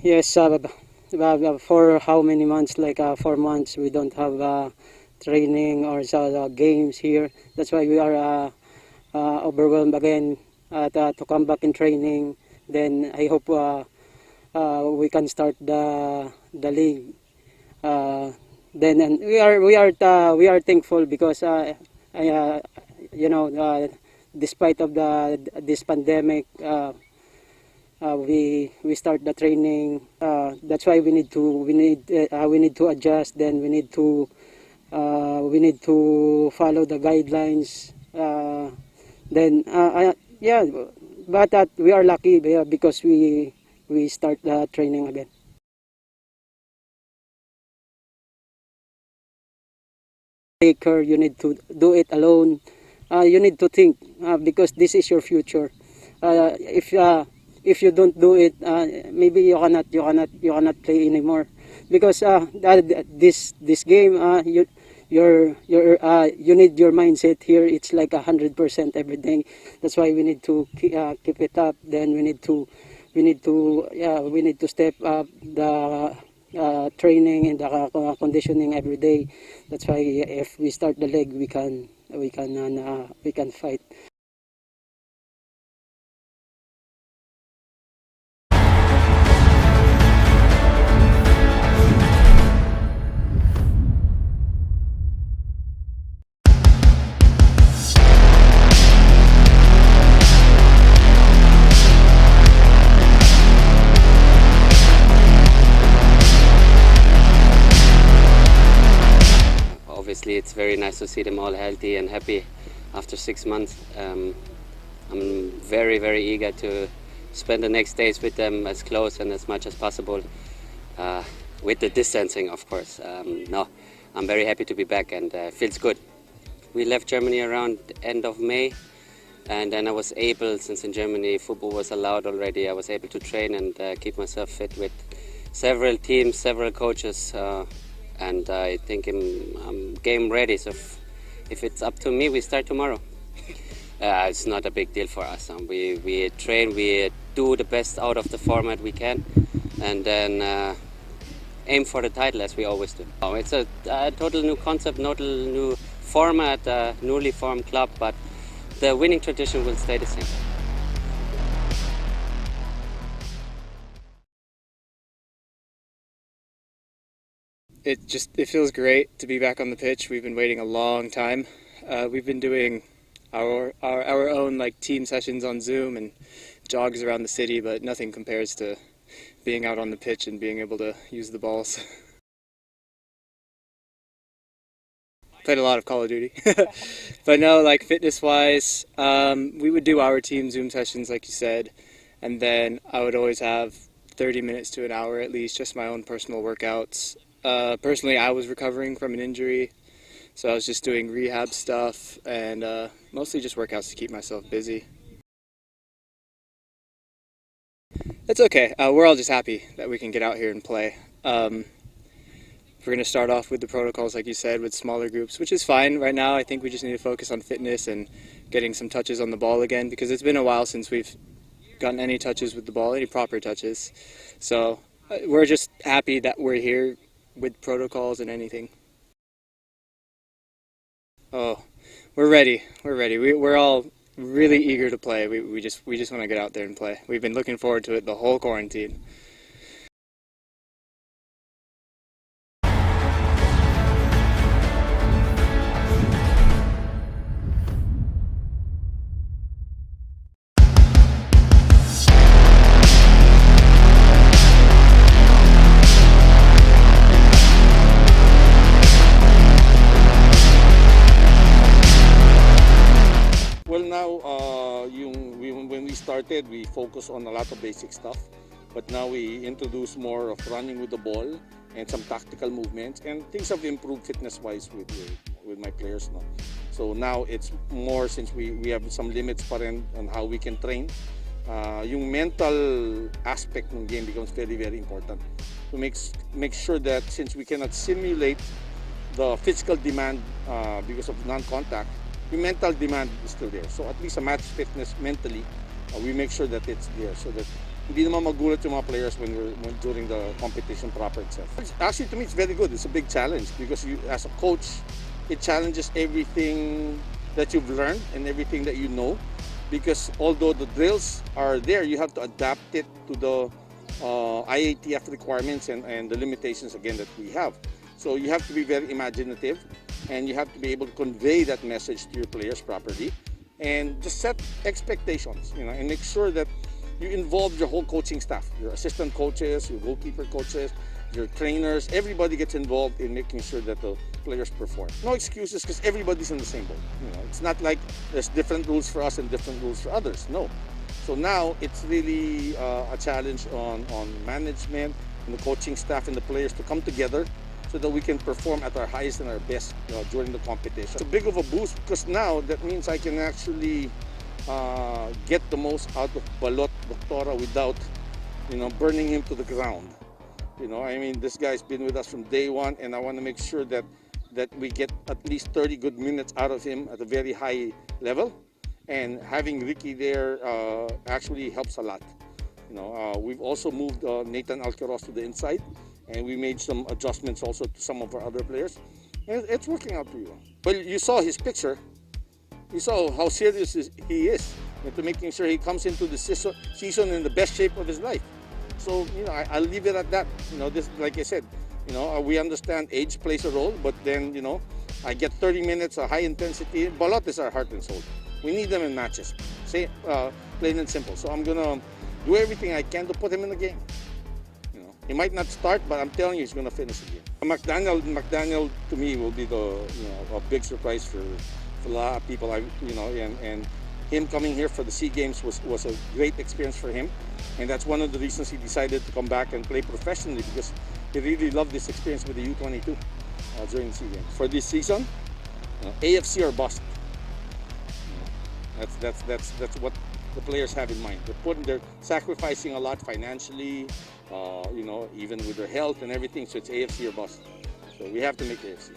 Yes, for how many months? Like 4 months, we don't have training or games here. That's why we are overwhelmed again to come back in training. Then I hope we can start the league. Then and we are thankful because I, you know despite of this pandemic. We start the training. That's why we need to adjust. Then we need to follow the guidelines. Yeah, but we are lucky because we start the training again. Taker, you need to do it alone. You need to think because this is your future. If you don't do it, maybe you cannot play anymore because this game you need your mindset here. It's like 100% everything. That's why we need to keep it up. Then we need to step up the training and the conditioning every day. That's why if we start the leg, we can fight. Obviously, it's very nice to see them all healthy and happy after 6 months. I'm very, very eager to spend the next days with them as close and as much as possible, with the distancing, of course. No, I'm very happy to be back and feels good. We left Germany around the end of May, and then I was able, since in Germany football was allowed already, I was able to train and keep myself fit with several teams, several coaches. And I think I'm game ready, so if it's up to me, we start tomorrow. It's not a big deal for us. We train, we do the best out of the format we can, and then aim for the title as we always do. It's a total new concept, total new format, newly formed club, but the winning tradition will stay the same. It feels great to be back on the pitch. We've been waiting a long time. We've been doing our own like team sessions on Zoom and jogs around the city, but nothing compares to being out on the pitch and being able to use the balls. Played a lot of Call of Duty. But no, like fitness-wise, we would do our team Zoom sessions like you said, and then I would always have 30 minutes to an hour at least, just my own personal workouts. Personally, I was recovering from an injury, so I was just doing rehab stuff and mostly just workouts to keep myself busy. It's okay. We're all just happy that we can get out here and play. We're going to start off with the protocols, like you said, with smaller groups, which is fine right now. I think we just need to focus on fitness and getting some touches on the ball again, because it's been a while since we've gotten any touches with the ball, any proper touches. So we're just happy that we're here with protocols and anything. Oh, we're ready. We're ready. We're all really eager to play. We just want to get out there and play. We've been looking forward to it the whole quarantine. Well, now, when we started, we focused on a lot of basic stuff. But now we introduce more of running with the ball and some tactical movements. And things have improved fitness-wise with my players now. So now it's more, since we have some limits pa rin on how we can train. Yung mental aspect ng game becomes very, very important. To make sure that since we cannot simulate the physical demand because of non-contact, the mental demand is still there. So at least a match fitness mentally, we make sure that it's there so that hindi naman magulat yung mga players when during the competition proper itself. Actually, to me, it's very good. It's a big challenge because you, as a coach, it challenges everything that you've learned and everything that you know. Because although the drills are there, you have to adapt it to the IATF requirements and the limitations again that we have. So you have to be very imaginative, and you have to be able to convey that message to your players properly, and just set expectations, you know, and make sure that you involve your whole coaching staff, your assistant coaches, your goalkeeper coaches, your trainers. Everybody gets involved in making sure that the players perform. No excuses, because everybody's in the same boat. You know, it's not like there's different rules for us and different rules for others. No. So now it's really a challenge on management and the coaching staff and the players to come together so that we can perform at our highest and our best during the competition. It's a big of a boost because now that means I can actually get the most out of Balot Doctora without, you know, burning him to the ground. You know, I mean, this guy's been with us from day one, and I want to make sure that we get at least 30 good minutes out of him at a very high level. And having Ricky there actually helps a lot. You know, we've also moved Nathan Alcaraz to the inside, and we made some adjustments also to some of our other players. And it's working out pretty well. Well, you saw his picture. You saw how serious he is into making sure he comes into the season in the best shape of his life. So, you know, I'll leave it at that. You know, this, like I said, you know, we understand age plays a role, but then, you know, I get 30 minutes of high intensity. Balot is our heart and soul. We need them in matches. Say, plain and simple. So I'm gonna do everything I can to put him in the game. You know, he might not start, but I'm telling you, he's gonna finish the game. McDaniel to me will be the, you know, a big surprise for a lot of people. You know, and him coming here for the SEA Games was a great experience for him, and that's one of the reasons he decided to come back and play professionally, because he really loved this experience with the U22 during the SEA Games. For this season, AFC or bust. That's what the players have in mind. They're sacrificing a lot financially, you know, even with their health and everything. So it's AFC or bust. So we have to make AFC.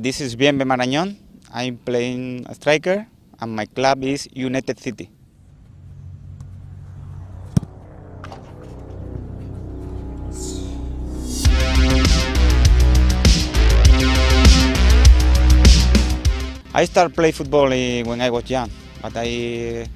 This is Bienve Marañón. I'm playing a striker, and my club is United City. I started play football when I was young, but I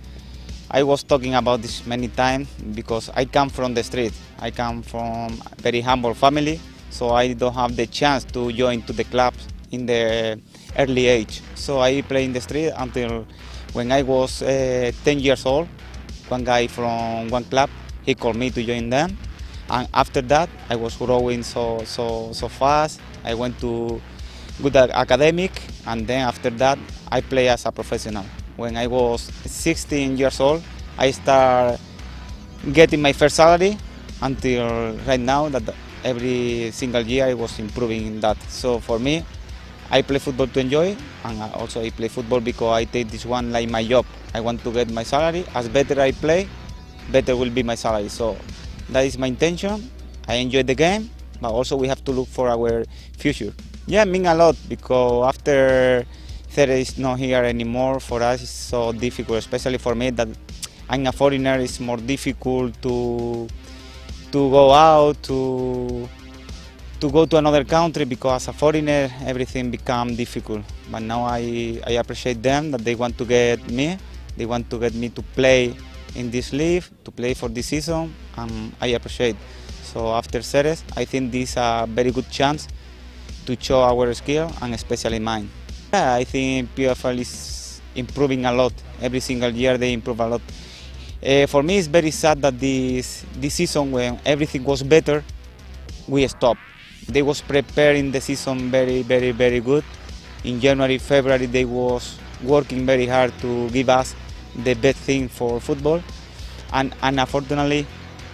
was talking about this many times because I come from the street. I come from a very humble family, so I don't have the chance to join to the clubs in the early age. So I play in the street until when I was 10 years old. One guy from one club, he called me to join them, and after that I was growing so fast. I went to good academic, and then after that I play as a professional. When I was 16 years old, I start getting my first salary until right now that every single year I was improving in that. So for me, I play football to enjoy, and also I play football because I take this one like my job. I want to get my salary. As better I play, better will be my salary. So that is my intention. I enjoy the game, but also we have to look for our future. Yeah, it means a lot because after Cere is not here anymore, for us it's so difficult, especially for me that I'm a foreigner. It's more difficult to go out, to go to another country, because as a foreigner everything becomes difficult. But now I appreciate them that they want to get me. They want to get me to play in this league, to play for this season, and I appreciate. So after Ceres, I think this is a very good chance to show our skill, and especially mine. Yeah, I think PFL is improving a lot. Every single year they improve a lot. For me, it's very sad that this season, when everything was better, we stopped. They was preparing the season very good. In January, February, they was working very hard to give us the best thing for football, and unfortunately,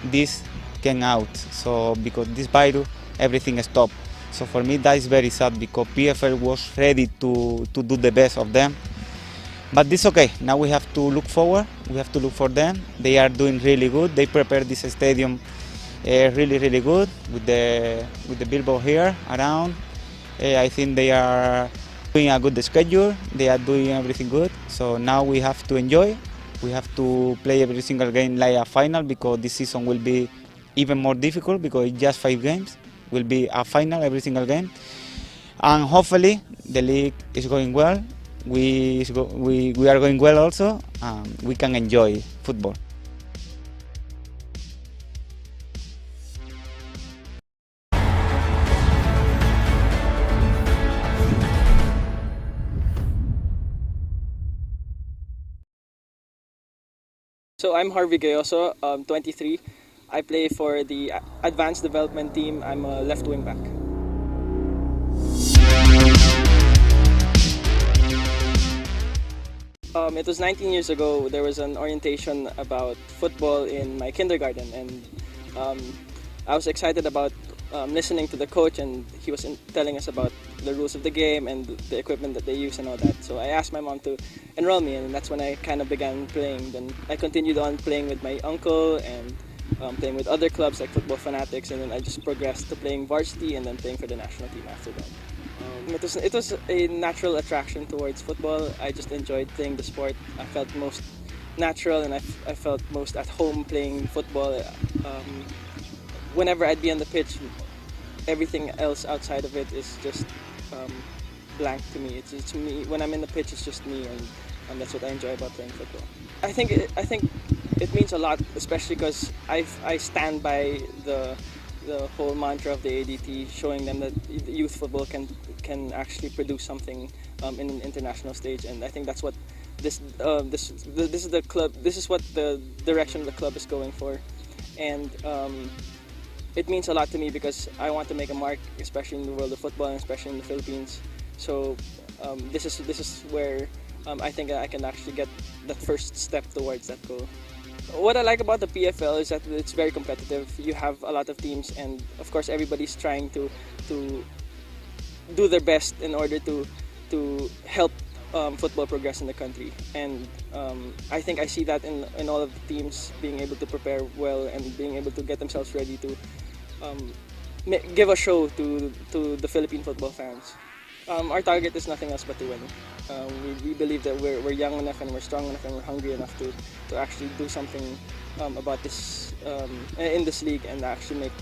this came out. So because this virus, everything stopped. So for me, that is very sad because PFL was ready to do the best of them. But it's okay. Now we have to look forward. We have to look for them. They are doing really good. They prepared this stadium really good with the billboard here around. I think they are doing a good schedule. They are doing everything good. So now we have to enjoy. We have to play every single game like a final, because this season will be even more difficult because it's just 5 games. Will be a final every single game, and hopefully the league is going well. We are going well also. We can enjoy football. So I'm Harvey Gayoso, 23. I play for the advanced development team. I'm a left wing back. It was 19 years ago. There was an orientation about football in my kindergarten, and I was excited about listening to the coach, and he was telling us about the rules of the game and the equipment that they use and all that. So I asked my mom to enroll me, and that's when I kind of began playing. Then I continued on playing with my uncle and playing with other clubs like Football Fanatics, and then I just progressed to playing varsity and then playing for the national team after that. It was a natural attraction towards football. I just enjoyed playing the sport. I felt most natural, and I felt most at home playing football. Whenever I'd be on the pitch, everything else outside of it is just blank to me. It's me. When I'm in the pitch, it's just me, and that's what I enjoy about playing football. I think it means a lot, especially because I stand by the whole mantra of the ADT, showing them that youth football can actually produce something in an international stage, and I think that's what this is the club. This is what the direction the club is going for, and it means a lot to me because I want to make a mark, especially in the world of football and especially in the Philippines. So this is where I think I can actually get that first step towards that goal. What I like about the PFL is that it's very competitive. You have a lot of teams, and of course everybody's trying to do their best in order to help football progress in the country. And I think I see that in all of the teams being able to prepare well and being able to get themselves ready to give a show to the Philippine football fans. Our target is nothing else but to win. We believe that we're young enough and we're strong enough and we're hungry enough to actually do something about this in this league and actually make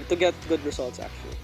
to get good results actually.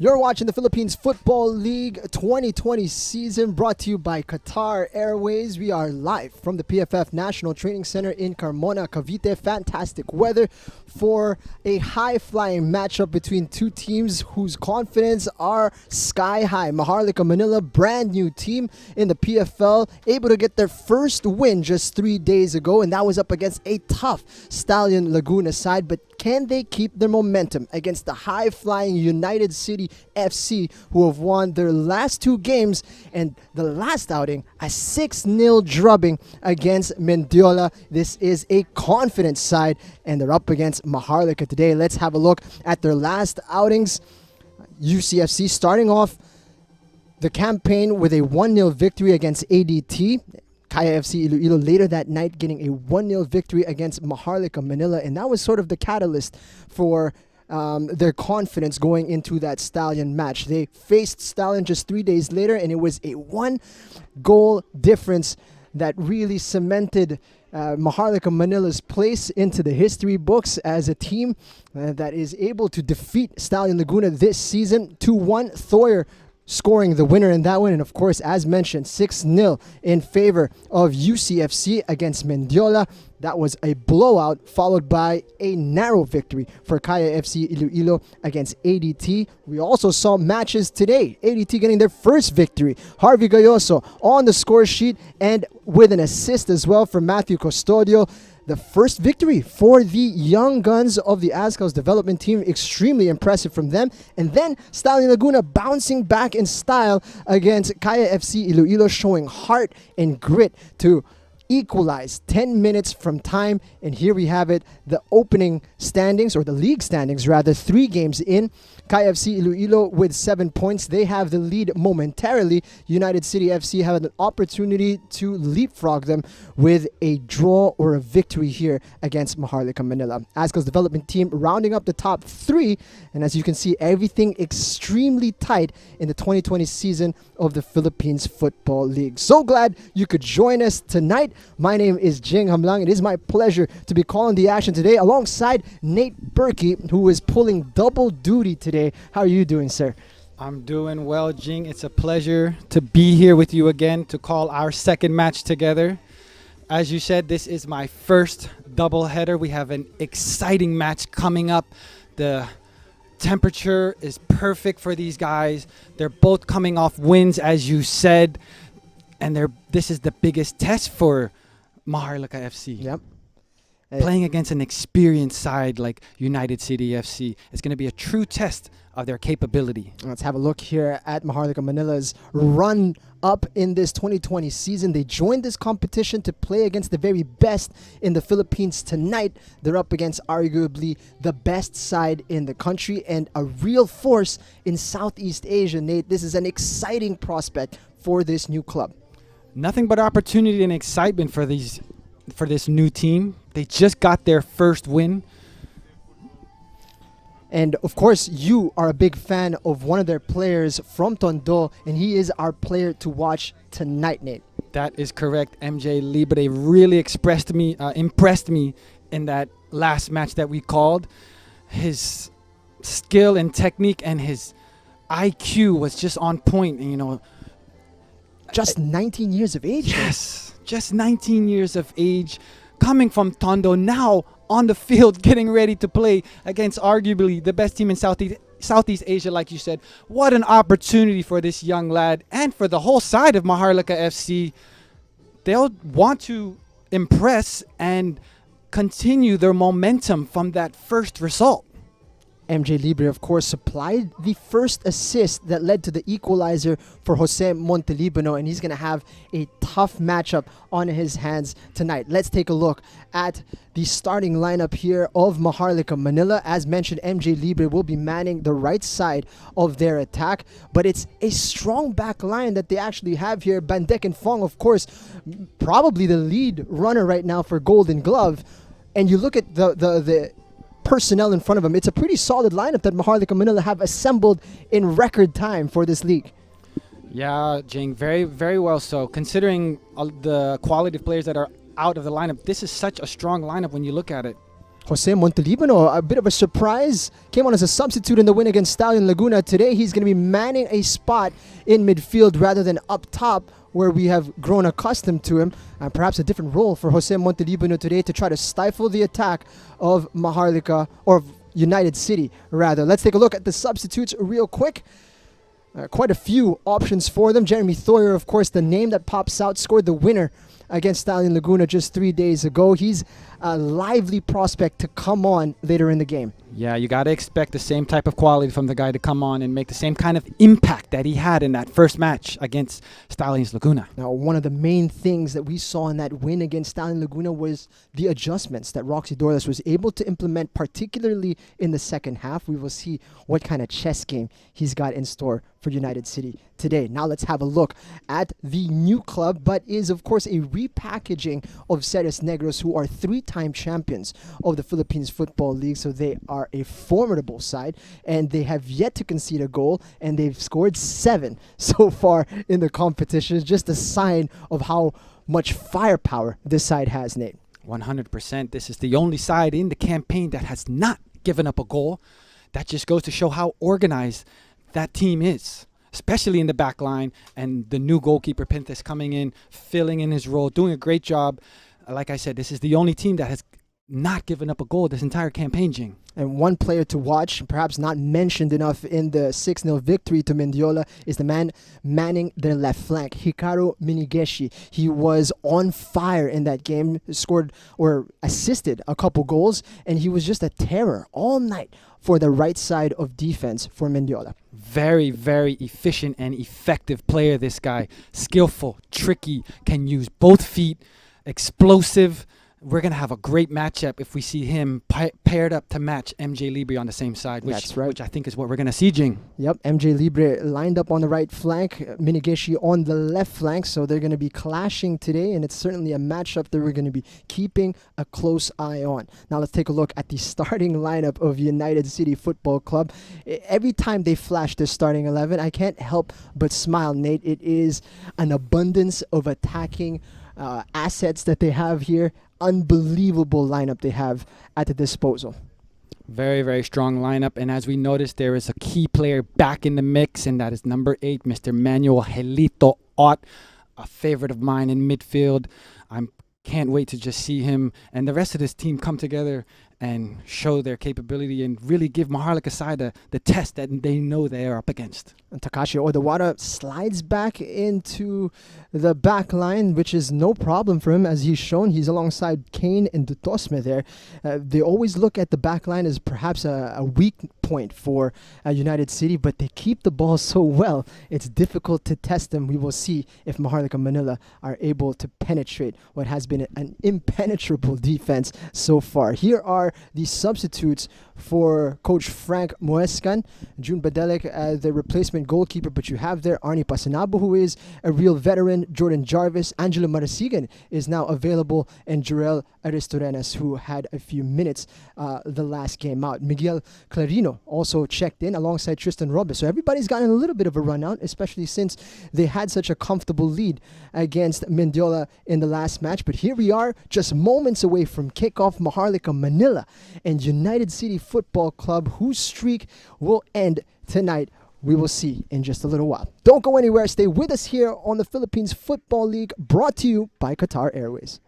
You're watching the Philippines Football League 2020 season, brought to you by Qatar Airways. We are live from the PFF National Training Center in Carmona, Cavite. Fantastic weather for a high-flying matchup between two teams whose confidence are sky high. Maharlika Manila, brand new team in the PFL, able to get their first win just 3 days ago, and that was up against a tough Stallion Laguna side. But can they keep their momentum against the high-flying United City FC, who have won their last 2 games, and the last outing a 6-0 drubbing against Mendiola? This is a confident side, and they're up against Maharlika today. Let's have a look at their last outings. UCFC starting off the campaign with a 1-0 victory against ADT. Kaya FC Iloilo later that night getting a 1-0 victory against Maharlika Manila, and that was sort of the catalyst for their confidence going into that Stallion match. They faced Stallion just 3 days later, and it was a 1-goal difference that really cemented Maharlika Manila's place into the history books as a team that is able to defeat Stallion Laguna this season 2-1. Thoyer scoring the winner in that one, and of course, as mentioned, 6-0 in favor of UCFC against Mendiola. That was a blowout, followed by a narrow victory for Kaya FC Iloilo against ADT. We also saw matches today. ADT getting their first victory. Harvey Gayoso on the score sheet and with an assist as well for Matthew Custodio. The first victory for the young guns of the Azcals development team. Extremely impressive from them. And then Stallion Laguna bouncing back in style against Kaya FC Iloilo, showing heart and grit to equalize 10 minutes from time. And here we have it, the opening standings, or the league standings rather, 3 games in. Kaya FC Iloilo with 7 points. They have the lead momentarily. United City FC have an opportunity to leapfrog them with a draw or a victory here against Maharlika Manila. Azcal's development team rounding up the top 3. And as you can see, everything extremely tight in the 2020 season of the Philippines Football League. So glad you could join us tonight. My name is Jing Hamlang. It is my pleasure to be calling the action today alongside Nate Berkey, who is pulling double duty today. How are you doing, sir? I'm doing well, Jing. It's a pleasure to be here with you again to call our second match together. As you said, this is my first doubleheader. We have an exciting match coming up. The temperature is perfect for these guys. They're both coming off wins, as you said, and this is the biggest test for Maharlika FC. Yep. Playing against an experienced side like United City FC is going to be a true test of their capability. Let's have a look here at Maharlika Manila's run up in this 2020 season. They joined this competition to play against the very best in the Philippines tonight. They're up against arguably the best side in the country and a real force in Southeast Asia, Nate. This is an exciting prospect for this new club. Nothing but opportunity and excitement for this new team. They just got their first win. And of course, you are a big fan of one of their players from Tondo, and he is our player to watch tonight, Nate. That is correct. MJ Libre really impressed me in that last match that we called. His skill and technique and his IQ was just on point. And, just 19 years of age. Yes, just 19 years of age. Coming from Tondo, now on the field, getting ready to play against arguably the best team in Southeast Asia, like you said. What an opportunity for this young lad and for the whole side of Maharlika FC. They'll want to impress and continue their momentum from that first result. MJ Libre, of course, supplied the first assist that led to the equalizer for Jose Montelibano, and he's going to have a tough matchup on his hands tonight. Let's take a look at the starting lineup here of Maharlika Manila. As mentioned, MJ Libre will be manning the right side of their attack, but it's a strong back line that they actually have here. Bandek and Fong, of course, probably the lead runner right now for Golden Glove. And you look at the personnel in front of him, it's a pretty solid lineup that Maharlika Manila have assembled in record time for this league. Yeah, Jing, very, very well so. Considering the quality of players that are out of the lineup, this is such a strong lineup when you look at it. Jose Montelibano, a bit of a surprise, came on as a substitute in the win against Stallion Laguna. Today, he's going to be manning a spot in midfield rather than up top, where we have grown accustomed to him. And perhaps a different role for Jose Montelibano today to try to stifle the attack of Maharlika, or United City, rather. Let's take a look at the substitutes real quick. Quite a few options for them. Jeremy Thoyer, of course, the name that pops out, scored the winner against Stallion Laguna just 3 days ago. He's a lively prospect to come on later in the game. Yeah, you got to expect the same type of quality from the guy to come on and make the same kind of impact that he had in that first match against Stallions Laguna. Now, one of the main things that we saw in that win against Stallion Laguna was the adjustments that Roxy Dorlas was able to implement, particularly in the second half. We will see what kind of chess game he's got in store for United City today. Now let's have a look at the new club, but is of course a repackaging of Ceres Negros, who are 3 three-time champions of the Philippines Football League, so they are a formidable side, and they have yet to concede a goal, and they've scored 7 so far in the competition. It's just a sign of how much firepower this side has, Nate. 100%. This is the only side in the campaign that has not given up a goal. That just goes to show how organized that team is, especially in the back line. And the new goalkeeper, Pintes, coming in, filling in his role, doing a great job. Like I said, this is the only team that has not given up a goal this entire campaign, Jing. And one player to watch, perhaps not mentioned enough in the 6-0 victory to Mendiola, is the man manning their left flank, Hikaru Minigeshi. He was on fire in that game, scored or assisted a couple goals, and he was just a terror all night for the right side of defense for Mendiola. Very, very efficient and effective player, this guy. Skillful, tricky, can use both feet, explosive. We're going to have a great matchup if we see him paired up to match MJ Libre on the same side, That's right. Which I think is what we're going to see, Jing. Yep, MJ Libre lined up on the right flank, Minigeshi on the left flank, so they're going to be clashing today, and it's certainly a matchup that we're going to be keeping a close eye on. Now let's take a look at the starting lineup of United City Football Club. Every time they flash this starting 11, I can't help but smile, Nate. It is an abundance of attacking assets that they have here. Unbelievable lineup they have at the disposal. Very, very strong lineup. And as we noticed, there is a key player back in the mix, and that is number 8, Mr. Manuel Helito Ott, a favorite of mine in midfield. I can't wait to just see him and the rest of this team come together and show their capability and really give Maharlika side the test that they know they are up against. And Takashi Odawara slides back into the back line, which is no problem for him, as he's shown. He's alongside Kane and Dutosme there. They always look at the back line as perhaps a weak point for United City, but they keep the ball so well, it's difficult to test them. We will see if Maharlika Manila are able to penetrate what has been an impenetrable defense so far. Here are the substitutes for Coach Frank Moescan. June Badelek, the replacement goalkeeper, but you have there Arnie Pasanabu, who is a real veteran, Jordan Jarvis, Angelo Marasigan is now available, and Jarel Aristorenas, who had a few minutes the last game out. Miguel Clarino also checked in alongside Tristan Robles. So everybody's gotten a little bit of a run out, especially since they had such a comfortable lead against Mendiola in the last match. But here we are, just moments away from kickoff. Maharlika Manila and United City Football Club, whose streak will end tonight. We will see in just a little while. Don't go anywhere. Stay with us here on the Philippines Football League, brought to you by Qatar Airways.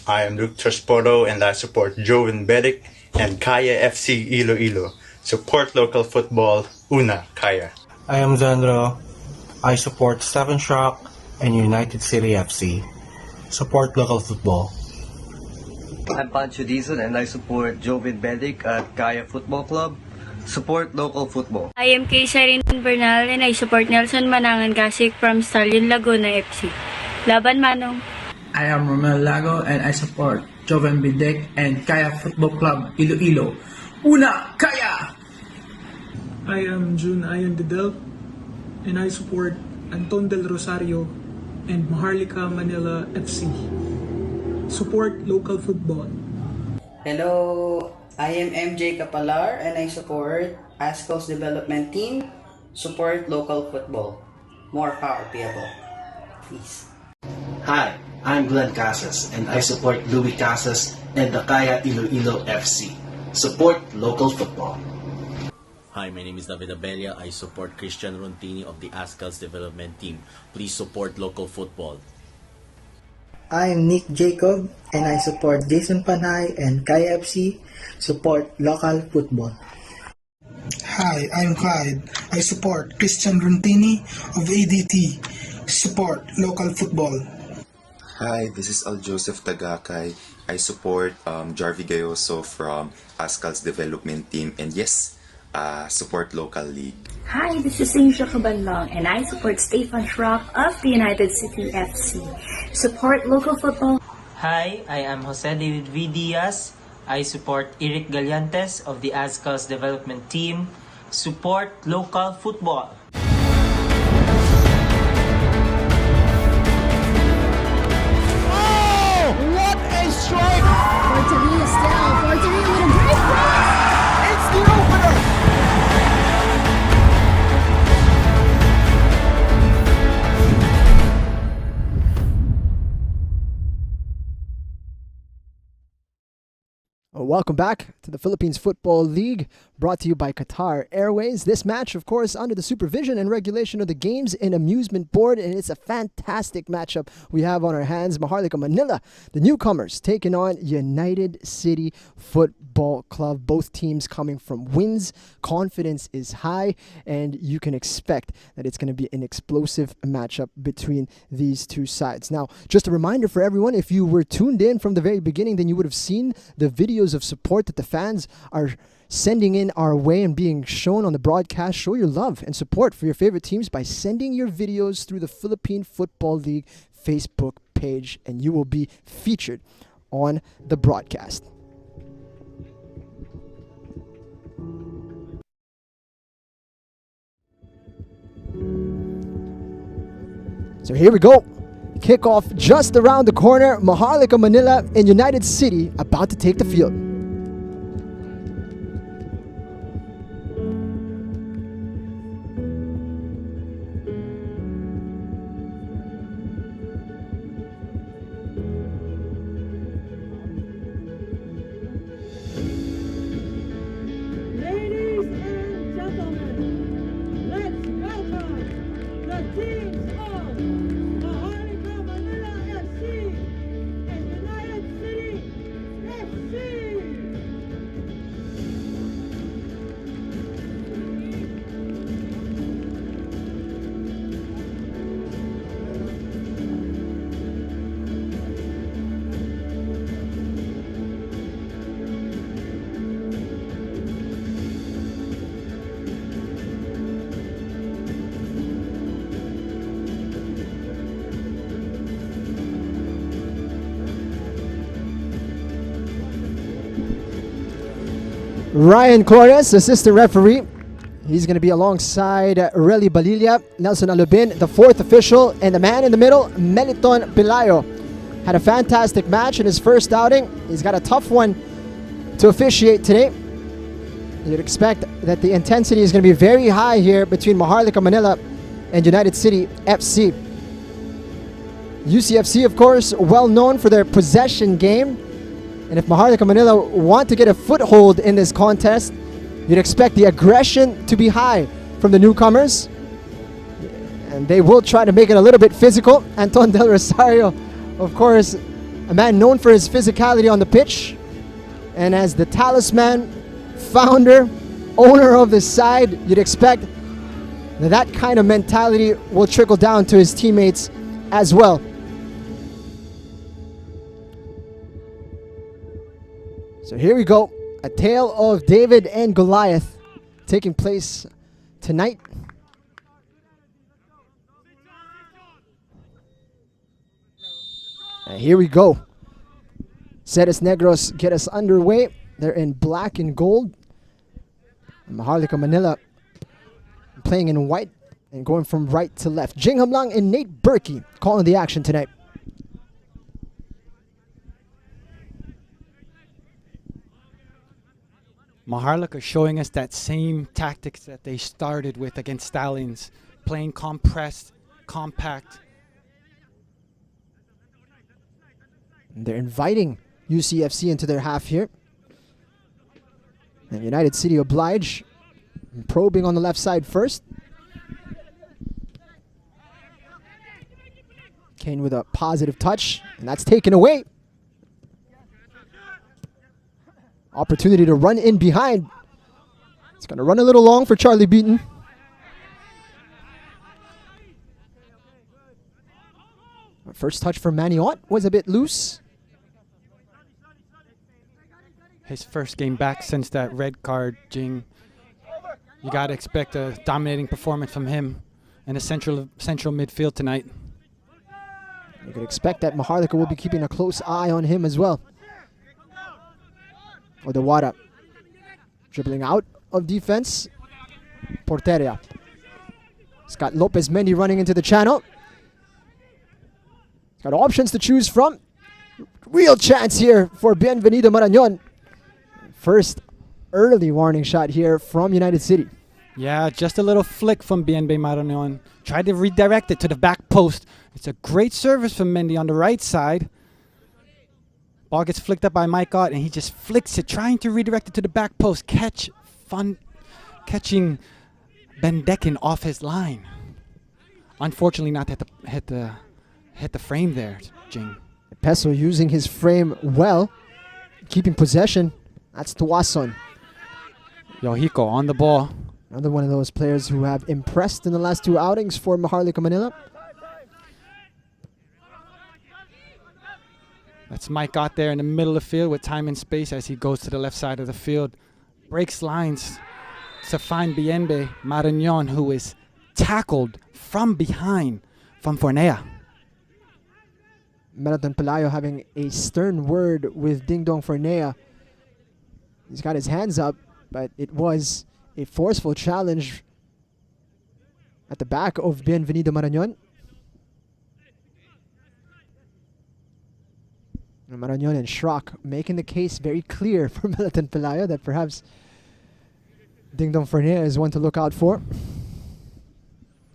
I am Luke Trasporto, and I support Joven Bedic and Kaya FC Iloilo. Support local football. Una Kaya. I am Zandro. I support Seven Shock and United City FC. Support local football. I'm Pancho Dizon, and I support Joven Bedic at Kaya Football Club. Support local football. I am Kay Sarin Bernal, and I support Nelson Manangan Gasik from Stallion Laguna FC. Laban Manong. I am Romel Lago, and I support Joven Bedic and Kaya Football Club Iloilo. Una Kaya! I am June Ayan Dedel, and I support Anton Del Rosario and Maharlika Manila FC. Support local football. Hello, I am MJ Capalar, and I support ASCO's development team. Support local football. More power, people. Peace. Hi, I'm Glenn Casas, and I support Louis Casas and the Kaya Iloilo FC. Support local football. Hi, my name is David Abella. I support Christian Rontini of the ASCAL's development team. Please support local football. I'm Nick Jacob, and I support Jason Panay and Kaya FC. Support local football. Hi, I'm Clyde. I support Christian Rontini of ADT. Support local football. Hi, this is Al Joseph Tagakay. I support Jarvi Gayoso from ASCAL's development team, and yes, support local league. Hi, this is Angel Cabanlong, and I support Stefan Schrock of the United City FC. Support local football. Hi, I am Jose David V. Diaz. I support Eric Gallantes of the ASCAL's development team. Support local football. Oh, what a strike Welcome back to the Philippines Football League, brought to you by Qatar Airways. This match, of course, under the supervision and regulation of the Games and Amusement Board, and it's a fantastic matchup we have on our hands. Maharlika Manila, the newcomers, taking on United City Football Club. Both teams coming from wins. Confidence is high, and you can expect that it's going to be an explosive matchup between these two sides. Now, just a reminder for everyone, if you were tuned in from the very beginning, then you would have seen the videos of support that the fans are sending in our way and being shown on the broadcast. Show your love and support for your favorite teams by sending your videos through the Philippine Football League Facebook page, and you will be featured on the broadcast. So here we go. Kickoff just around the corner. Maharlika Manila and United City about to take the field. Ladies and gentlemen, let's welcome the teams of Maharlika Manila FC and United City FC. Ryan Corres, assistant referee. He's going to be alongside Relly Balilla, Nelson Alubin, the fourth official, and the man in the middle, Meliton Pilayo. Had a fantastic match in his first outing. He's got a tough one to officiate today. You'd expect that the intensity is going to be very high here between Maharlika Manila and United City FC. UCFC, of course, well known for their possession game. And if Maharlika Manila want to get a foothold in this contest, you'd expect the aggression to be high from the newcomers. And they will try to make it a little bit physical. Anton Del Rosario, of course, a man known for his physicality on the pitch. And as the talisman, founder, owner of this side, you'd expect that kind of mentality will trickle down to his teammates as well. So here we go. A tale of David and Goliath taking place tonight. And here we go. Ceres Negros get us underway. They're in black and gold. And Maharlika Manila playing in white and going from right to left. Jing Hamlang and Nate Berkey calling the action tonight. Maharlika showing us that same tactics that they started with against Stallions, playing compressed, compact. And they're inviting UCFC into their half here. And United City oblige, probing on the left side first. Kane with a positive touch, and that's taken away. Opportunity to run in behind. It's going to run a little long for Charlie Beaton. First touch for Maniot was a bit loose. His first game back since that red card, Jing. You got to expect a dominating performance from him in the central midfield tonight. You could expect that Maharlika will be keeping a close eye on him as well. Odawara dribbling out of defense. Porteria. Scott Lopez Mendy running into the channel. He's got options to choose from. Real chance here for Bienvenido Marañón. First early warning shot here from United City. Yeah, just a little flick from Bienvenido Marañón. Tried to redirect it to the back post. It's a great service from Mendy on the right side. Ball gets flicked up by Mike Ott, and he just flicks it, trying to redirect it to the back post. Catching Bendekin off his line. Unfortunately, not hit the frame there, Jing. Peso using his frame well, keeping possession. That's Tuason. Yohiko on the ball. Another one of those players who have impressed in the last 2 outings for Maharlika Manila. That's Mike out there in the middle of the field with time and space as he goes to the left side of the field. Breaks lines to find Bienbe Marignon, who is tackled from behind from Fornea. Melton Pelayo having a stern word with Ding Dong Fornea. He's got his hands up, but it was a forceful challenge at the back of Bienvenido Marignon. Marignon and Schrock making the case very clear for Melton Pelayo that perhaps Ding Dong Fornea is one to look out for.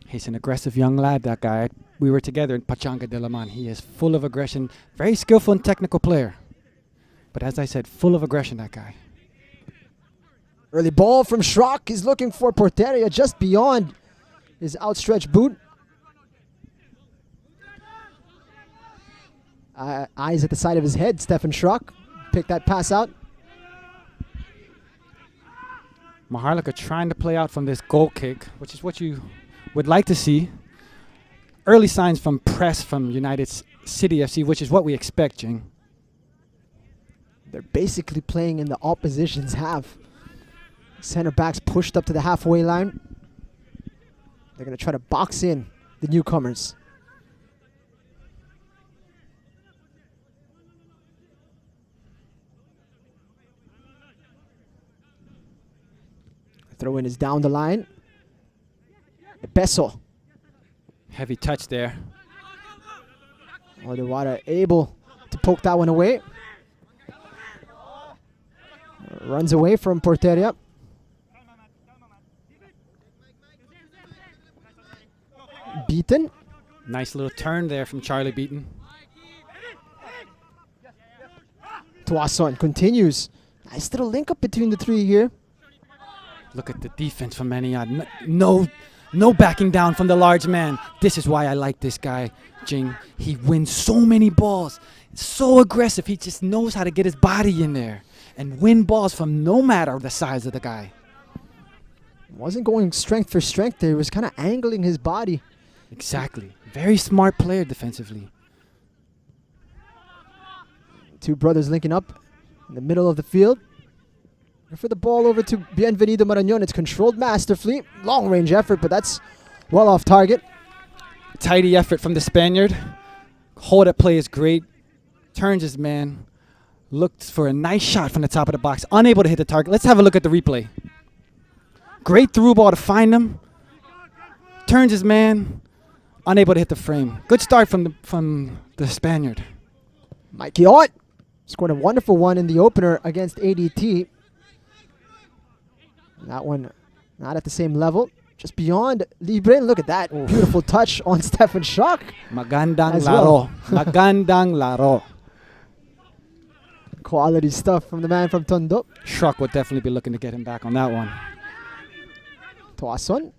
He's an aggressive young lad, that guy. We were together in Pachanga de la Man. He is full of aggression, very skillful and technical player. But as I said, full of aggression, that guy. Early ball from Schrock. He's looking for Porteria just beyond his outstretched boot. Eyes at the side of his head, Stefan Schrock. Pick that pass out. Maharlika trying to play out from this goal kick, which is what you would like to see. Early signs from press from United City FC, which is what we expect, Jing. They're basically playing in the opposition's half. Center backs pushed up to the halfway line. They're going to try to box in the newcomers. Throw in is down the line. Peso. Heavy touch there. Odewada able to poke that one away. Runs away from Porteria. Beaton. Nice little turn there from Charlie Beaton. Tuason continues. Nice little link up between the three here. Look at the defense from Maniad. No backing down from the large man. This is why I like this guy, Jing. He wins so many balls. So aggressive. He just knows how to get his body in there and win balls from no matter the size of the guy. Wasn't going strength for strength there. He was kind of angling his body. Exactly. Very smart player defensively. Two brothers linking up in the middle of the field. For the ball over to Bienvenido Marignon. It's controlled masterfully. Long range effort, but that's well off target. Tidy effort from the Spaniard. Hold up play is great. Turns his man. Looks for a nice shot from the top of the box. Unable to hit the target. Let's have a look at the replay. Great through ball to find him. Turns his man. Unable to hit the frame. Good start from the Spaniard. Mikey Ott scored a wonderful one in the opener against ADT. That one not at the same level. Just beyond Libre. Look at that. Ooh. Beautiful touch on Stefan Schrock. Magandang laro. Magandang laro. Quality stuff from the man from Tondo. Schrock would definitely be looking to get him back on that one. Tuason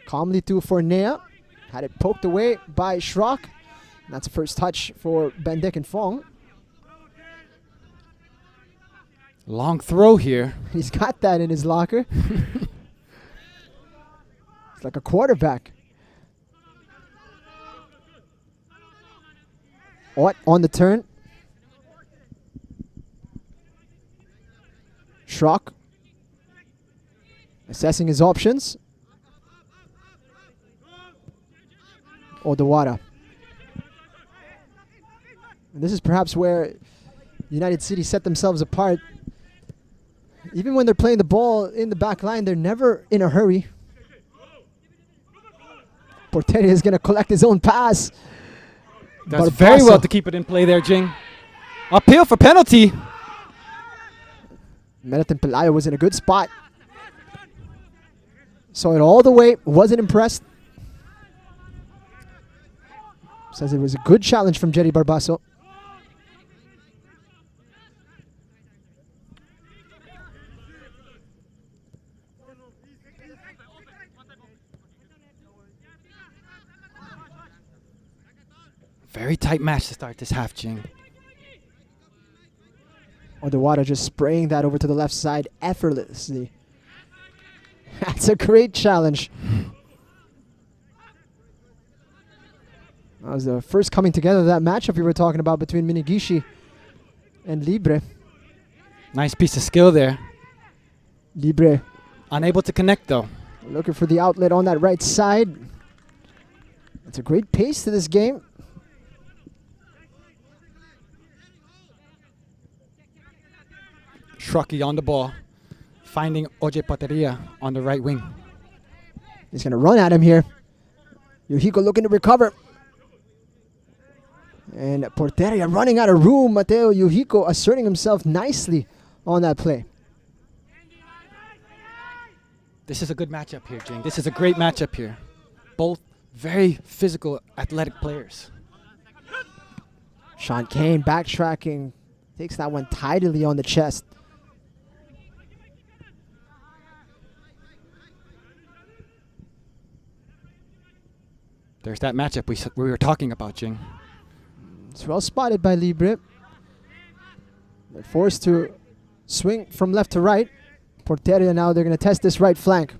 calmly to Fornea. Had it poked away by Schrock. That's a first touch for Bendek and Fong. Long throw here. He's got that in his locker. It's like a quarterback. Ott on the turn. Schrock assessing his options. Odewada. And this is perhaps where United City set themselves apart. Even when they're playing the ball in the back line, they're never in a hurry. Porteria is going to collect his own pass. That's very well to keep it in play there, Jing. Appeal for penalty. Melton Pelayo was in a good spot. Saw it all the way. Wasn't impressed. Says it was a good challenge from Jerry Barbaso. Very tight match to start this half, Jing. Odawara just spraying that over to the left side effortlessly. That's a great challenge. That was the first coming together of that matchup we were talking about between Minagishi and Libre. Nice piece of skill there. Libre unable to connect though. Looking for the outlet on that right side. It's a great pace to this game. Shraki on the ball, finding Oje Pateria on the right wing. He's going to run at him here. Yuhiko looking to recover. And Porteria running out of room. Mateo Yuhiko asserting himself nicely on that play. This is a good matchup here, Jing. This is a great matchup here. Both very physical, athletic players. Sean Kane backtracking. Takes that one tidily on the chest. There's that matchup we were talking about, Jing. It's well spotted by Libre. They're forced to swing from left to right. Porteria now, they're going to test this right flank.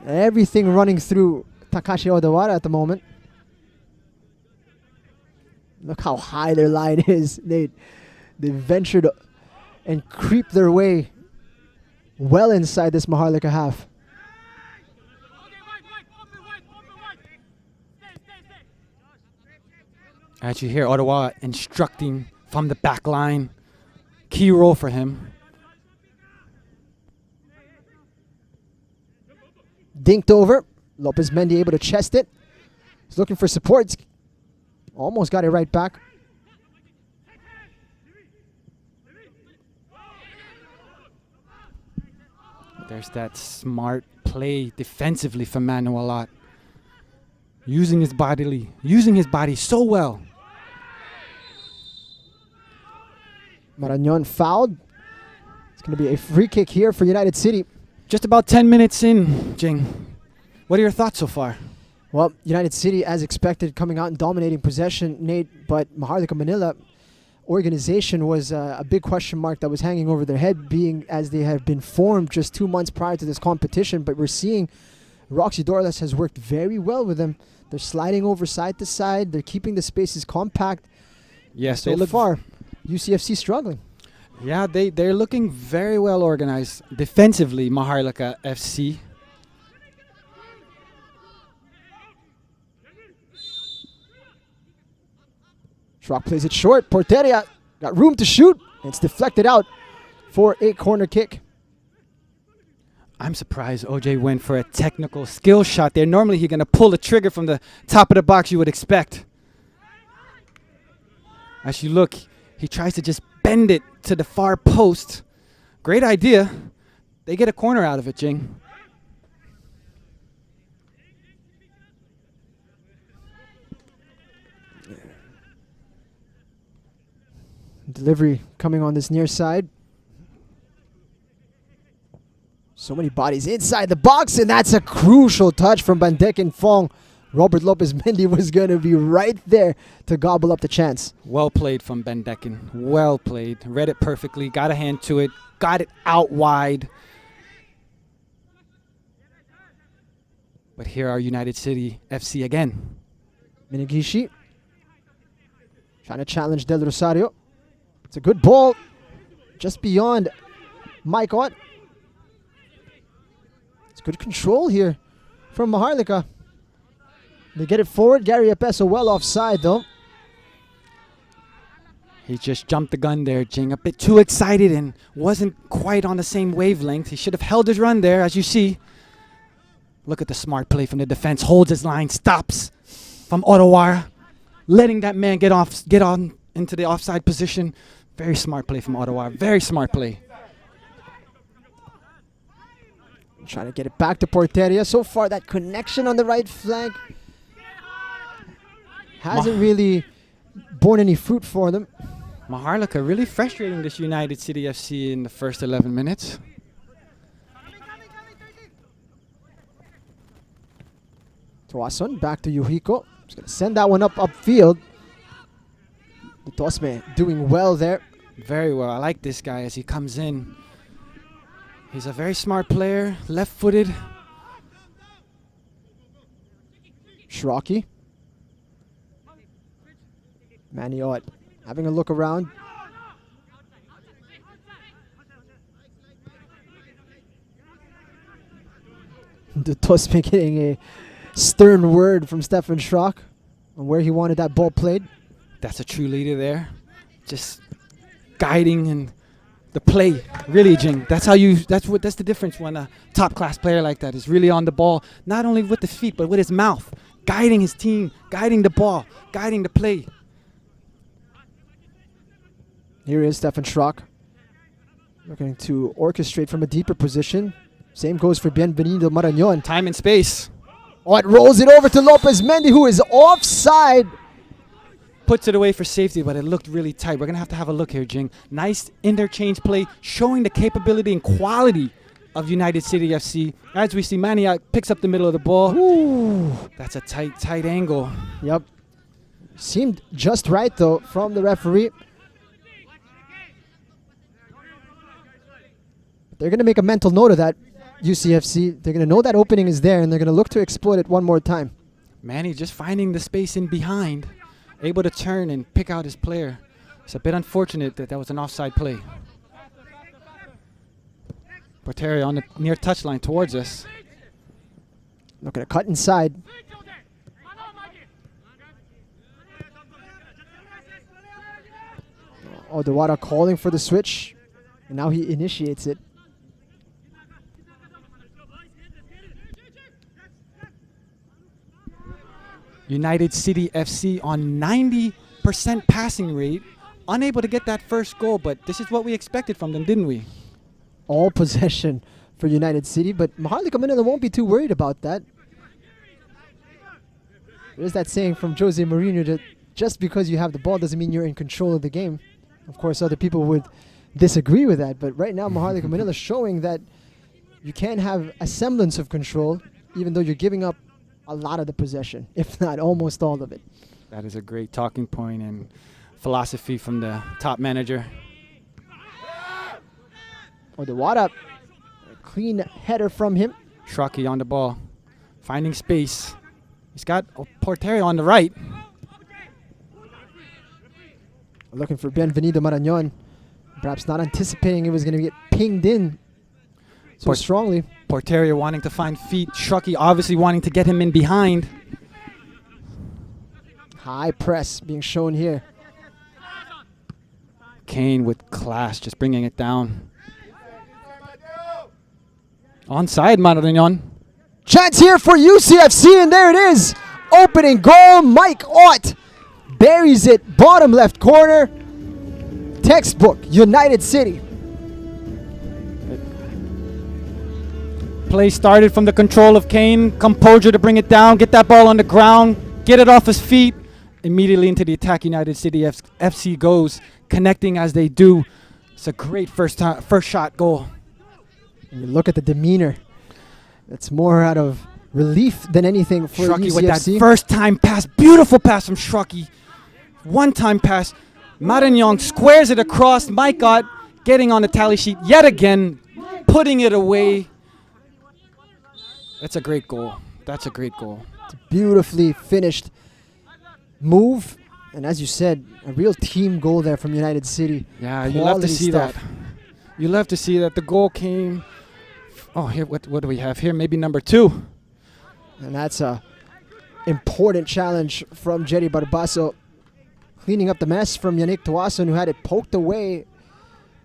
Everything running through Takashi Odawara at the moment. Look how high their line is. They ventured and creep their way well inside this Maharlika half. As you hear Ottawa instructing from the back line. Key role for him. Dinked over. Lopez Mendy able to chest it. He's looking for supports. Almost got it right back. There's that smart play defensively from Manuelat. Using his body so well. Marañón fouled. It's going to be a free kick here for United City. Just about 10 minutes in, Jing. What are your thoughts so far? Well, United City, as expected, coming out and dominating possession, Nate, but Maharlika Manila organization was a big question mark that was hanging over their head, being as they have been formed just 2 months prior to this competition. But we're seeing Roxy Dorles has worked very well with them. They're sliding over side to side. They're keeping the spaces compact. Yes, so they look far, UCFC struggling. Yeah, they're looking very well organized defensively, Maharlika FC. Schrock plays it short. Porteria got room to shoot. It's deflected out for a corner kick. I'm surprised OJ went for a technical skill shot there. Normally he's going to pull the trigger from the top of the box, you would expect. As you look, he tries to just bend it to the far post. Great idea. They get a corner out of it, Jing. Delivery coming on this near side. So many bodies inside the box, and that's a crucial touch from Bandek and Fong. Robert Lopez Mendy was going to be right there to gobble up the chance. Well played from Bendekin. Well played. Read it perfectly. Got a hand to it. Got it out wide. But here are United City FC again. Minagishi trying to challenge Del Rosario. It's a good ball. Just beyond Mike Ott. It's good control here from Maharlika. They get it forward. Gary Epeso well offside though. He just jumped the gun there, Jing. A bit too excited and wasn't quite on the same wavelength. He should have held his run there, as you see. Look at the smart play from the defense. Holds his line, stops from Ottawa, letting that man get on into the offside position. Very smart play from Ottawa. Very smart play. Trying to get it back to Porteria. So far, that connection on the right flank hasn't really borne any fruit for them. Maharlika really frustrating this United City FC in the first 11 minutes. Tuason back to Yuhiko. He's Gonna send that one upfield. The Tosme doing well there. Very well. I like this guy as he comes in. He's a very smart player, left-footed. Shrocky. Maniot having a look around. The Tosme getting a stern word from Stefan Schrock on where he wanted that ball played. That's a true leader there. Just guiding and the play, really, Jing. That's the difference when a top-class player like that is really on the ball, not only with the feet, but with his mouth, guiding his team, guiding the ball, guiding the play. Here is Stefan Schrock looking to orchestrate from a deeper position. Same goes for Bienvenido Marañón. Time and space. Oh, it rolls it over to Lopez Mendy, who is offside. Puts it away for safety, but it looked really tight. We're going to have a look here, Jing. Nice interchange play, showing the capability and quality of United City FC. As we see, Maniac picks up the middle of the ball. Ooh. That's a tight angle. Yep. Seemed just right, though, from the referee. They're going to make a mental note of that, UCFC. They're going to know that opening is there, and they're going to look to exploit it one more time. Manny just finding the space in behind, able to turn and pick out his player. It's a bit unfortunate that was an offside play. Porterio on the near touchline towards us. Looking to cut inside. Oh, Dewada calling for the switch, and now he initiates it. United City FC on 90% passing rate, unable to get that first goal, but this is what we expected from them, didn't we? All possession for United City, but Maharlika Manila won't be too worried about that. There's that saying from Jose Mourinho that just because you have the ball doesn't mean you're in control of the game. Of course, other people would disagree with that, but right now Maharlika Manila is showing that you can have a semblance of control even though you're giving up a lot of the possession, if not almost all of it. That is a great talking point and philosophy from the top manager. Oh, Dewada, a clean header from him. Shraki on the ball, finding space. He's got Porterio on the right. Looking for Bienvenido Marañón. Perhaps not anticipating it was going to get pinged in so strongly. Porterio wanting to find feet. Shraki obviously wanting to get him in behind. High press being shown here. Kane with class, just bringing it down. Onside, Marañón. Chance here for UCFC, and there it is. Opening goal, Mike Ott buries it, bottom left corner. Textbook, United City. Play started from the control of Kane. Composure to bring it down, get that ball on the ground, get it off his feet. Immediately into the attack, United City FC goes, connecting as they do. It's a great first shot goal. And you look at the demeanor. It's more out of relief than anything for Shraki UCFC. with that first time pass. Beautiful pass from Shraki. One time pass. Marañón squares it across. Mike Ott getting on the tally sheet yet again, putting it away. That's a great goal. That's a great goal. It's a beautifully finished move. And as you said, a real team goal there from United City. Yeah, you love to see that. You love to see that. The goal came. Oh, here, what do we have here? Maybe number 2. And that's a important challenge from Jerry Barbaso. Cleaning up the mess from Yannick Tuason, who had it poked away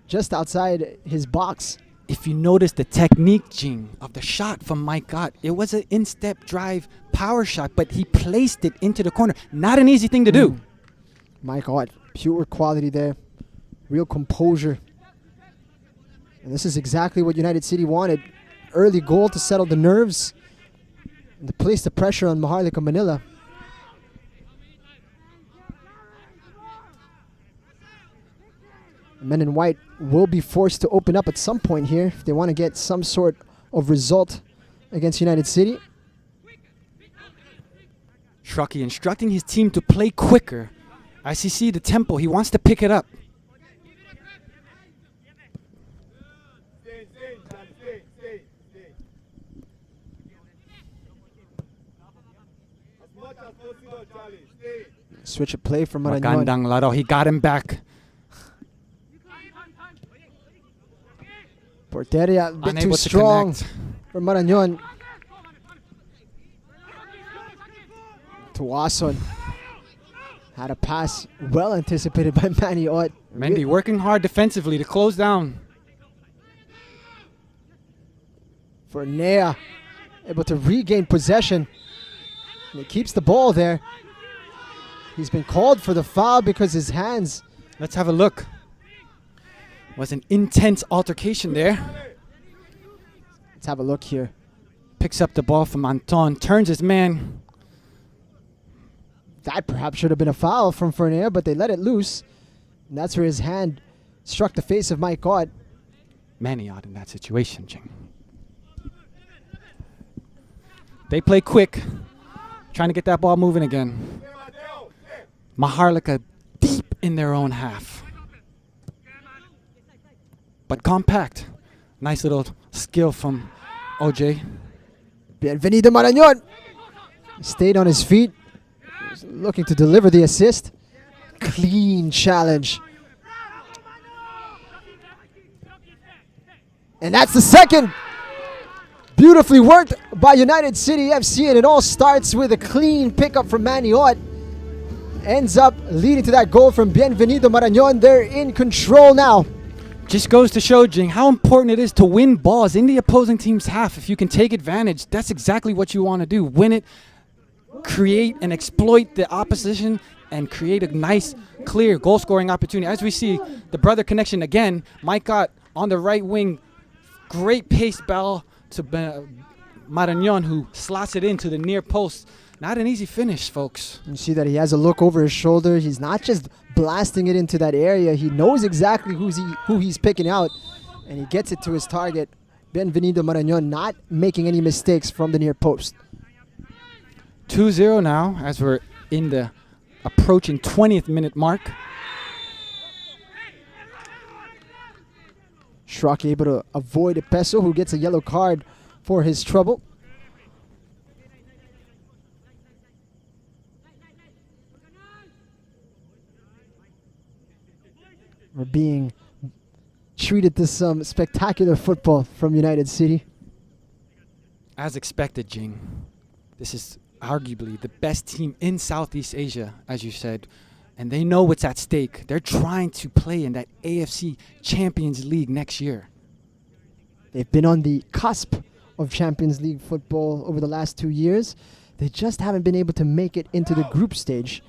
just outside his box. If you notice the technique, Jing, of the shot from Mike Ott, it was an in-step drive power shot, but he placed it into the corner. Not an easy thing to do. Mike Ott, pure quality there. Real composure. And this is exactly what United City wanted. Early goal to settle the nerves and to place the pressure on Maharlika Manila. Men in white will be forced to open up at some point here if they want to get some sort of result against United City. Truckee instructing his team to play quicker. As he sees the tempo, he wants to pick it up. Switch of play from Marañón. Magandang laro. He got him back. Porteria a bit too Unable to strong connect. for Marañón. Tuason had a pass well anticipated by Manny Ott. Mendy working hard defensively to close down. For Nea, able to regain possession. And he keeps the ball there. He's been called for the foul because his hands. Let's have a look. Was an intense altercation there. Let's have a look here. Picks up the ball from Anton, turns his man. That perhaps should have been a foul from Fournier, but they let it loose. And that's where his hand struck the face of Mike Ott. Manny Ott in that situation, Jing. They play quick, trying to get that ball moving again. Maharlika deep in their own half. But compact. Nice little skill from OJ. Bienvenido Marañón. Stayed on his feet. Was looking to deliver the assist. Clean challenge. And that's the second. Beautifully worked by United City FC, and it all starts with a clean pickup from Manny Ott. Ends up leading to that goal from Bienvenido Marañón. They're in control now. Just goes to show, Jing, how important it is to win balls in the opposing team's half. If you can take advantage, that's exactly what you want to do. Win it, create and exploit the opposition, and create a nice, clear goal-scoring opportunity. As we see, the brother connection again. Mike Ott on the right wing. Great pace ball to Marañón, who slots it into the near post. Not an easy finish, folks. You see that he has a look over his shoulder. He's not just blasting it into that area. He knows exactly who he's picking out, and he gets it to his target. Bienvenido Marañón not making any mistakes from the near post. 2-0 now as we're in the approaching 20th minute mark. Schrock able to avoid a Peso, who gets a yellow card for his trouble. We're being treated to some spectacular football from United City. As expected, Jing. This is arguably the best team in Southeast Asia, as you said. And they know what's at stake. They're trying to play in that AFC Champions League next year. They've been on the cusp of Champions League football over the last 2 years. They just haven't been able to make it into the group stage.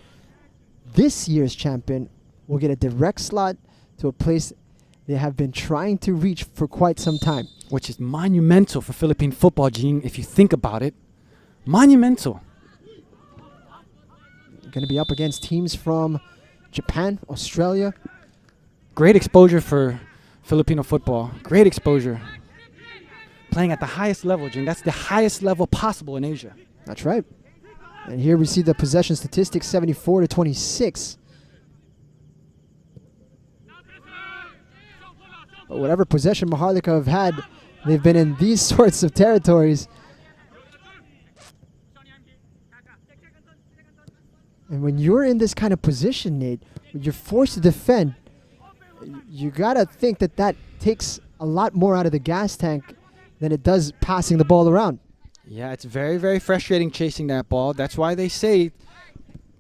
This year's champion will get a direct slot to a place they have been trying to reach for quite some time. Which is monumental for Philippine football, Jing, if you think about it. Monumental. Going to be up against teams from Japan, Australia. Great exposure for Filipino football. Great exposure. Playing at the highest level, Jing. That's the highest level possible in Asia. That's right. And here we see the possession statistics, 74-26. But whatever possession Maharlika have had, they've been in these sorts of territories. And when you're in this kind of position, Nate, when you're forced to defend, you got to think that that takes a lot more out of the gas tank than it does passing the ball around. Yeah, it's very, very frustrating chasing that ball. That's why they say,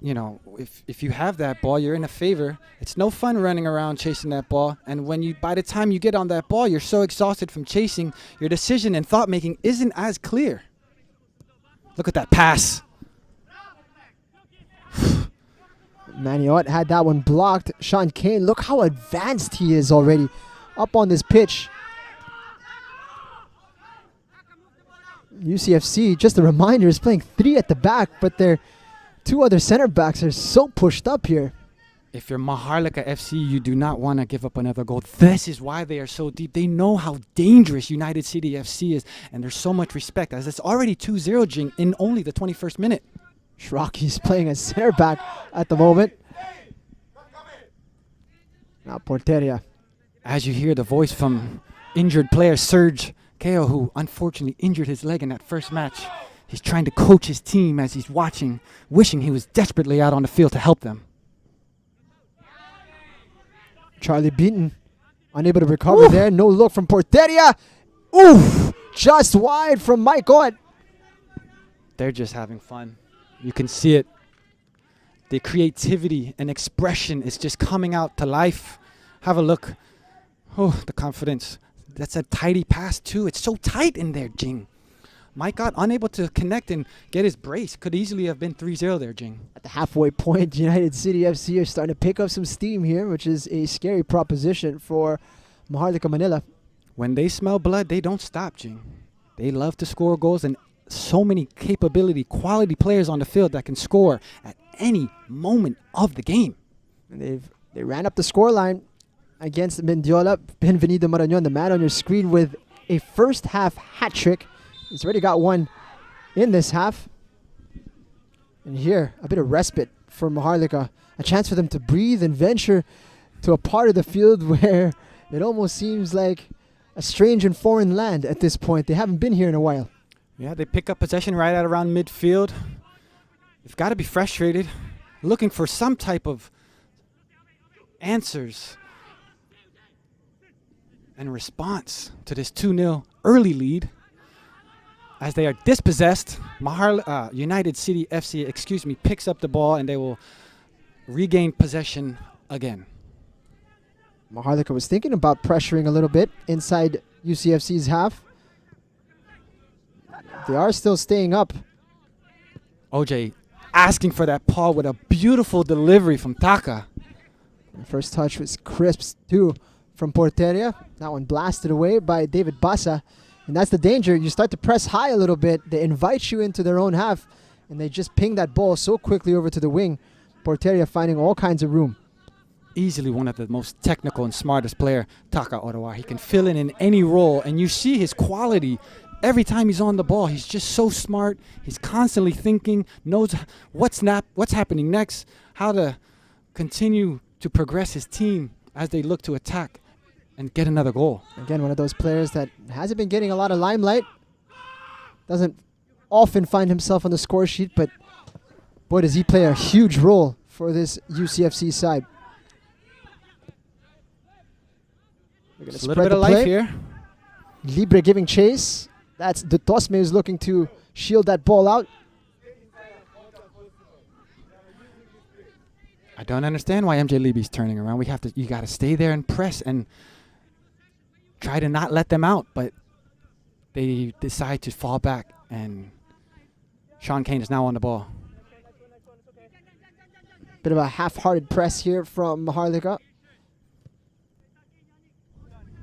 you know, if you have that ball, you're in a favor. It's no fun running around chasing that ball. And by the time you get on that ball, you're so exhausted from chasing, your decision and thought making isn't as clear. Look at that pass. Manny Ott had that one blocked. Sean Kane, look how advanced he is already up on this pitch. UCFC, just a reminder, is playing 3 at the back, but their 2 other center backs are so pushed up here. If you're Maharlika FC, you do not want to give up another goal. This is why they are so deep. They know how dangerous United City FC is, and there's so much respect, as it's already 2-0, Jing, in only the 21st minute. Shrocky's playing as center back at the moment. Now Porteria. As you hear the voice from injured player Serge Keo, who unfortunately injured his leg in that first match. He's trying to coach his team as he's watching, wishing he was desperately out on the field to help them. Charlie Beaton unable to recover there. No look from Porteria. Oof! Just wide from Mike Ott. They're just having fun. You can see it. The creativity and expression is just coming out to life. Have a look. Oh, the confidence. That's a tidy pass too. It's so tight in there, Jing. Mike got unable to connect and get his brace. Could easily have been 3-0 there, Jing. At the halfway point, United City FC are starting to pick up some steam here, which is a scary proposition for Maharlika Manila. When they smell blood, they don't stop, Jing. They love to score goals, and so many quality players on the field that can score at any moment of the game. And they ran up the scoreline against Mendiola. Benvenido Marañón, the man on your screen, with a first half hat trick. He's already got one in this half. And here, a bit of respite for Maharlika. A chance for them to breathe and venture to a part of the field where it almost seems like a strange and foreign land at this point. They haven't been here in a while. Yeah, they pick up possession right at around midfield. They've got to be frustrated, looking for some type of answers and response to this 2-0 early lead. As they are dispossessed, United City FC, picks up the ball, and they will regain possession again. Maharlika was thinking about pressuring a little bit inside UCFC's half. They are still staying up. OJ asking for that paw with a beautiful delivery from Taka. The first touch was crisp too from Porteria. That one blasted away by David Bassa. And that's the danger. You start to press high a little bit. They invite you into their own half, and they just ping that ball so quickly over to the wing. Porteria finding all kinds of room. Easily one of the most technical and smartest player, Taka Ottawa. He can fill in any role, and you see his quality every time he's on the ball. He's just so smart. He's constantly thinking, knows what's happening next, how to continue to progress his team as they look to attack and get another goal. Again, one of those players that hasn't been getting a lot of limelight. Doesn't often find himself on the score sheet, but boy, does he play a huge role for this UCFC side. We're going to a little bit of life here. Libre giving chase. That's De Tosme who's looking to shield that ball out. I don't understand why MJ Libby's turning around. You got to stay there and press and try to not let them out, but they decide to fall back, and Sean Kane is now on the ball. Bit of a half-hearted press here from Maharlika.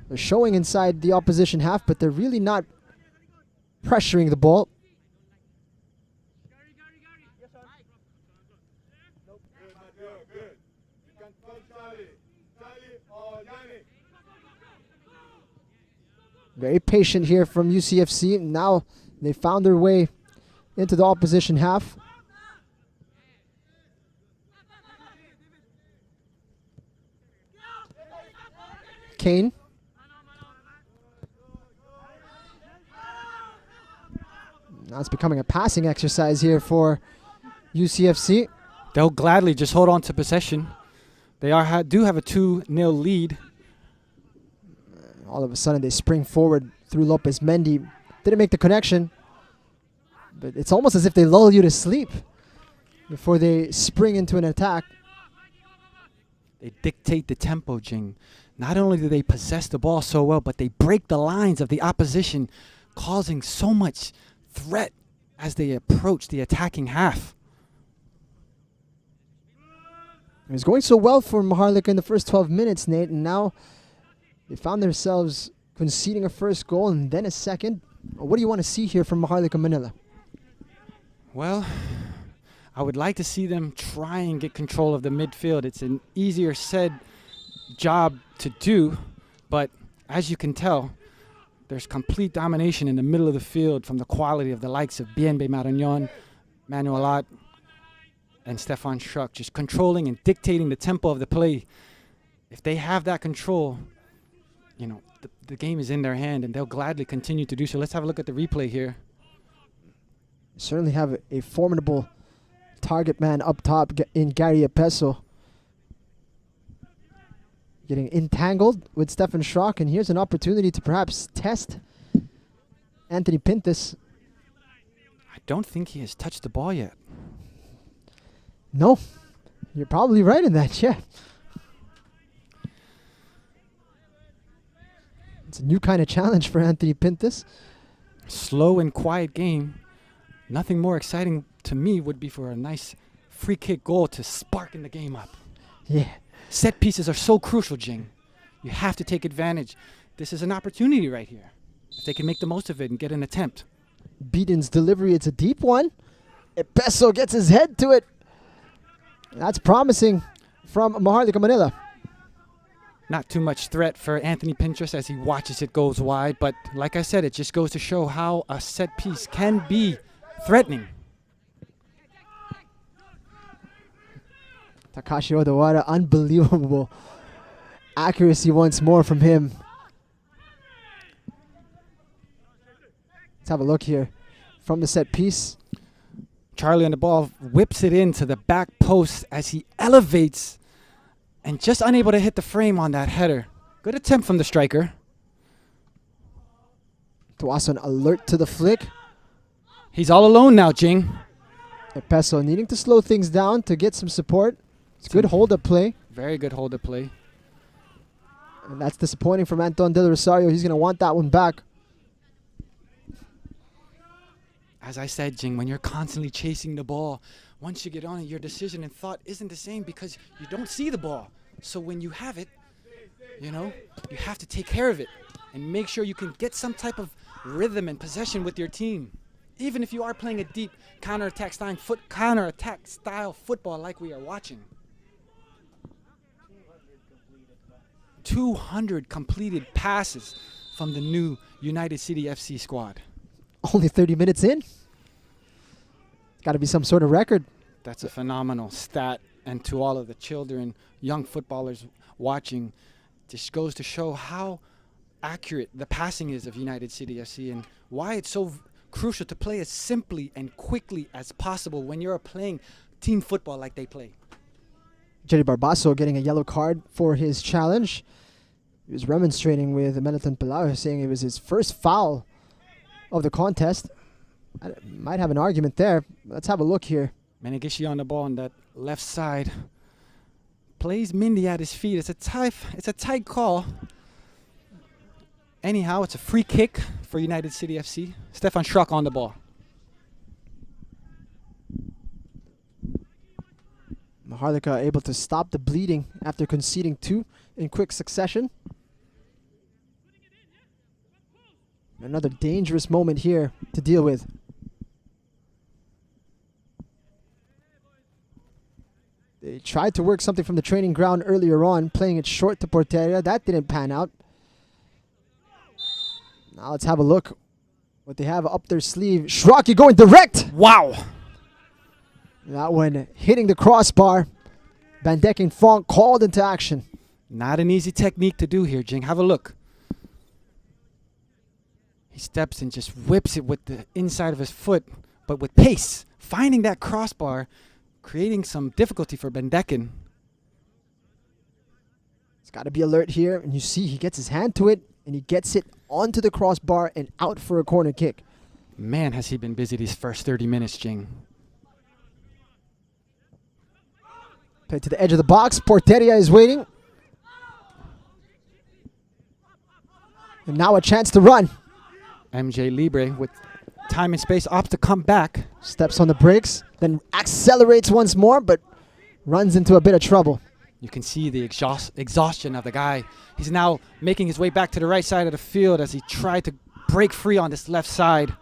They're showing inside the opposition half, but they're really not pressuring the ball. Very patient here from UCFC. Now they found their way into the opposition half. Kane. Now it's becoming a passing exercise here for UCFC. They'll gladly just hold on to possession. They do have a 2-0 lead. All of a sudden they spring forward through Lopez Mendy. Didn't make the connection, but it's almost as if they lull you to sleep before they spring into an attack. They dictate the tempo, Jing. Not only do they possess the ball so well, but they break the lines of the opposition, causing so much threat as they approach the attacking half. It was going so well for Maharlika in the first 12 minutes, Nate, and now they found themselves conceding a first goal and then a second. What do you want to see here from Maharlika Manila? Well, I would like to see them try and get control of the midfield. It's an easier said job to do, but as you can tell, there's complete domination in the middle of the field from the quality of the likes of Bienbe Marañón, Manuelat, and Stefan Schruck just controlling and dictating the tempo of the play. If they have that control, you know, the game is in their hand, and they'll gladly continue to do so. Let's have a look at the replay here. Certainly have a formidable target man up top in Gary Epeso. Getting entangled with Stefan Schrock, and here's an opportunity to perhaps test Anthony Pintus. I don't think he has touched the ball yet. No, you're probably right in that, yeah. It's a new kind of challenge for Anthony Pintus. Slow and quiet game. Nothing more exciting to me would be for a nice free kick goal to sparking the game up. Yeah. Set pieces are so crucial, Jing. You have to take advantage. This is an opportunity right here. If they can make the most of it and get an attempt. Beaton's delivery, it's a deep one. Epeso gets his head to it. That's promising from Maharlika Manila. Not too much threat for Anthony Pinterest as he watches it goes wide. But like I said, it just goes to show how a set piece can be threatening. Takashi Odawara, unbelievable accuracy once more from him. Let's have a look here from the set piece. Charlie on the ball whips it into the back post as he elevates and just unable to hit the frame on that header. Good attempt from the striker. Tuason alert to the flick. He's all alone now, Jing. Epeso needing to slow things down to get some support. It's good hold-up play. Very good hold-up play. And that's disappointing from Anton Del Rosario. He's going to want that one back. As I said, Jing, when you're constantly chasing the ball, once you get on it, your decision and thought isn't the same because you don't see the ball. So when you have it, you know, you have to take care of it and make sure you can get some type of rhythm and possession with your team. Even if you are playing a deep counter-attack style football like we are watching. 200 completed passes from the new United City FC squad. Only 30 minutes in. Got to be some sort of record. That's a phenomenal stat. And to all of the children, young footballers watching, just goes to show how accurate the passing is of United City FC and why it's so crucial to play as simply and quickly as possible when you're playing team football like they play. Jerry Barbaso getting a yellow card for his challenge. He was remonstrating with Meliton Pilar, saying it was his first foul of the contest. I might have an argument there. Let's have a look here. Menegishi on the ball on that left side. Plays Mindy at his feet. It's a tight call. Anyhow, it's a free kick for United City FC. Stefan Schrock on the ball. Maharlika able to stop the bleeding after conceding 2 in quick succession. Another dangerous moment here to deal with. They tried to work something from the training ground earlier on, playing it short to Porteria. That didn't pan out. Now let's have a look what they have up their sleeve. Shraki going direct. Wow. That one hitting the crossbar. Bandek and Fong called into action. Not an easy technique to do here, Jing. Have a look. He steps and just whips it with the inside of his foot, but with pace. Finding that crossbar, creating some difficulty for Bandeken. He's got to be alert here. And you see he gets his hand to it, and he gets it onto the crossbar and out for a corner kick. Man, has he been busy these first 30 minutes, Jing. Play to the edge of the box. Porteria is waiting. And now a chance to run. MJ Libre with time and space opts to come back. Steps on the brakes, then accelerates once more, but runs into a bit of trouble. You can see the exhaustion of the guy. He's now making his way back to the right side of the field as he tried to break free on this left side.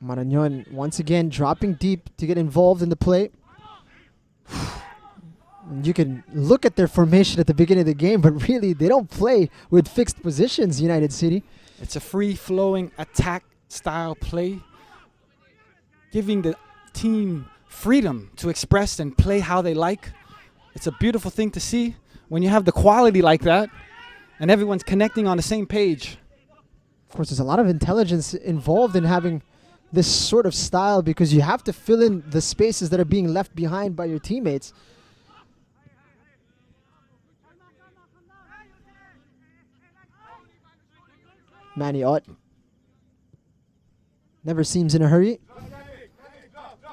Marañón once again dropping deep to get involved in the play. You can look at their formation at the beginning of the game, but really they don't play with fixed positions, United City. It's a free-flowing attack style play, giving the team freedom to express and play how they like. It's a beautiful thing to see when you have the quality like that and everyone's connecting on the same page. Of course, there's a lot of intelligence involved in having this sort of style because you have to fill in the spaces that are being left behind by your teammates. Manny Ott never seems in a hurry.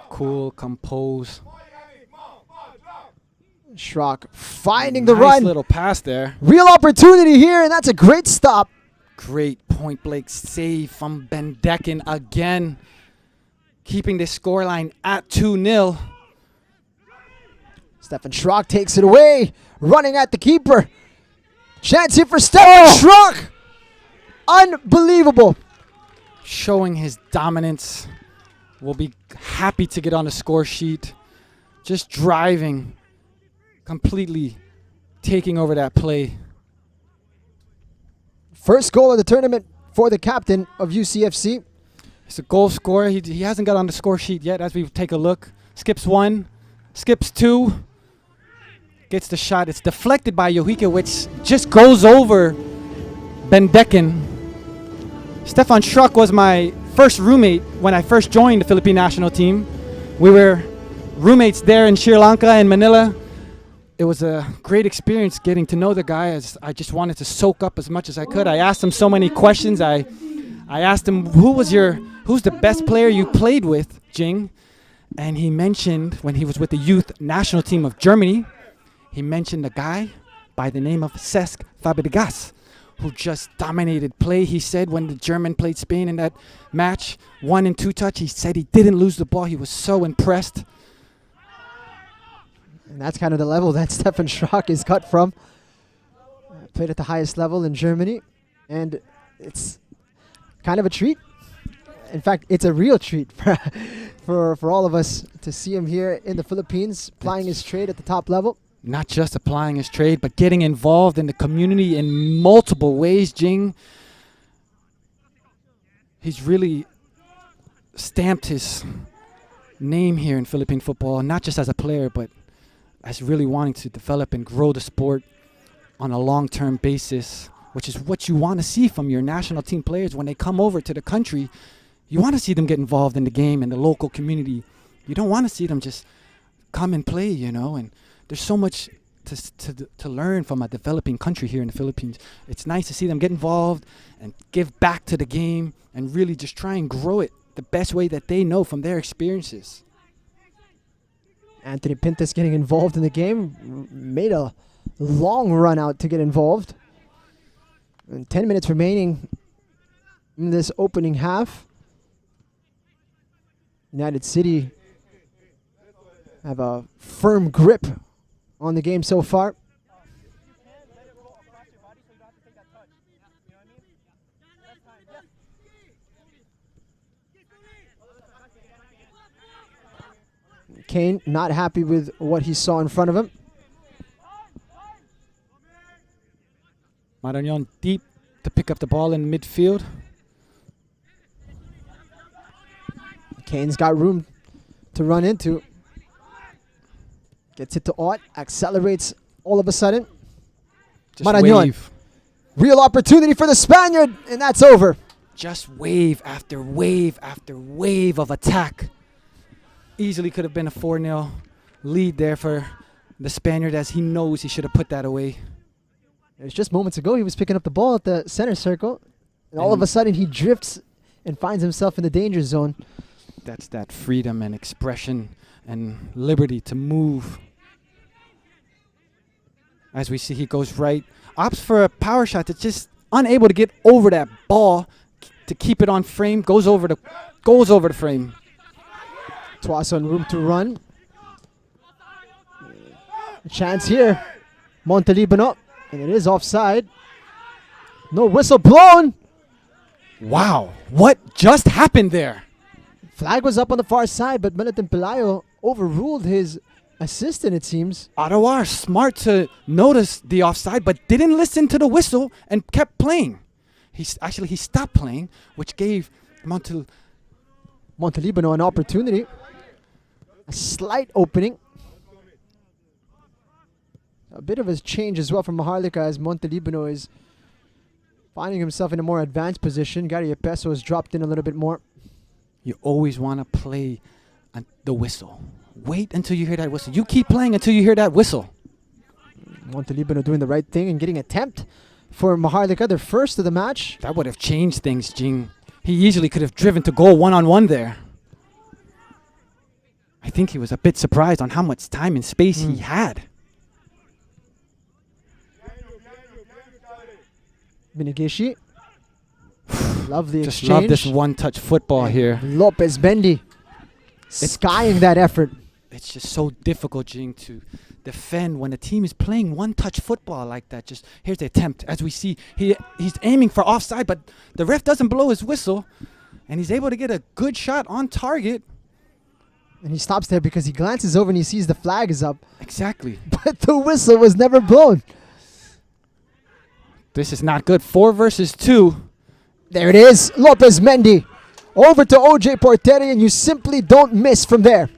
Cool, composed. Schrock finding the nice run. Little pass there. Real opportunity here, and that's a great stop. Great point blank save from Ben Decken again, keeping the scoreline at 2-0. Stefan Schrock takes it away, running at the keeper. Chance here for Stefan Schrock. Unbelievable. Showing his dominance. Will be happy to get on the score sheet. Just driving, completely taking over that play. First goal of the tournament for the captain of UCFC. He's a goal scorer. He hasn't got on the score sheet yet as we take a look. Skips 1, skips 2, gets the shot. It's deflected by Yohika, which just goes over Ben Decken. Stefan Schrock was my first roommate when I first joined the Philippine national team. We were roommates there in Sri Lanka and Manila. It was a great experience getting to know the guy, as I just wanted to soak up as much as I could. I asked him so many questions. I asked him, who's the best player you played with, Jing? And he mentioned, when he was with the youth national team of Germany, he mentioned a guy by the name of Cesc Fabregas, who just dominated play. He said when the German played Spain in that match, 1 and 2 touch, he said he didn't lose the ball. He was so impressed. And that's kind of the level that Stefan Schrock is cut from. Played at the highest level in Germany. And it's kind of a treat. In fact, it's a real treat for all of us to see him here in the Philippines, plying his trade at the top level. Not just applying his trade, but getting involved in the community in multiple ways, Jing. He's really stamped his name here in Philippine football, not just as a player, but as really wanting to develop and grow the sport on a long-term basis, which is what you want to see from your national team players when they come over to the country. You want to see them get involved in the game and the local community. You don't want to see them just come and play, you know, and there's so much to learn from a developing country here in the Philippines. It's nice to see them get involved and give back to the game and really just try and grow it the best way that they know from their experiences. Anthony Pintas getting involved in the game. Made a long run out to get involved. And 10 minutes remaining in this opening half. United City have a firm grip on the game so far. Kane not happy with what he saw in front of him. Marañón deep to pick up the ball in midfield. Kane's got room to run into. Gets it to Ott, accelerates all of a sudden. Marañón. Real opportunity for the Spaniard, and that's over. Just wave after wave after wave of attack. Easily could have been a 4-0 lead there for the Spaniard, as he knows he should have put that away. It was just moments ago he was picking up the ball at the center circle, and all of a sudden he drifts and finds himself in the danger zone. That's that freedom and expression and liberty to move. As we see, he goes right, opts for a power shot that's just unable to get over that ball to keep it on frame, goes over the frame. Tuason room to run. A chance here. Montalibano. And it is offside. No whistle blown. Wow. What just happened there? Flag was up on the far side, but Melitón Pelayo overruled his assistant, it seems. Ottawa smart to notice the offside, but didn't listen to the whistle and kept playing. He stopped playing, which gave Montalibano an opportunity. A slight opening. A bit of a change as well from Maharlika as Montalibano is finding himself in a more advanced position. Gary Epeso has dropped in a little bit more. You always want to play the whistle. Wait until you hear that whistle. You keep playing until you hear that whistle. Montalibano doing the right thing and getting a attempt for Maharlika, their first of the match. That would have changed things, Jing. He easily could have driven to goal one-on-one there. I think he was a bit surprised on how much time and space he had. Minigishi. Love the Just exchange. love this one-touch football here. Lopez Mendy skying that effort. It's just so difficult, Jing, to defend when a team is playing one-touch football like that. Just here's the attempt. As we see, he's aiming for offside, but the ref doesn't blow his whistle, and he's able to get a good shot on target. And he stops there because he glances over and he sees the flag is up. Exactly. But the whistle was never blown. This is not good. 4 versus 2. There it is. Lopez Mendy over to OJ Porteri, and you simply don't miss from there.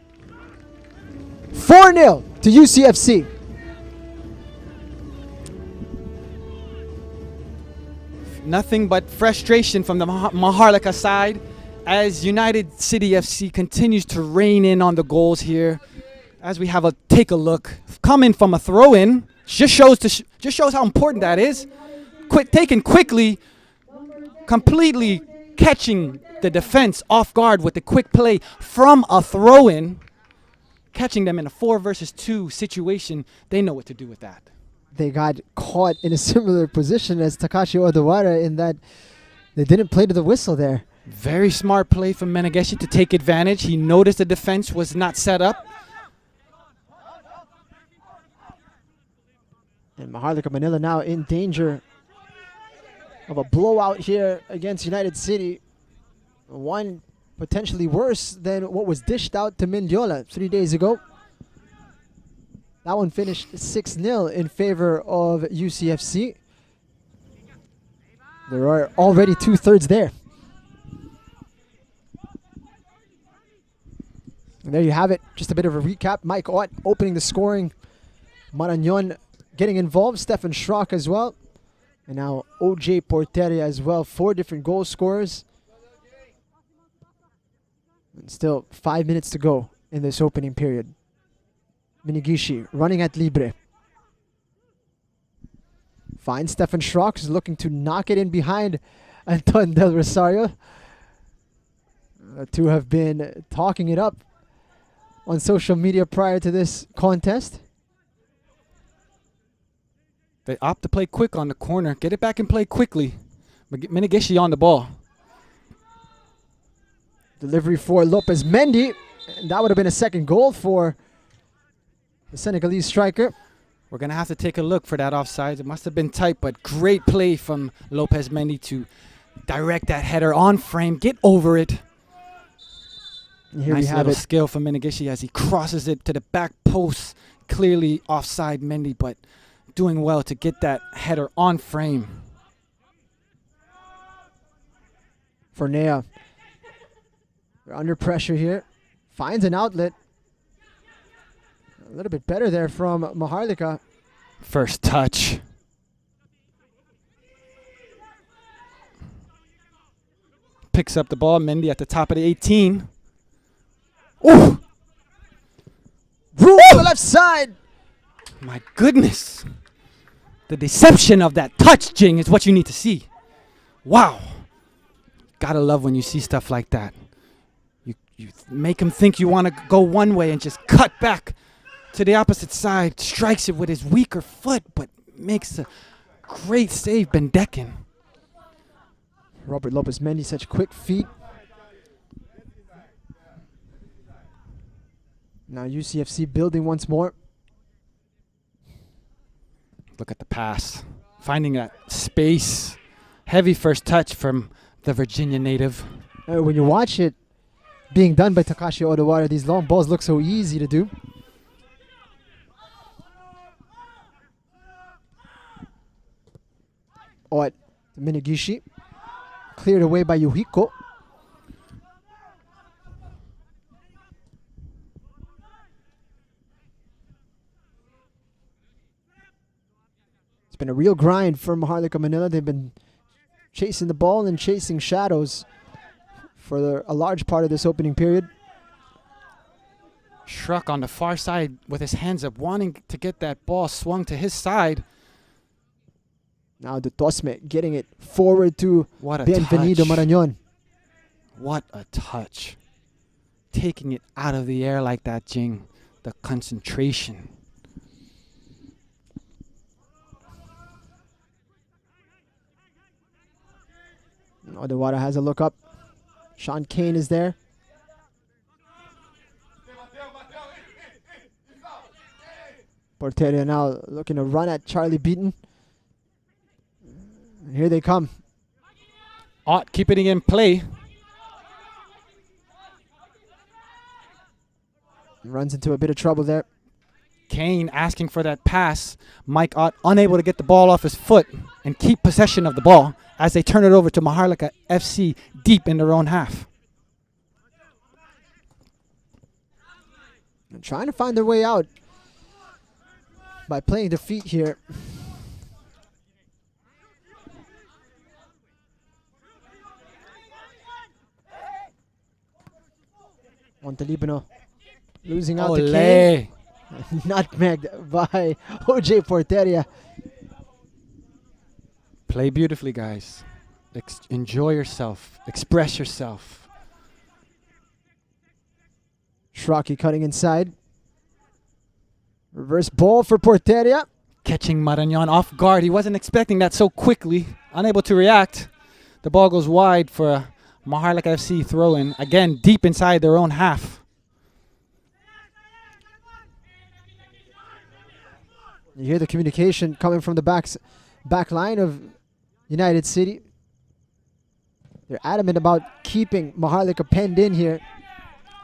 4-0 to UCFC. Nothing but frustration from the Maharlika side as United City FC continues to rein in on the goals here. As we have a take a look, coming from a throw-in, just shows how important that is. Taken quickly, completely catching the defense off guard with the quick play from a throw-in, catching them in a 4 versus 2 situation. They know what to do with that. They got caught in a similar position as Takashi Odawara in that they didn't play to the whistle there. Very smart play from Menegeshi to take advantage. He noticed the defense was not set up. And Maharlika Manila now in danger of a blowout here against United City. One potentially worse than what was dished out to Mindiola 3 days ago. That one finished 6-0 in favor of UCFC. There are already 2/3 there. And there you have it. Just a bit of a recap. Mike Ott opening the scoring. Marañón getting involved. Stefan Schrock as well. And now OJ Porteria as well. 4 different goal scorers. And still 5 minutes to go in this opening period. Minigishi running at Libre. Finds Stefan Schrock, who's looking to knock it in behind Anton Del Rosario. The two have been talking it up on social media prior to this contest. They opt to play quick on the corner. Get it back and play quickly. Minigishi on the ball. Delivery for Lopez Mendy. And that would have been a second goal for the Senegalese striker. We're going to have to take a look for that offside. It must have been tight, but great play from Lopez Mendy to direct that header on frame. Get over it. And here nice we have little it. skill from Menegishi as he crosses it to the back post. Clearly offside Mendy, but doing well to get that header on frame. Fornea. They're under pressure here. Finds an outlet. A little bit better there from Maharlika. First touch. Picks up the ball. Mendy at the top of the 18. Ooh! Rule on the left side. My goodness. The deception of that touch, Jing, is what you need to see. Wow. Gotta love when you see stuff like that. You make him think you want to go one way and just cut back to the opposite side. Strikes it with his weaker foot, but makes a great save, Bendekin. Robert Lopez Mendy, such quick feet. Now UCFC building once more. Look at the pass. Finding that space. Heavy first touch from the Virginia native. When you watch it being done by Takashi Odawara, these long balls look so easy to do. Minigishi. Cleared away by Yuhiko. been a real grind for Maharlika Manila. They've been chasing the ball and chasing shadows for a large part of this opening period. Schruck on the far side with his hands up, wanting to get that ball swung to his side. Now Dutosme getting it forward to What a Bienvenido touch. Marañón. What a touch. Taking it out of the air like that, Jing. The concentration. Odawara has a look up. Sean Kane is there. Porteria now looking to run at Charlie Beaton. And here they come. Ott keeping it in play. Runs into a bit of trouble there. Kane asking for that pass. Mike Ott unable to get the ball off his foot and keep possession of the ball as they turn it over to Maharlika FC deep in their own half. And trying to find their way out by playing their feet here. Montalibano losing out to Kane. Nutmegged by OJ Porteria. Play beautifully, guys. Enjoy yourself. Express yourself. Shraki cutting inside. Reverse ball for Porteria. Catching Marañón off guard. He wasn't expecting that so quickly. Unable to react. The ball goes wide for a Maharlika FC throw-in. Again, deep inside their own half. You hear the communication coming from the back line of United City. They're adamant about keeping Maharlika penned in here.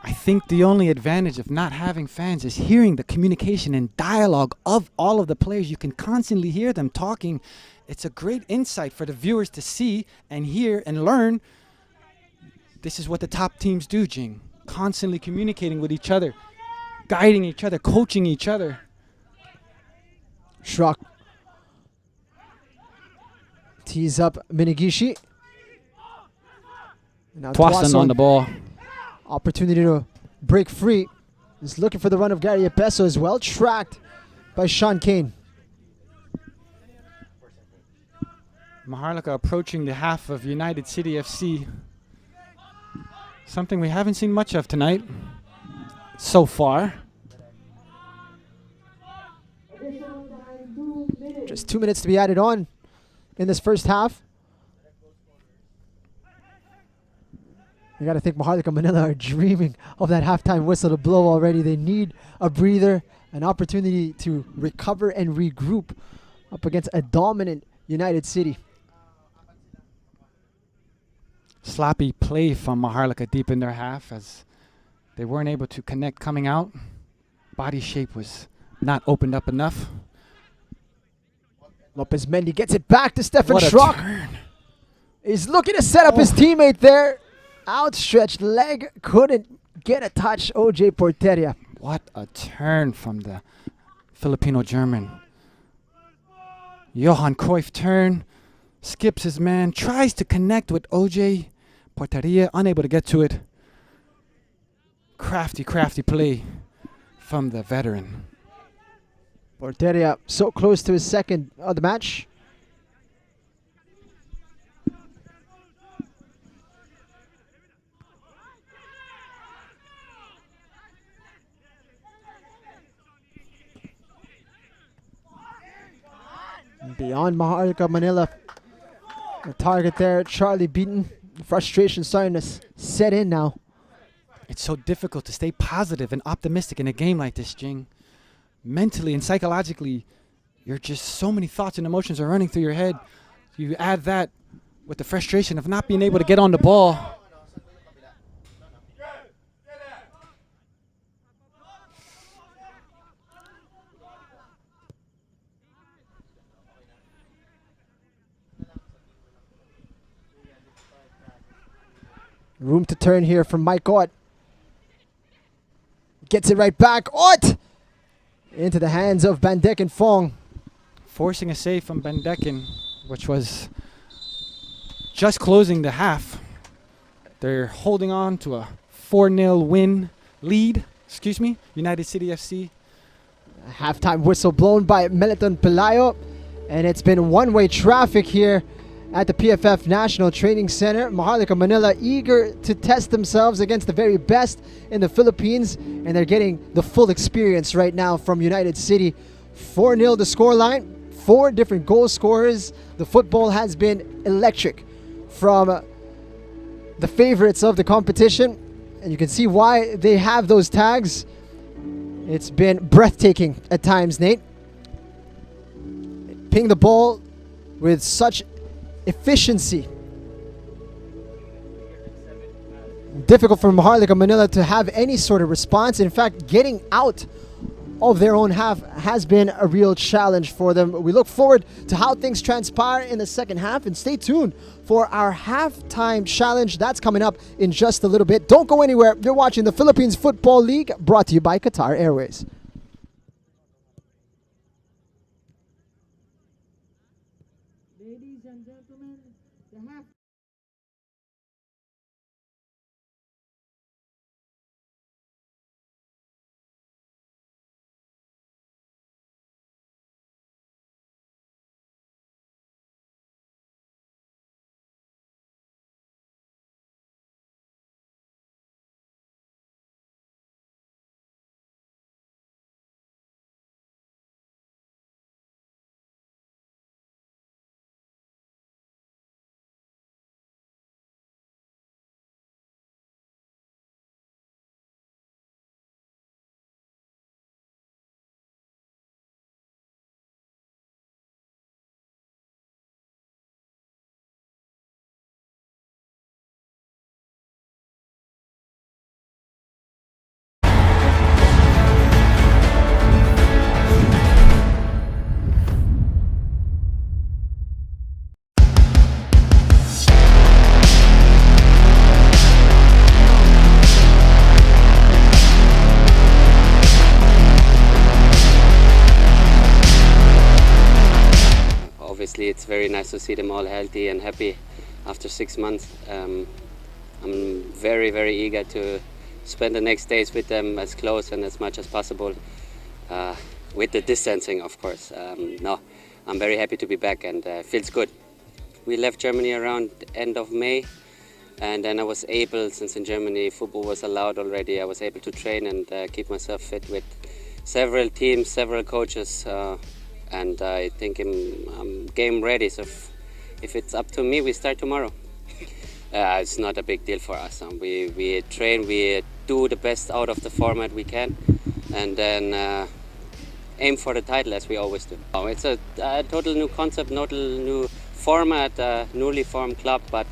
I think the only advantage of not having fans is hearing the communication and dialogue of all of the players. You can constantly hear them talking. It's a great insight for the viewers to see and hear and learn. This is what the top teams do, Jing. Constantly communicating with each other, guiding each other, coaching each other. Schrock tees up Minigishi. Now Twason on the ball. Opportunity to break free. He's looking for the run of Gary Epeso as well. Tracked by Sean Kane. Maharlika approaching the half of United City FC. Something we haven't seen much of tonight so far. Just 2 minutes to be added on in this first half. You got to think Maharlika Manila are dreaming of that halftime whistle to blow already. They need a breather, an opportunity to recover and regroup up against a dominant United City. Sloppy play from Maharlika deep in their half as they weren't able to connect coming out. Body shape was not opened up enough. Lopez Mendy gets it back to Stefan What a Schrock. turn. He's looking to set up his teammate there. Outstretched leg, couldn't get a touch. OJ Porteria. What a turn from the Filipino-German. Johan Cruyff turn, skips his man, tries to connect with OJ Porteria, unable to get to it. Crafty play from the veteran. Porteria so close to his second of the match. Beyond Maharlika Manila, the target there, Charlie Beaton. Frustration starting to set in now. It's so difficult to stay positive and optimistic in a game like this, Jing. Mentally and psychologically, you're just so many thoughts and emotions are running through your head. You add that with the frustration of not being able to get on the ball. Room to turn here from Mike Ott. Gets it right back. Ott! Into the hands of Bandek and Fong. forcing a save from Bendekin, which was just closing the half. They're holding on to a 4-0 win lead. United City FC. Halftime whistle blown by Meliton Pelayo, and it's been one-way traffic here at the PFF National Training Center. Maharlika Manila eager to test themselves against the very best in the Philippines, and they're getting the full experience right now from United City. 4-0 the scoreline, 4 different goal scorers. The football has been electric from the favorites of the competition, and you can see why they have those tags. It's been breathtaking at times, Nate. Ping the ball with such efficiency. Difficult for Maharlika Manila to have any sort of response. In fact, getting out of their own half has been a real challenge for them. We look forward to how things transpire in the second half, and stay tuned for our halftime challenge. That's coming up in just a little bit. Don't go anywhere. You're watching the Philippines Football League, brought to you by Qatar Airways. Ladies and gentlemen, the half Obviously, it's very nice to see them all healthy and happy after 6 months. I'm very, very eager to spend the next days with them as close and as much as possible, with the distancing, of course. No, I'm very happy to be back, and feels good. We left Germany around end of May, and then I was able, since in Germany football was allowed already, I was able to train and keep myself fit with several teams, several coaches. And I think I'm game ready, so if it's up to me, we start tomorrow. It's not a big deal for us. We train, we do the best out of the format we can, and then aim for the title as we always do. It's a total new concept, total new format, newly formed club, but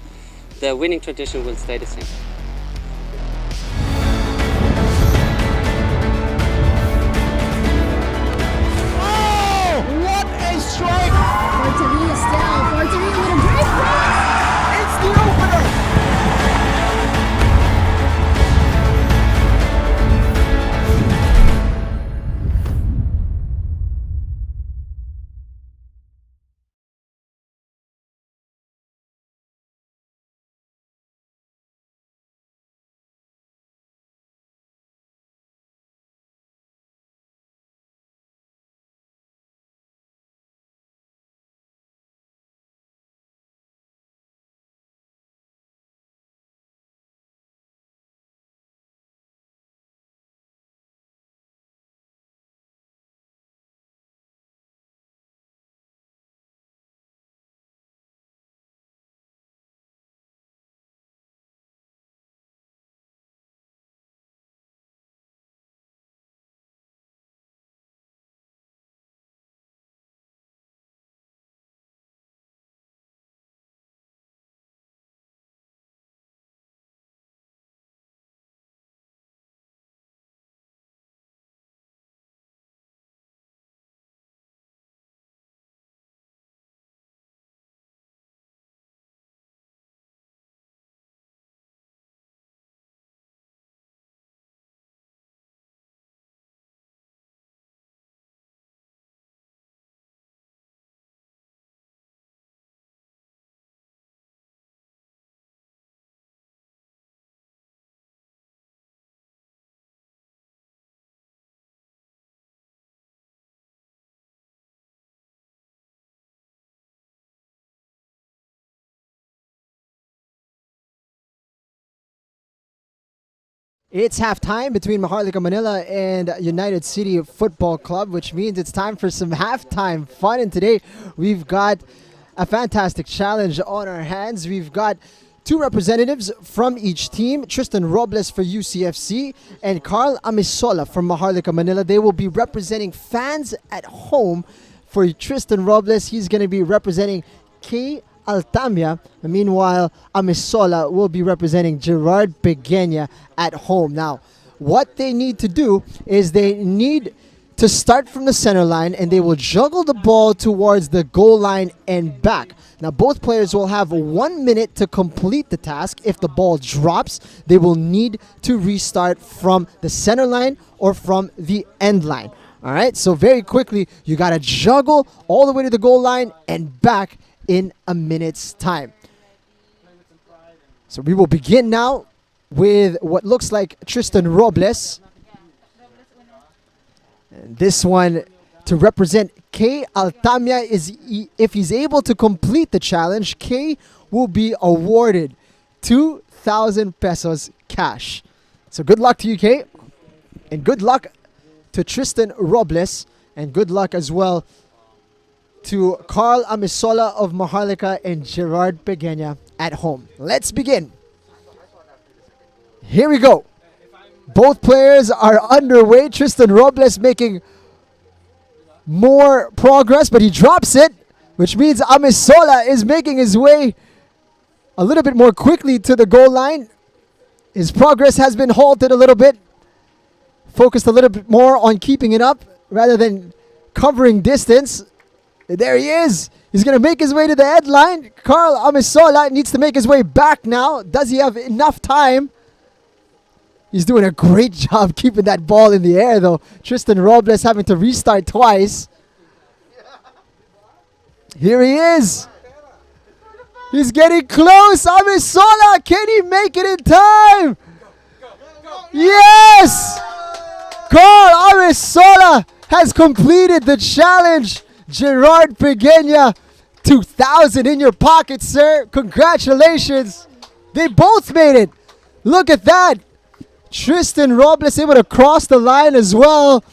the winning tradition will stay the same. It's halftime between Maharlika Manila and United City Football Club, which means it's time for some halftime fun. And today we've got a fantastic challenge on our hands. We've got two representatives from each team, Tristan Robles for UCFC and Carl Amisola from Maharlika Manila. They will be representing fans at home. For Tristan Robles, he's going to be representing K. Altamia. Meanwhile, Amisola will be representing Gerard Pegueña at home. Now, what they need to do is they need to start from the center line, and they will juggle the ball towards the goal line and back. Now, both players will have 1 minute to complete the task. If the ball drops, they will need to restart from the center line or from the end line. All right, so very quickly, you got to juggle all the way to the goal line and back in a minute's time. So we will begin now with what looks like Tristan Robles. And this one to represent K. Altamia, if he's able to complete the challenge, K will be awarded 2,000 pesos cash. So good luck to you, K. And good luck to Tristan Robles. And good luck as well to Carl Amisola of Maharlika and Gerard Pegueña at home. Let's begin. Here we go. Both players are underway. Tristan Robles making more progress, but he drops it, which means Amisola is making his way a little bit more quickly to the goal line. His progress has been halted a little bit. Focused a little bit more on keeping it up rather than covering distance. There he is. He's going to make his way to the headline. Carl Amisola needs to make his way back now. Does he have enough time? He's doing a great job keeping that ball in the air, though. Tristan Robles having to restart twice. Here he is. He's getting close. Amisola, can he make it in time? Yes! Carl Amisola has completed the challenge. Gerard Pegueña, 2,000 in your pocket, sir. Congratulations. They both made it. Look at that. Tristan Robles able to cross the line as well.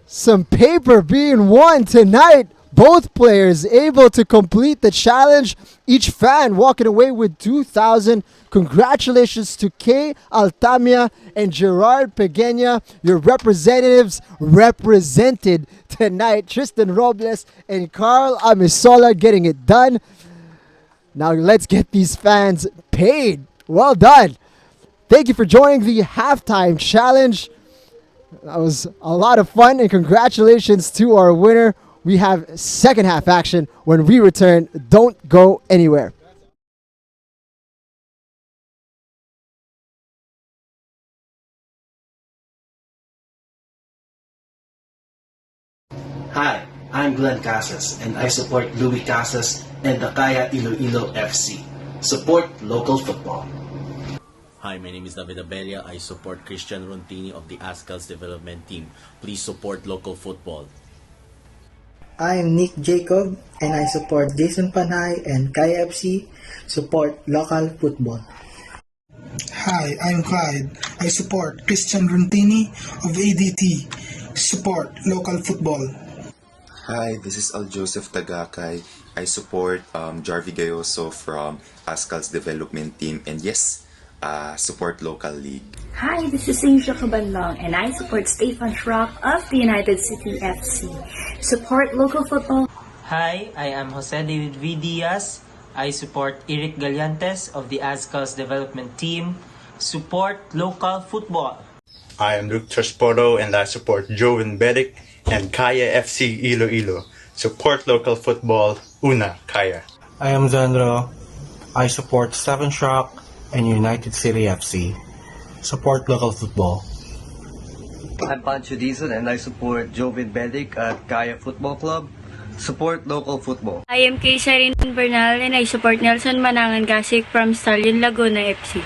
Some paper being won tonight. Both players able to complete the challenge. Each fan walking away with 2,000. Congratulations to K. Altamia and Gerard Pegueña. Your representatives represented tonight. Tristan Robles and Carl Amisola getting it done. Now let's get these fans paid. Well done. Thank you for joining the halftime challenge. That was a lot of fun, and congratulations to our winner. We have second half action when we return. Don't go anywhere. Hi, I'm Glenn Casas, and I support Louis Casas and the Kaya Iloilo FC. Support local football. Hi, my name is David Abella. I support Christian Rontini of the Ascals Development Team. Please support local football. I'm Nick Jacob, and I support Jason Panay and Kaya FC. Support local football. Hi, I'm Clyde. I support Christian Rontini of ADT. Support local football. Hi, this is Al Joseph Tagakay. I support Jarvi Gayoso from Ascal's Development Team. And yes, support local league. Hi, this is Asia Cabanlong, and I support Stefan Schrock of the United City FC. Support local football. Hi, I am Jose David V. Diaz. I support Eric Galiantes of the Ascals Development Team. Support local football. I am Luke Trasporto and I support Joven Bedic and Kaya FC Iloilo. Support local football. Una, Kaya. I am Zandro. I support Seven Shock and United City FC. Support local football. I'm Pancho Dizon and I support Joven Bedic at Kaya Football Club. Support local football. I am Kaysarin Bernal and I support Nelson Manangan Gasik from Stallion Laguna FC.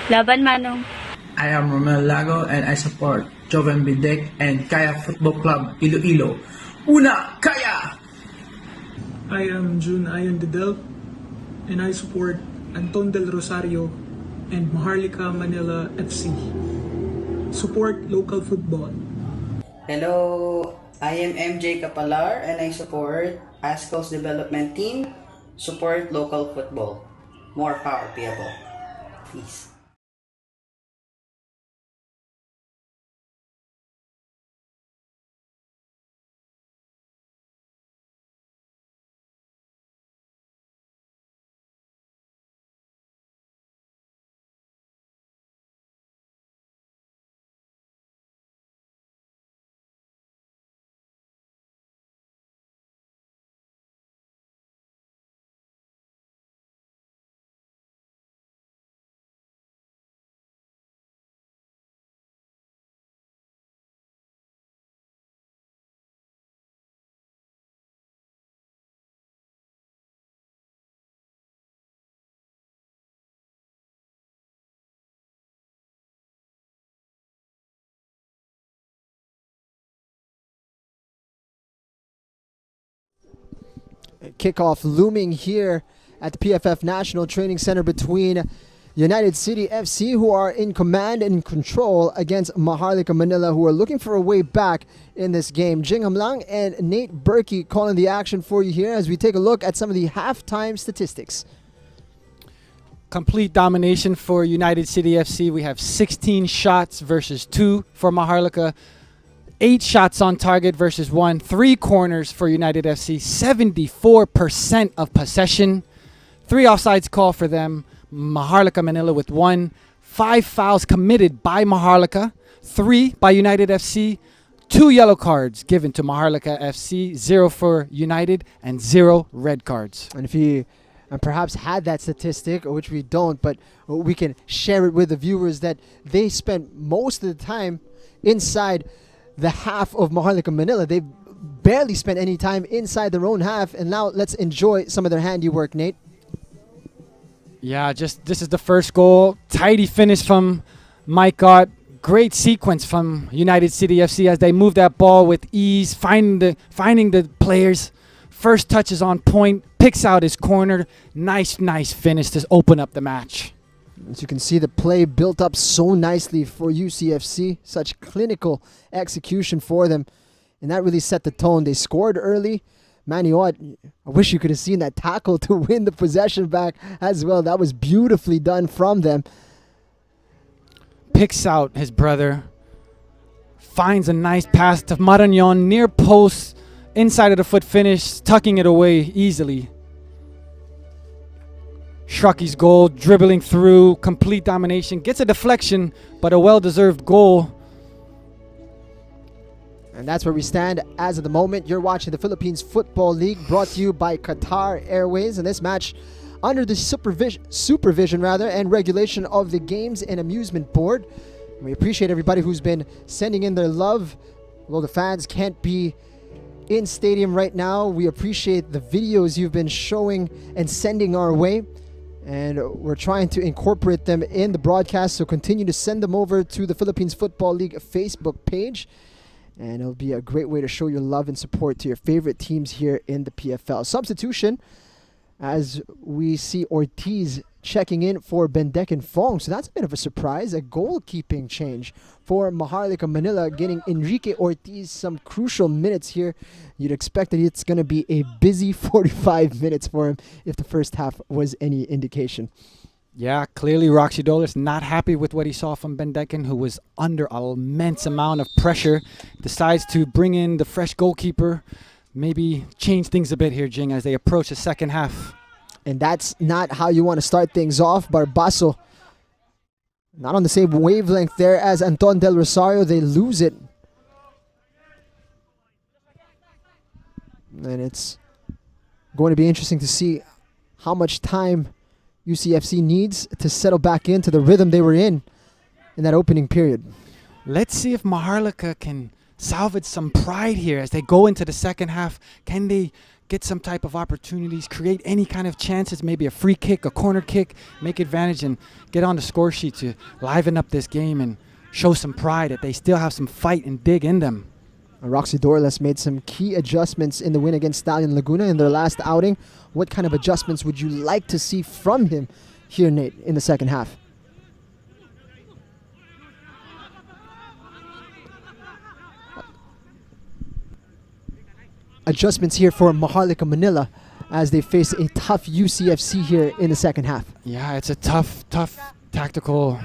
Laban Manong. I am Romel Lago and I support Joven Bidek and Kaya Football Club Iloilo. Una, Kaya! I am June Ayan Didel and I support Anton Del Rosario and Maharlika Manila FC. Support local football. Hello, I am MJ Kapalar and I support ASCO's development team. Support local football. More power, people. Peace. Kickoff looming here at the PFF National Training Center between United City FC, who are in command and control, against Maharlika Manila, who are looking for a way back in this game. Jing Hamlang and Nate Berkey calling the action for you here as we take a look at some of the halftime statistics. Complete domination for United City FC. We have 16 shots versus 2 for Maharlika. 8 shots on target versus 1. 3 corners for United FC. 74% of possession. 3 offsides call for them. Maharlika Manila with 1. 5 fouls committed by Maharlika. 3 by United FC. 2 yellow cards given to Maharlika FC. 0 for United and 0 red cards. And if you perhaps had that statistic, which we don't, but we can share it with the viewers, that they spent most of the time inside the half of Maharlika Manila. They barely spent any time inside their own half, and now let's enjoy some of their handiwork, Nate. Yeah, this is the first goal. Tidy finish from Mike Gott. Great sequence from United City FC as they move that ball with ease, finding the players. First touch is on point, picks out his corner. Nice finish to open up the match. As you can see, the play built up so nicely for UCFC. Such clinical execution for them. And that really set the tone. They scored early. Maniot, I wish you could have seen that tackle to win the possession back as well. That was beautifully done from them. Picks out his brother. Finds a nice pass to Marañon, near post, inside of the foot finish, tucking it away easily. Shrocky's goal, dribbling through, complete domination. Gets a deflection, but a well-deserved goal. And that's where we stand as of the moment. You're watching the Philippines Football League, brought to you by Qatar Airways. And this match, under the supervision and regulation of the Games and Amusement Board. And we appreciate everybody who's been sending in their love. Although the fans can't be in stadium right now, we appreciate the videos you've been showing and sending our way. And we're trying to incorporate them in the broadcast, so continue to send them over to the Philippines Football League Facebook page. And it'll be a great way to show your love and support to your favorite teams here in the PFL. Substitution, as we see Ortiz checking in for Bendek and Fong. So that's a bit of a surprise. A goalkeeping change for Maharlika Manila, getting Enrique Ortiz some crucial minutes here. You'd expect that it's going to be a busy 45 minutes for him if the first half was any indication. Yeah, clearly Roxy Dolar's not happy with what he saw from Bendekin, who was under an immense amount of pressure. Decides to bring in the fresh goalkeeper, maybe change things a bit here, Jing, as they approach the second half. And that's not how you want to start things off. Barbaso, not on the same wavelength there as Anton Del Rosario. They lose it. And it's going to be interesting to see how much time UCFC needs to settle back into the rhythm they were in that opening period. Let's see if Maharlika can salvage some pride here as they go into the second half. Can they get some type of opportunities, create any kind of chances, maybe a free kick, a corner kick, make advantage and get on the score sheet to liven up this game and show some pride that they still have some fight and dig in them. Roxy Dorles made some key adjustments in the win against Stallion Laguna in their last outing. What kind of adjustments would you like to see from him here, Nate, in the second half? adjustments here for Maharlika Manila as they face a tough UCFC here in the second half. Yeah, it's a tough tactical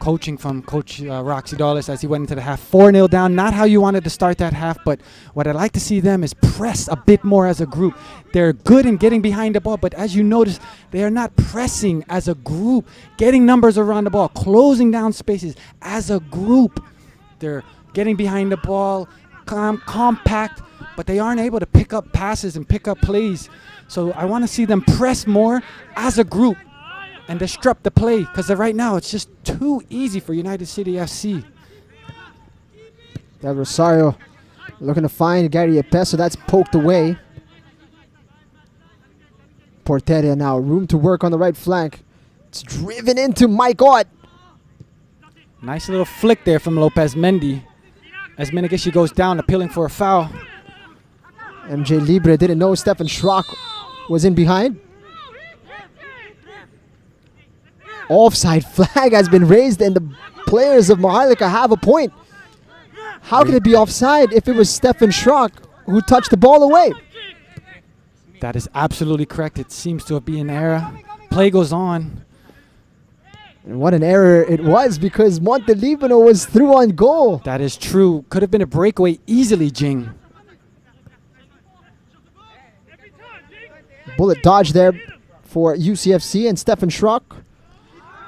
coaching from Coach Roxy Dawes as he went into the half. 4-0 down, not how you wanted to start that half, but what I'd like to see them is press a bit more as a group. They're good in getting behind the ball, but as you notice, they are not pressing as a group, getting numbers around the ball, closing down spaces as a group. They're getting behind the ball, compact, but they aren't able to pick up passes and pick up plays. So I want to see them press more as a group and disrupt the play, because right now it's just too easy for United City FC. That Rosario looking to find Gary Epeso. That's poked away. Porteria now, room to work on the right flank. It's driven into Mike Ott. Nice little flick there from Lopez Mendy as Menegishi goes down, appealing for a foul. MJ Libre didn't know Stefan Schrock was in behind. Offside flag has been raised and the players of Maharlika have a point. How could it be offside if it was Stefan Schrock who touched the ball away? That is absolutely correct. It seems to be an error. Play goes on. And what an error it was, because Montelibano was through on goal. That is true. Could have been a breakaway easily, Jing. Bullet dodge there for UCFC and Stefan Schrock.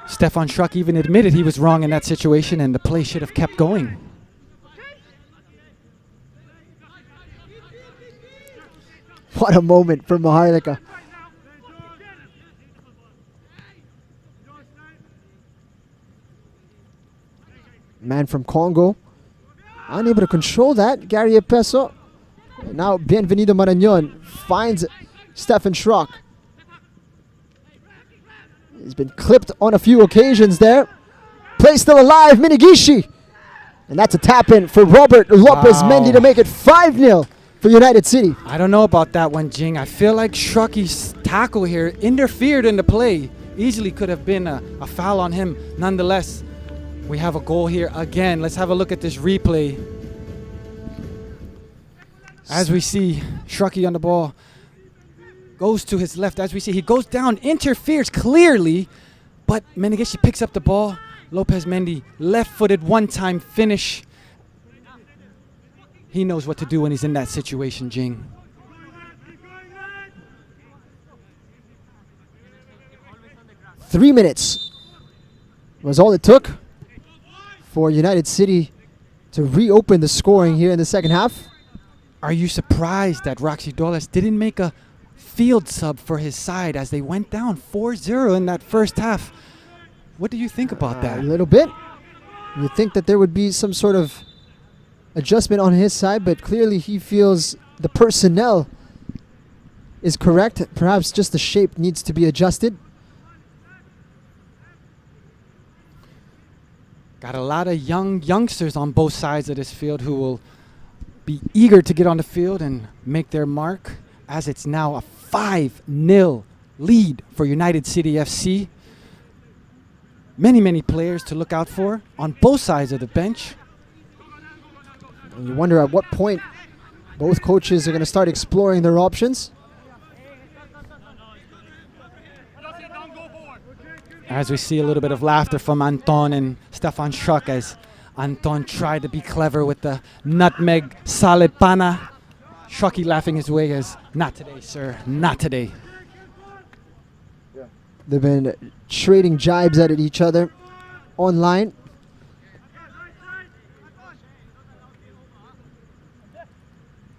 Stefan Schrock even admitted he was wrong in that situation and the play should have kept going. What a moment for Maharlika. Man from Congo, unable to control that. Gary Epeso. Now Bienvenido Marañón finds Stefan Schrock. He's been clipped on a few occasions there. Play still alive, Menegishi. And that's a tap-in for Robert Lopez Mendy to make it 5-0 for United City. I don't know about that one, Jing. I feel like Shrocky's tackle here interfered in the play. Easily could have been a foul on him. Nonetheless, we have a goal here again. Let's have a look at this replay. As we see, Shruggy on the ball. Goes to his left. As we see, he goes down, interferes clearly, but Menegishi picks up the ball. Lopez Mendy, left-footed one-time finish. He knows what to do when he's in that situation, Jing. Three minutes was all it took for United City to reopen the scoring here in the second half. Are you surprised that Roxy Dawes didn't make a field sub for his side as they went down 4-0 in that first half? What do you think about that? A little bit. You think that there would be some sort of adjustment on his side, but clearly he feels the personnel is correct. Perhaps just the shape needs to be adjusted. Got a lot of youngsters on both sides of this field who will be eager to get on the field and make their mark, as it's now a 5-0 lead for United City FC. Many players to look out for on both sides of the bench. And you wonder at what point both coaches are going to start exploring their options. As we see a little bit of laughter from Anton and Stefan Schrock as Anton tried to be clever with the nutmeg salad pana. Schrocky laughing his way as, not today, sir, not today. They've been trading jibes at each other online.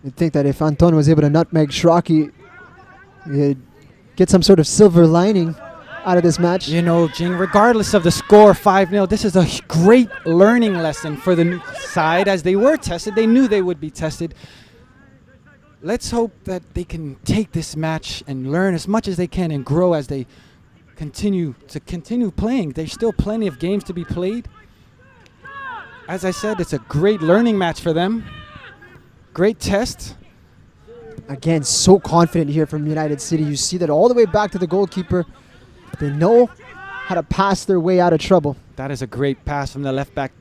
You'd think that if Anton was able to nutmeg Schrocky, he'd get some sort of silver lining out of this match. You know, Jing, regardless of the score, 5-0, this is a great learning lesson for the new side. As they were tested, they knew they would be tested. Let's hope that they can take this match and learn as much as they can and grow as they continue playing. There's still plenty of games to be played. As I said, it's a great learning match for them. Great test. Again, so confident here from United City. You see that all the way back to the goalkeeper. They know how to pass their way out of trouble. That is a great pass from the left back.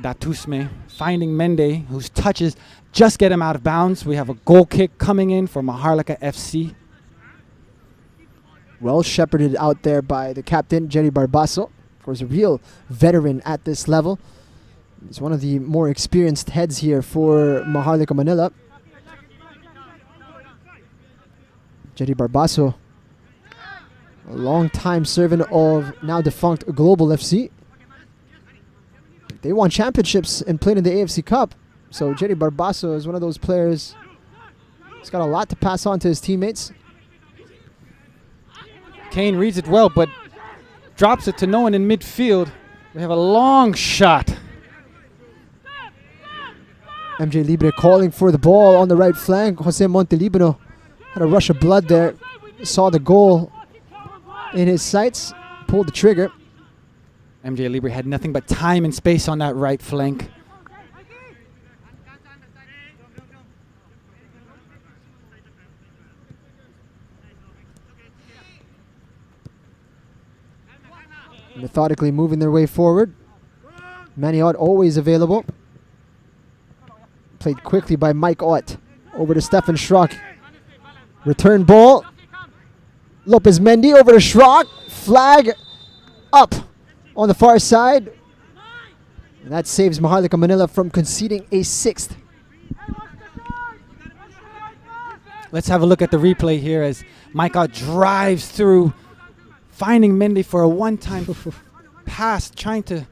Datusme finding Mende, whose touches just get him out of bounds. We have a goal kick coming in for Maharlika FC. Well shepherded out there by the captain, Jerry Barbaso. Of course, a real veteran at this level. He's one of the more experienced heads here for Maharlika Manila. Jerry Barbaso, a long-time servant of now defunct Global FC. They won championships and played in the AFC Cup. So Jerry Barbaso is one of those players. He's got a lot to pass on to his teammates. Kane reads it well, but drops it to no one in midfield. We have a long shot. MJ Libre calling for the ball on the right flank. Jose Montelibano had a rush of blood there. Saw the goal in his sights. Pulled the trigger. MJ Libre had nothing but time and space on that right flank. Methodically moving their way forward. Manny Ott always available. Played quickly by Mike Ott. Over to Stefan Schrock. Return ball. Lopez Mendy over to Schrock. Flag up on the far side. And that saves Maharlika Manila from conceding a sixth. Let's have a look at the replay here as Mike Ott drives through, finding Mendy for a one-time pass, trying to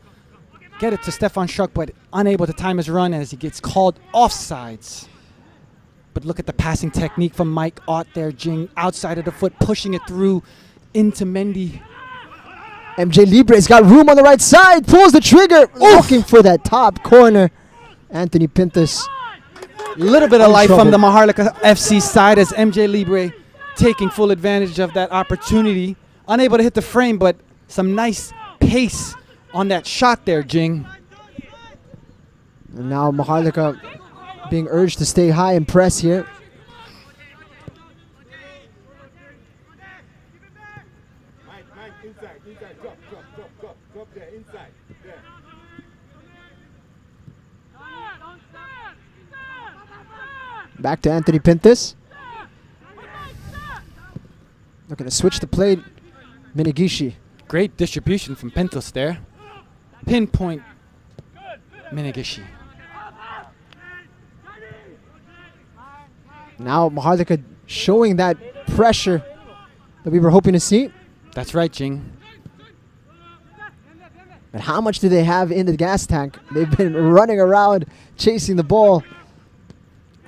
get it to Stefan Schrock, but unable to time his run as he gets called offsides. But look at the passing technique from Mike Ott there, Jing, outside of the foot, pushing it through into Mendy. MJ Libre's got room on the right side, pulls the trigger, looking for that top corner. Anthony Pintus. A little bit of life from the Maharlika FC side as MJ Libre taking full advantage of that opportunity. Unable to hit the frame, but some nice pace on that shot there, Jing. And now Maharlika being urged to stay high and press here. Back to Anthony Pintus. Looking to switch the play. Minagishi. Great distribution from Pintus there. Pinpoint Minagishi. Now Maharlika showing that pressure that we were hoping to see. That's right, Jing. But how much do they have in the gas tank? They've been running around chasing the ball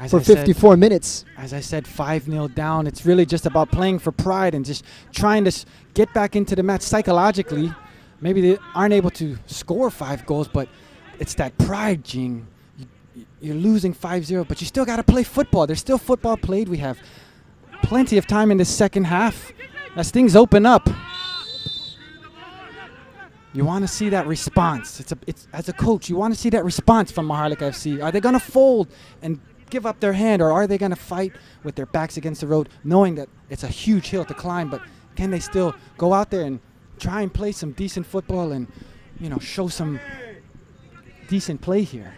for 54 minutes. As I said, 5-0 down. It's really just about playing for pride and just trying to get back into the match psychologically. Maybe they aren't able to score 5 goals, but it's that pride, Jing. You're losing 5-0, but you still got to play football. There's still football played. We have plenty of time in the second half as things open up. You want to see that response. It's as a coach, you want to see that response from Maharlika FC. Are they going to fold and give up their hand, or are they going to fight with their backs against the road, knowing that it's a huge hill to climb, but can they still go out there and try and play some decent football and, you know, show some decent play here?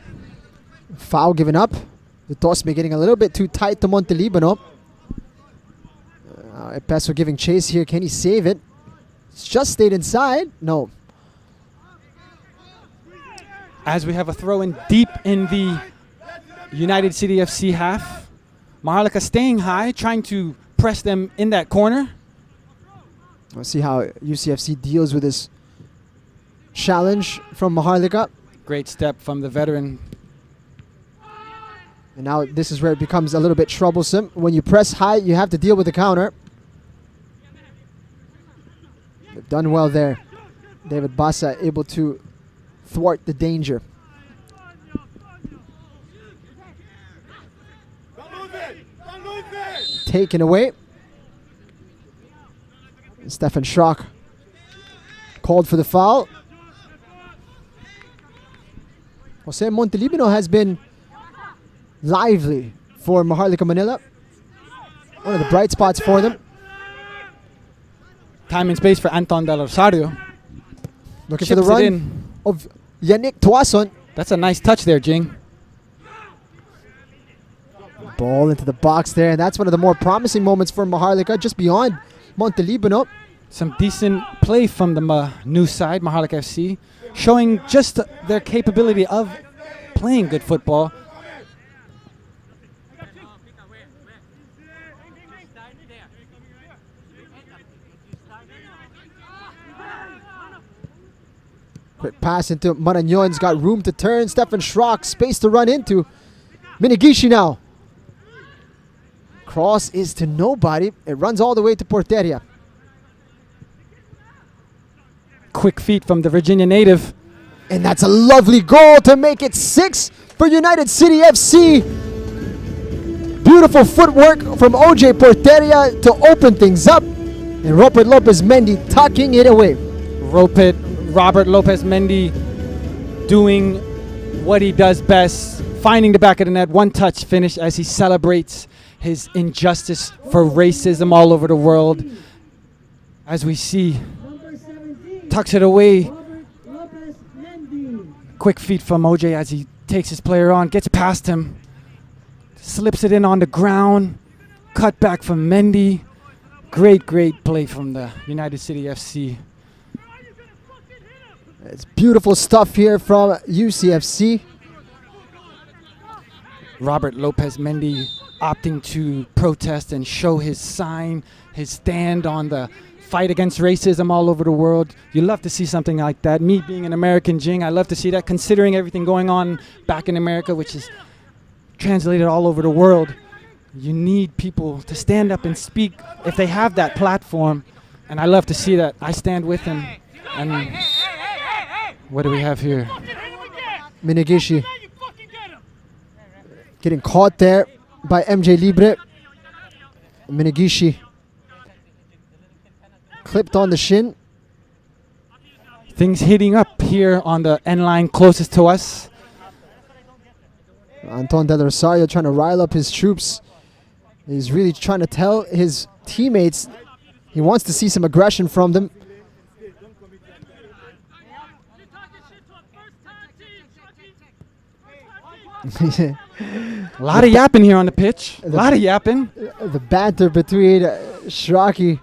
Foul given up. The toss getting a little bit too tight to Montelibano. Epeso giving chase here. Can he save it? It's just stayed inside. No. As we have a throw in deep in the United City FC half. Maharlika staying high, trying to press them in that corner. We'll see how UCFC deals with this challenge from Maharlika. Great step from the veteran. And now this is where it becomes a little bit troublesome. When you press high, you have to deal with the counter. They've done well there. David Bassa able to thwart the danger. Taken away. Stefan Schrock called for the foul. Jose Montelibano has been lively for Maharlika Manila. One of the bright spots for them. Time and space for Anton Del Rosario. Looking for the run of Yannick Tuason. That's a nice touch there, Jing. Ball into the box there, and that's one of the more promising moments for Maharlika, just beyond Montelibano. Some decent play from the new side, Maharlika FC, showing just their capability of playing good football. Quick pass into Marañon's got room to turn. Stefan Schrock, space to run into. Minigishi now. Cross is to nobody. It runs all the way to Porteria. Quick feet from the Virginia native. And that's a lovely goal to make it 6 for United City FC. Beautiful footwork from OJ Porteria to open things up. And Robert Lopez Mendy tucking it away. Robert Lopez Mendy doing what he does best, finding the back of the net, one touch finish as he celebrates his injustice for racism all over the world. As we see, tucks it away. Quick feet from OJ as he takes his player on, gets past him, slips it in on the ground, cut back from Mendy. Great play from the United City FC. It's beautiful stuff here from UCFC. Robert Lopez Mendy opting to protest and show his sign, his stand on the fight against racism all over the world. You love to see something like that. Me being an American, Jing, I love to see that, considering everything going on back in America, which is translated all over the world. You need people to stand up and speak if they have that platform, and I love to see that. I stand with him. And what do we have here? Minigishi getting caught there by MJ Libre. Minigishi clipped on the shin. Things heating up here on the end line closest to us. Anton Del Rosario trying to rile up his troops. He's really trying to tell his teammates he wants to see some aggression from them. A lot of yapping here on the pitch. A lot of yapping. The banter between Shraki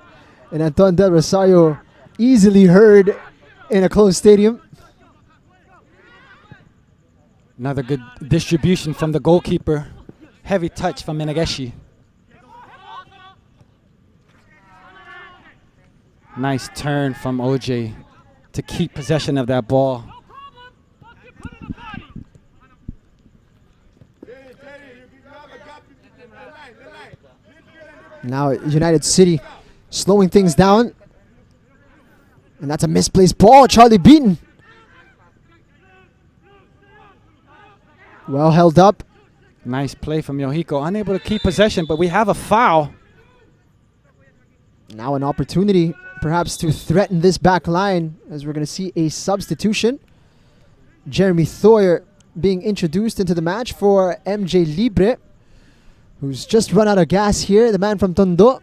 and Anton Del Rosario easily heard in a closed stadium. Another good distribution from the goalkeeper. Heavy touch from Menegeshi. Nice turn from OJ to keep possession of that ball. Now United City slowing things down. And that's a misplaced ball. Charlie Beaton. Well held up. Nice play from Yohiko. Unable to keep possession, but we have a foul. Now an opportunity perhaps to threaten this back line, as we're going to see a substitution. Jeremy Thoyer being introduced into the match for MJ Libre, who's just run out of gas here, the man from Tondo.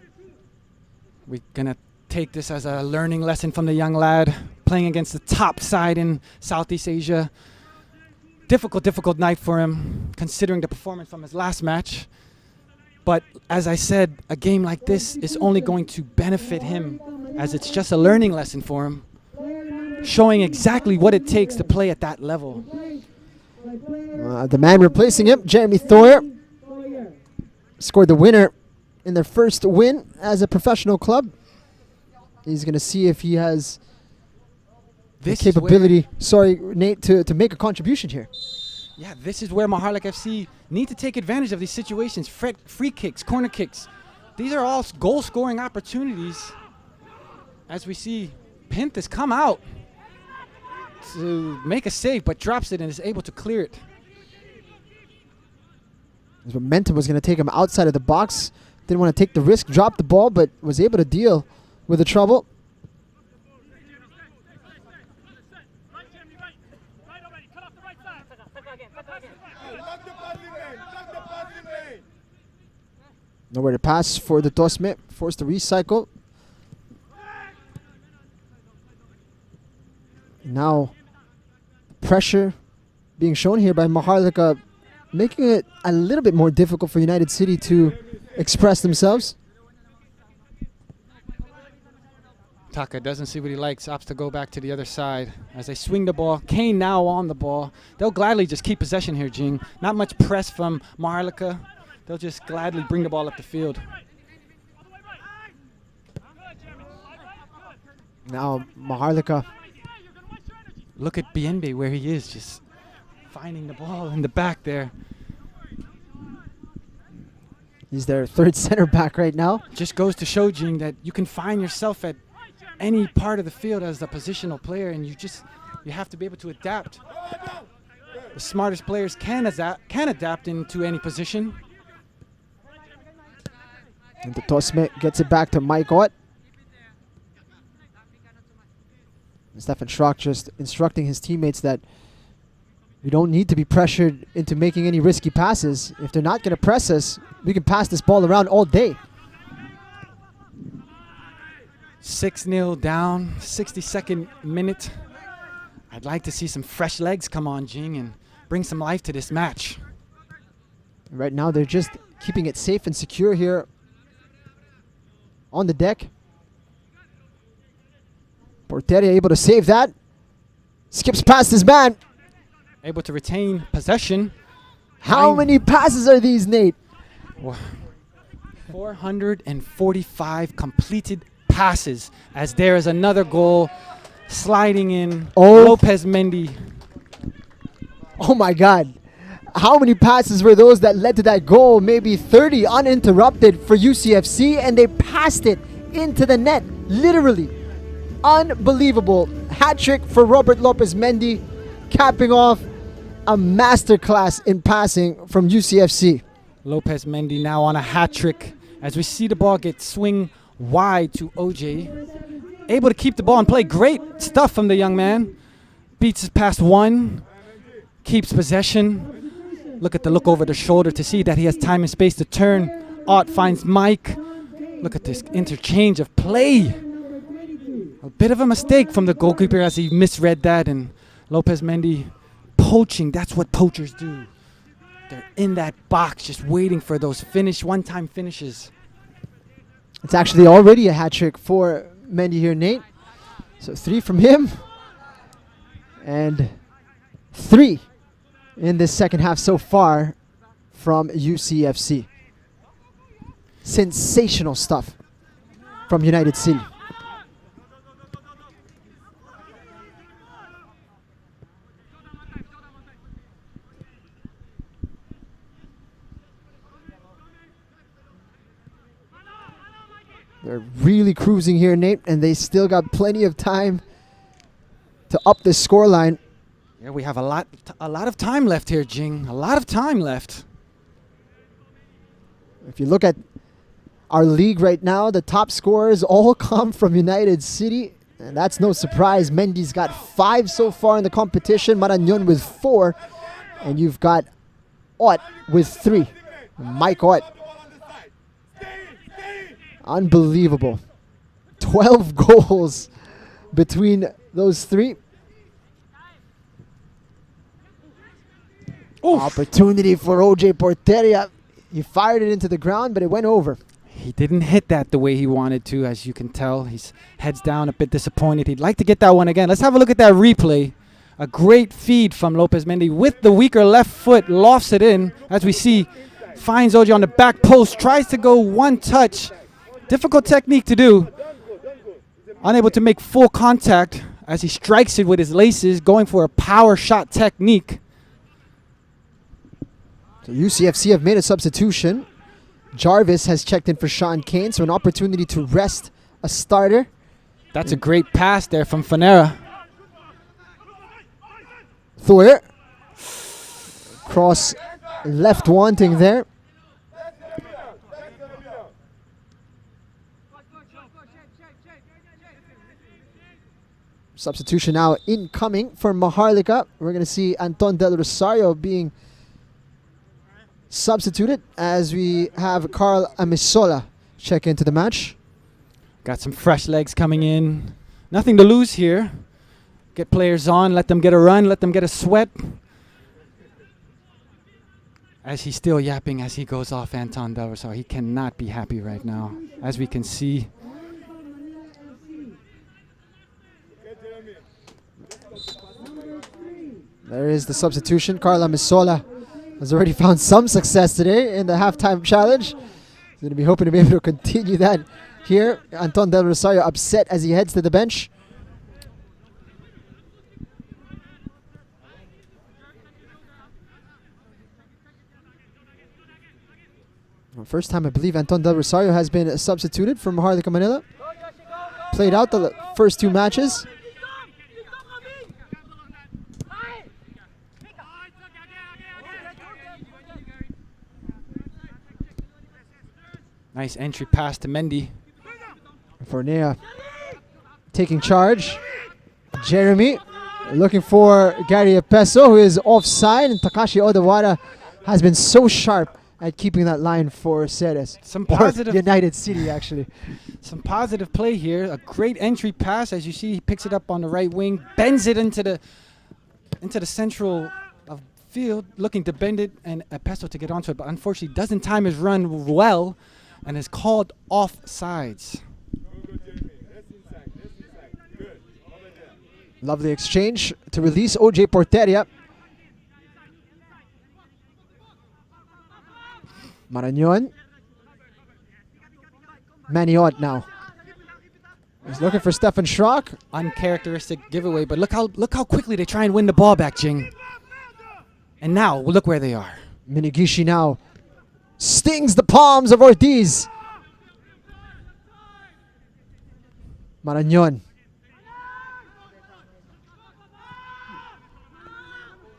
We're going to take this as a learning lesson from the young lad, playing against the top side in Southeast Asia. Difficult night for him, considering the performance from his last match. But as I said, a game like this is only going to benefit him, as it's just a learning lesson for him, showing exactly what it takes to play at that level. The man replacing him, Jeremy Thoyer, scored the winner in their first win as a professional club. He's going to see if he has the capability, Nate, to make a contribution here. Yeah, this is where Maharlika FC need to take advantage of these situations. Free kicks, corner kicks. These are all goal-scoring opportunities. As we see, Pintas come out to make a save, but drops it and is able to clear it. His momentum was going to take him outside of the box. Didn't want to take the risk, dropped the ball, but was able to deal with the trouble. Nowhere to pass for the Tosme, forced to recycle. Now pressure being shown here by Maharlika, making it a little bit more difficult for United City to express themselves. Taka doesn't see what he likes, opts to go back to the other side as they swing the ball. Kane now on the ball. They'll gladly just keep possession here, Jing. Not much press from Maharlika. They'll just gladly bring the ball up the field. Now Maharlika. Look at Bienbe where he is, just finding the ball in the back there. He's their third center back right now. Just goes to show, Jing, that you can find yourself at any part of the field as a positional player, and you have to be able to adapt. The smartest players can adapt into any position. And the Tosme gets it back to Mike Ott. And Stefan Schrock just instructing his teammates that we don't need to be pressured into making any risky passes. If they're not going to press us, we can pass this ball around all day. 6-0 down, 62nd minute. I'd like to see some fresh legs come on, Jing, and bring some life to this match. Right now, they're just keeping it safe and secure here on the deck. Porteria able to save that. Skips past his man. Able to retain possession. How many passes are these, Nate? 445 completed passes as there is another goal sliding in. Oh. Lopez Mendy. Oh my God. How many passes were those that led to that goal? Maybe 30 uninterrupted for UCFC, and they passed it into the net. Literally. Unbelievable. Hat trick for Robert Lopez Mendy, capping off a masterclass in passing from UCFC. Lopez Mendy now on a hat trick as we see the ball get swing wide to OJ. Able to keep the ball and play. Great stuff from the young man. Beats his past one. Keeps possession. Look at the look over the shoulder to see that he has time and space to turn. Ott finds Mike. Look at this interchange of play. A bit of a mistake from the goalkeeper as he misread that, and Lopez Mendy poaching. That's what poachers do. They're in that box just waiting for those one-time finishes. It's actually already a hat trick for Mendy here, Nate. So 3 from him and 3 in this second half so far from UCFC. Sensational stuff from United City. They're really cruising here, Nate, and they still got plenty of time to up the scoreline. Yeah, we have a lot of time left here, Jing. A lot of time left. If you look at our league right now, the top scorers all come from United City, and that's no surprise. Mendy's got 5 so far in the competition, Marañón with 4, and you've got Ott with 3. Mike Ott. Unbelievable. 12 goals between those 3. Oof. Opportunity for OJ Porteria. He fired it into the ground, but it went over. He didn't hit that the way he wanted to, as you can tell. His head's down, a bit disappointed. He'd like to get that one again. Let's have a look at that replay. A great feed from Lopez Mendy with the weaker left foot. Lofts it in, as we see. Finds OJ on the back post. Tries to go one touch. Difficult technique to do. Unable to make full contact as he strikes it with his laces, going for a power shot technique. So UCFC have made a substitution. Jarvis has checked in for Sean Kane, so an opportunity to rest a starter. That's a great pass there from Fanera. Thor. Cross left wanting there. Substitution now incoming for Maharlika. We're going to see Anton Del Rosario being substituted as we have Carl Amisola check into the match. Got some fresh legs coming in. Nothing to lose here. Get players on, let them get a run, let them get a sweat. as he's still yapping as he goes off Anton Del Rosario. He cannot be happy right now, as we can see. There is the substitution. Carla Misola has already found some success today in the halftime challenge. He's going to be hoping to be able to continue that here. Anton Del Rosario upset as he heads to the bench. First time I believe Anton Del Rosario has been substituted from Maharlika Manila. Played out the first two matches. Nice entry pass to Mendy. Fornea taking charge. Jeremy looking for Gary Epeso, who is offside, and Takashi Odawara has been so sharp at keeping that line for Ceres. Some positive United City, actually. Some positive play here. A great entry pass. As you see, he picks it up on the right wing, bends it into the central of field, looking to bend it, and Epeso to get onto it, but unfortunately doesn't time his run well and is called offsides. Lovely exchange to release OJ Porteria. Marañon. Maniot now. He's looking for Stefan Schrock. Uncharacteristic giveaway, but look how quickly they try and win the ball back, Jing. And now, look where they are. Minigishi now stings the palms of Ortiz. Marañon.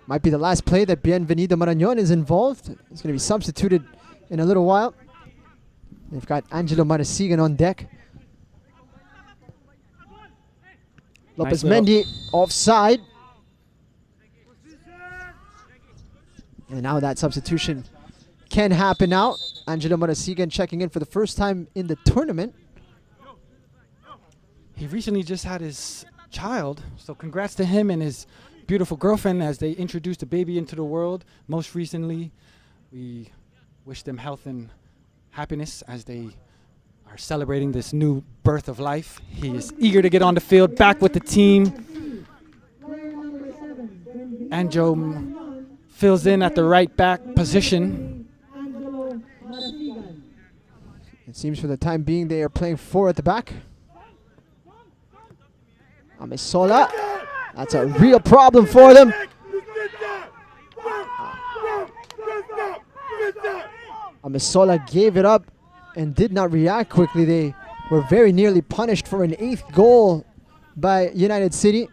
Might be the last play that Bienvenido Marañon is involved. He's going to be substituted in a little while. They've got Angelo Marasigan on deck. Lopez Mendy offside. And now that substitution can happen now. Angelo Marasigan checking in for the first time in the tournament. He recently just had his child, so congrats to him and his beautiful girlfriend as they introduced a baby into the world. Most recently, we wish them health and happiness as they are celebrating this new birth of life. He is eager to get on the field, back with the team. Anjo fills in at the right back position. It seems for the time being they are playing four at the back. Amesola. That's a real problem for them. Amesola gave it up and did not react quickly. They were very nearly punished for an 8th goal by United City.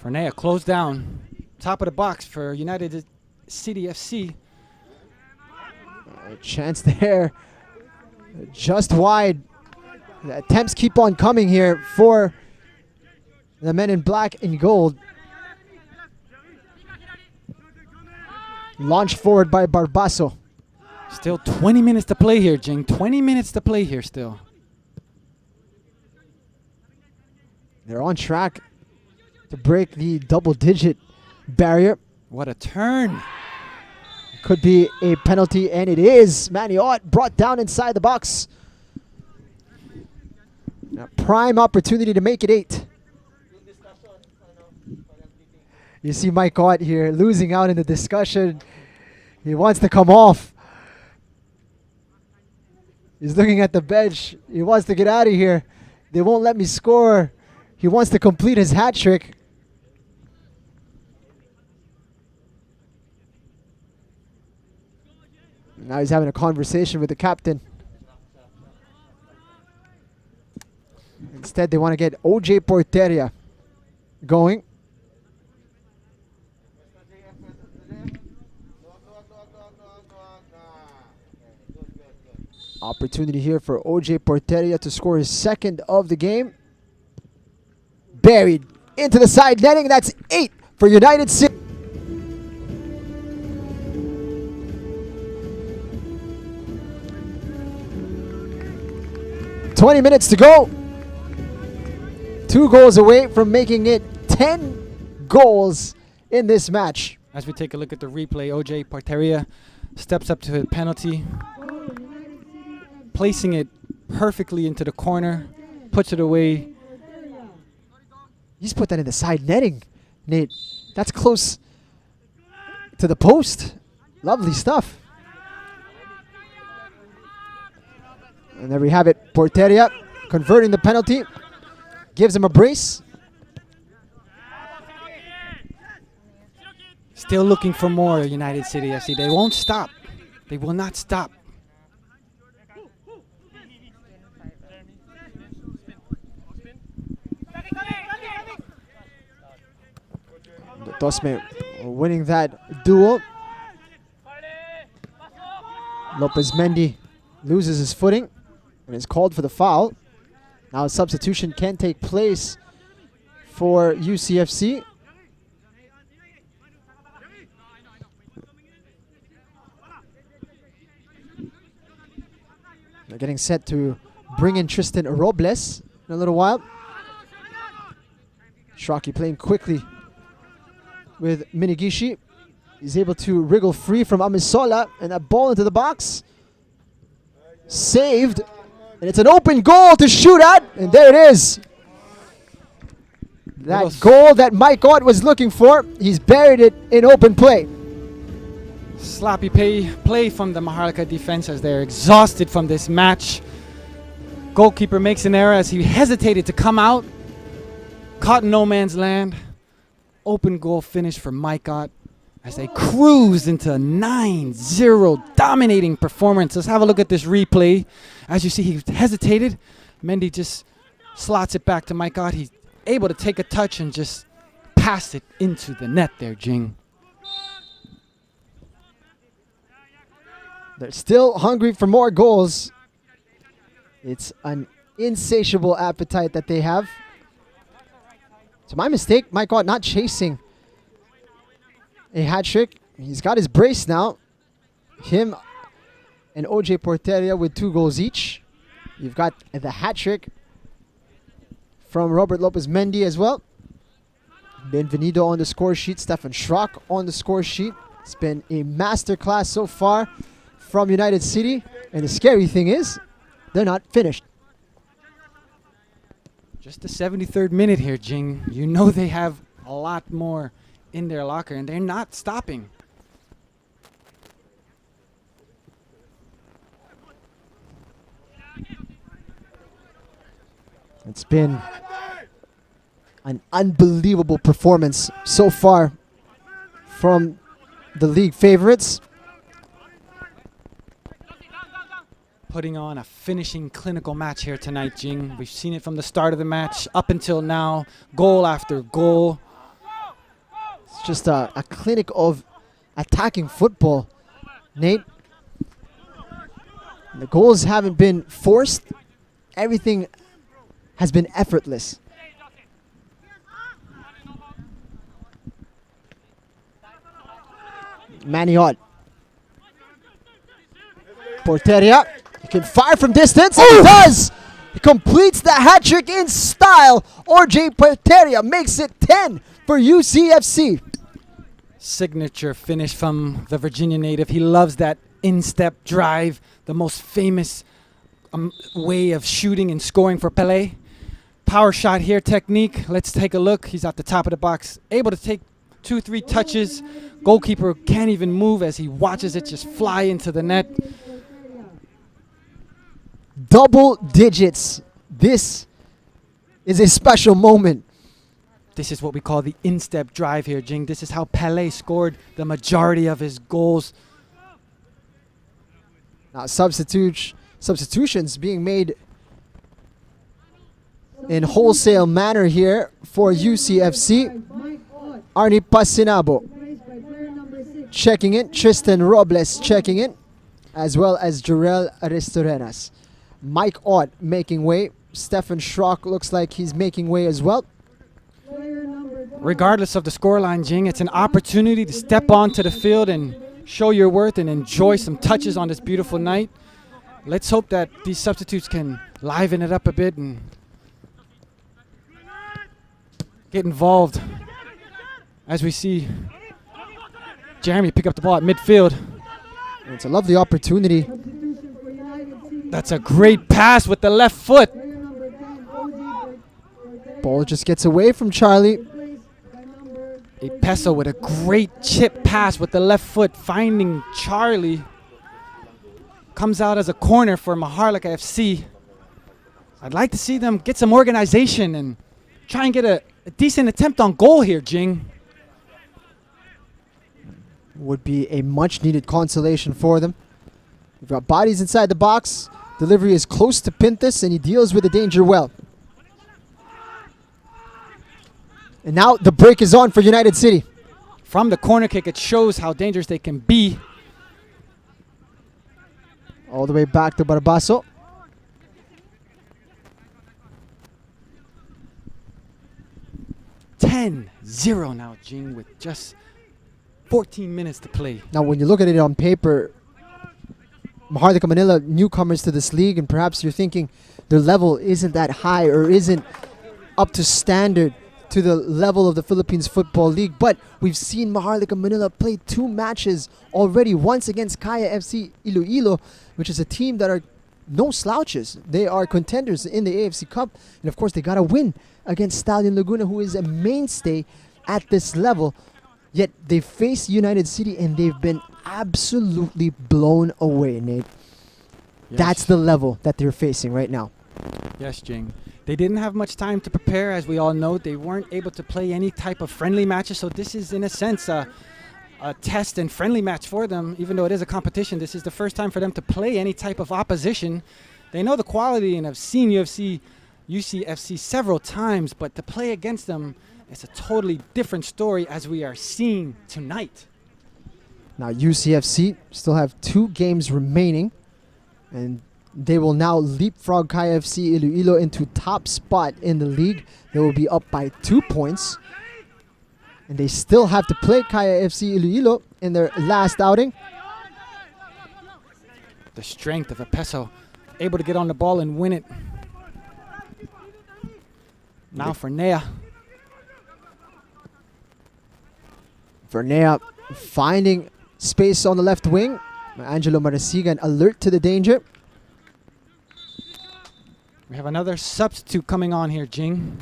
Fornea closed down. Top of the box for United City FC. A chance there. Just wide. The attempts keep on coming here for the men in black and gold. Launched forward by Barbaso. Still 20 minutes to play here, Jing. 20 minutes to play here still. They're on track to break the double-digit barrier. What a turn. Could be a penalty, and it is. Maniot brought down inside the box. A prime opportunity to make it 8. You see Mike Ott here losing out in the discussion. He wants to come off. He's looking at the bench. He wants to get out of here. They won't let me score. He wants to complete his hat trick. Now he's having a conversation with the captain. Instead, they want to get OJ Porteria going. Opportunity here for OJ Porteria to score his 2nd of the game. Buried into the side netting. That's 8 for United City. "20 minutes to go. 2 goals away from making it 10 goals in this match. As we take a look at the replay, OJ Porteria steps up to the penalty, placing it perfectly into the corner, puts it away. He's put that in the side netting, Nate. That's close to the post. Lovely stuff. And there we have it. Porteria converting the penalty. Gives him a brace. Still looking for more, United City FC. They won't stop. They will not stop. Tosme winning that duel. Lopez Mendy loses his footing and is called for the foul. Now a substitution can take place for UCFC. They're getting set to bring in Tristan Robles in a little while. Shraki playing quickly with Minigishi. He's able to wriggle free from Amisola, and that ball into the box. Saved. And it's an open goal to shoot at, and there it is. That goal that Mike Ott was looking for, he's buried it in open play. Sloppy play from the Maharlika defense as they're exhausted from this match. Goalkeeper makes an error as he hesitated to come out. Caught in no man's land. Open goal finish for Mike Ott as they cruise into a 9-0 dominating performance. Let's have a look at this replay. As you see, he hesitated. Mendy just slots it back to Mike Ott. He's able to take a touch and just pass it into the net there, Jing. They're still hungry for more goals. It's an insatiable appetite that they have. So my mistake, Mike Ott not chasing a hat trick. He's got his brace now. Him and OJ Porteria with 2 goals each. You've got the hat trick from Robert Lopez Mendy as well. Benvenido on the score sheet. Stefan Schrock on the score sheet. It's been a masterclass so far from United City. And the scary thing is, they're not finished. Just the 73rd minute here, Jing. You know they have a lot more in their locker, and they're not stopping. It's been an unbelievable performance so far from the league favorites. Putting on a finishing clinical match here tonight, Jing. We've seen it from the start of the match up until now, goal after goal. It's just a clinic of attacking football, Nate. The goals haven't been forced. Everything has been effortless. Manny Ott. Porteria. He can fire from distance. He does. He completes the hat trick in style. RJ Porteria makes it 10 for UCFC. Signature finish from the Virginia native. He loves that in-step drive, the most famous way of shooting and scoring for Pelé. Power shot here, technique. Let's take a look. He's at the top of the box, able to take 2-3 touches. Goalkeeper can't even move as he watches it just fly into the net. Double digits. This is a special moment. This is what we call the in-step drive here, Jing. This is how Pelé scored the majority of his goals. Now substitutions being made in wholesale manner here for UCFC. Arnie Pasinabo checking in. Tristan Robles checking in. As well as Jarel Aristorenas. Mike Ott making way. Stefan Schrock looks like he's making way as well. Regardless of the scoreline, Jing, it's an opportunity to step onto the field and show your worth and enjoy some touches on this beautiful night. Let's hope that these substitutes can liven it up a bit and get involved. as we see Jeremy pick up the ball at midfield. It's a lovely opportunity. That's a great pass with the left foot. Ball just gets away from Charlie. A Peso with a great chip pass with the left foot, finding Charlie. Comes out as a corner for Maharlika FC. I'd like to see them get some organization and try and get a decent attempt on goal here, Jing. Would be a much needed consolation for them. We've got bodies inside the box. Delivery is close to Pintus, and he deals with the danger well. And now the break is on for United City. From the corner kick, it shows how dangerous they can be. All the way back to Barbaso. (10-0) now, Jing, with just 14 minutes to play. Now, when you look at it on paper, Maharlika Manila, newcomers to this league, and perhaps you're thinking their level isn't that high or isn't up to standard to the level of the Philippines Football League. But we've seen Maharlika Manila play 2 matches already, once against Kaya FC Iloilo, which is a team that are no slouches. They are contenders in the AFC Cup. And of course, they got a win against Stallion Laguna, who is a mainstay at this level. Yet they face United City and they've been absolutely blown away, Nate. Yes. That's the level that they're facing right now. Yes, Jing. They didn't have much time to prepare, as we all know. They weren't able to play any type of friendly matches, so this is, in a sense, a test and friendly match for them. Even though it is a competition, this is the first time for them to play any type of opposition. They know the quality and have seen UCFC several times, but to play against them, it's a totally different story, as we are seeing tonight. Now UCFC still have 2 games remaining, and they will now leapfrog Kaya FC Iloilo into top spot in the league. They will be up by 2 points, and they still have to play Kaya FC Iloilo in their last outing. The strength of a Peso, able to get on the ball and win it. Now for Nea. Vernea finding space on the left wing. Angelo Marasigan alert to the danger. We have another substitute coming on here, Jing.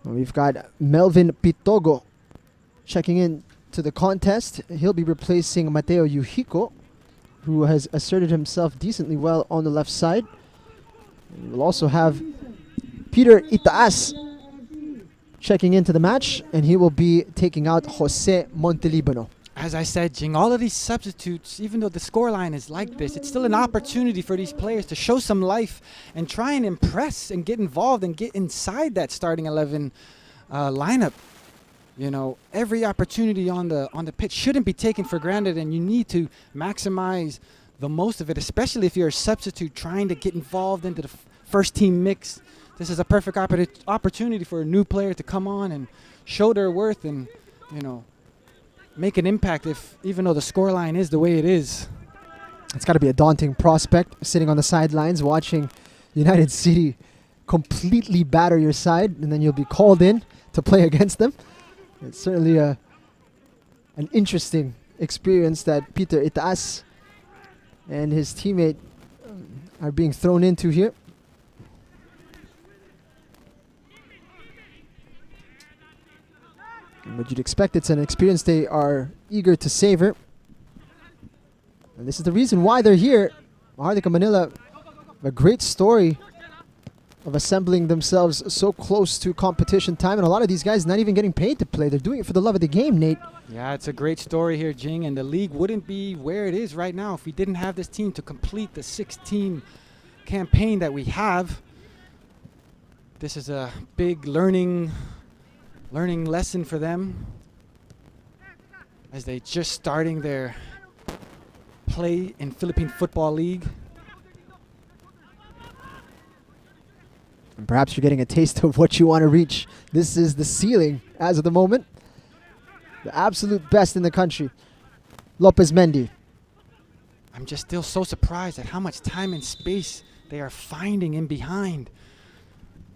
We've got Melvin Pitogo checking in to the contest. He'll be replacing Mateo Yuhiko, who has asserted himself decently well on the left side. We'll also have Peter Itaas checking into the match, and he will be taking out Jose Montelibano. As I said, Jing, all of these substitutes, even though the scoreline is like this, it's still an opportunity for these players to show some life and try and impress and get involved and get inside that starting 11 lineup. You know, every opportunity on the pitch shouldn't be taken for granted, and you need to maximize the most of it, especially if you're a substitute trying to get involved into the first team mix. This is a perfect opportunity for a new player to come on and show their worth and, you know, make an impact, even though the scoreline is the way it is. It's got to be a daunting prospect, sitting on the sidelines watching United City completely batter your side, and then you'll be called in to play against them. It's certainly an interesting experience that Peter Itaas and his teammate are being thrown into here. But you'd expect it's an experience they are eager to savor. And this is the reason why they're here. Maharlika Manila, a great story of assembling themselves so close to competition time. And a lot of these guys not even getting paid to play. They're doing it for the love of the game, Nate. Yeah, it's a great story here, Jing. And the league wouldn't be where it is right now if we didn't have this team to complete the 6-team campaign that we have. This is a big learning lesson for them as they just starting their play in Philippine Football League. And perhaps you're getting a taste of what you want to reach. This is the ceiling as of the moment. The absolute best in the country. Lopez Mendy. I'm just still so surprised at how much time and space they are finding in behind.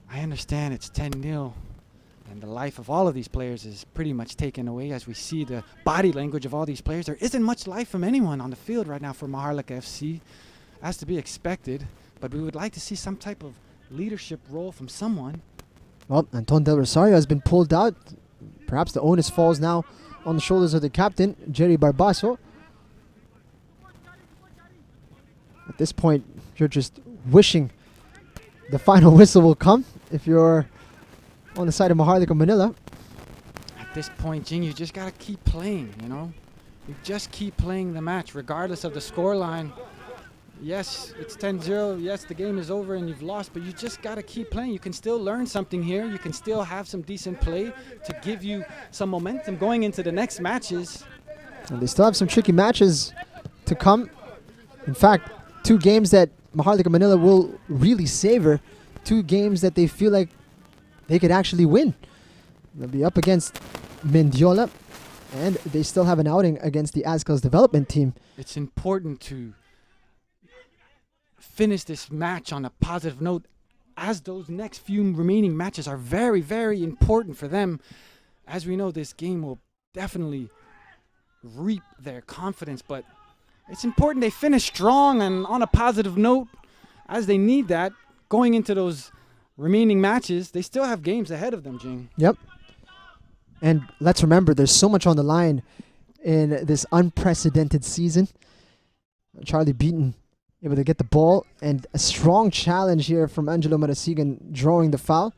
I understand it's 10-0. and the life of all of these players is pretty much taken away as we see the body language of all these players. There isn't much life from anyone on the field right now for Maharlika FC, as to be expected, but we would like to see some type of leadership role from someone. Well, Anton Del Rosario has been pulled out. Perhaps the onus falls now on the shoulders of the captain, Jerry Barbaso. At this point, you're just wishing the final whistle will come if you're on the side of Maharlika Manila. At this point, Jing, you just got to keep playing, you know? You just keep playing the match regardless of the scoreline. Yes, it's 10-0. Yes, the game is over and you've lost, but you just got to keep playing. You can still learn something here. You can still have some decent play to give you some momentum going into the next matches. And they still have some tricky matches to come. In fact, 2 games that Maharlika Manila will really savor. 2 games that they feel like they could actually win. They'll be up against Mendiola, and they still have an outing against the Azcals development team. It's important to finish this match on a positive note, as those next few remaining matches are very, very important for them. As we know, this game will definitely reap their confidence, but it's important they finish strong and on a positive note, as they need that going into those remaining matches. They still have games ahead of them, Jing. Yep. And let's remember, there's so much on the line in this unprecedented season. Charlie Beaton able to get the ball, and a strong challenge here from Angelo Marasigan, drawing the foul.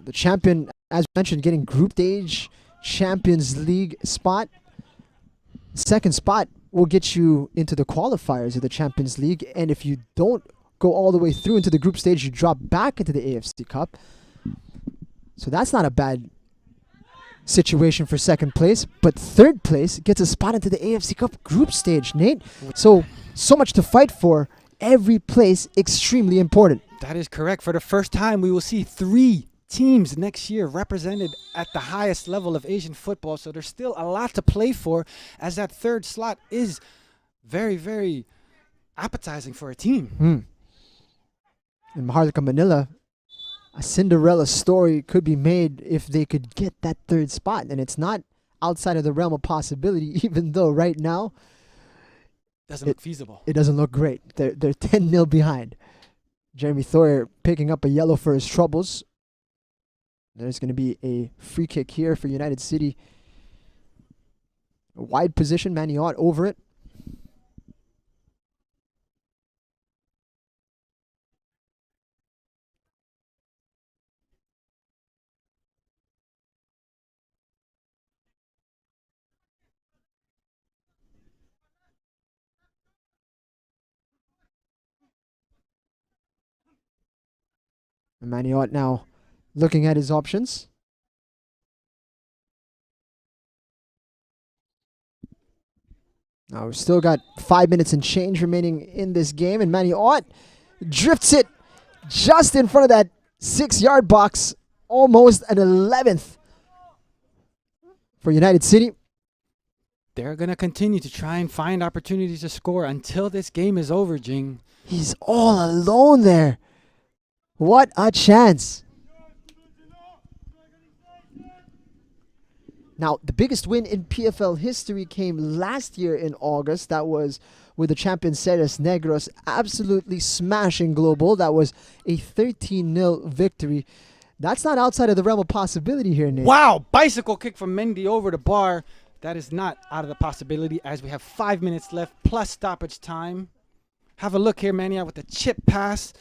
The champion, as mentioned, getting group stage Champions League spot. Second spot will get you into the qualifiers of the Champions League, and if you don't go all the way through into the group stage, you drop back into the AFC Cup. So that's not a bad situation for second place, but third place gets a spot into the AFC Cup group stage, Nate. So much to fight for. Every place extremely important. That is correct. For the first time, we will see 3 teams next year represented at the highest level of Asian football. So there's still a lot to play for, as that third slot is very, very appetizing for a team. In Maharlika Manila, a Cinderella story could be made if they could get that third spot. And it's not outside of the realm of possibility, even though right now doesn't look feasible. It doesn't look great. They're 10-0 behind. Jeremy Thoryer picking up a yellow for his troubles. There's going to be a free kick here for United City. A wide position, Maniot over it. Maniot now looking at his options. Now we've still got 5 minutes and change remaining in this game, and Maniot drifts it just in front of that 6-yard box. Almost an 11th for United City. They're going to continue to try and find opportunities to score until this game is over, Jing. He's all alone there. What a chance. Now, the biggest win in PFL history came last year in August. That was with the champion Ceres Negros absolutely smashing Global. That was a 13-0 victory. That's not outside of the realm of possibility here, Nate. Wow, bicycle kick from Mendy over the bar. That is not out of the possibility, as we have 5 minutes left plus stoppage time. Have a look here, Mania, with the chip pass.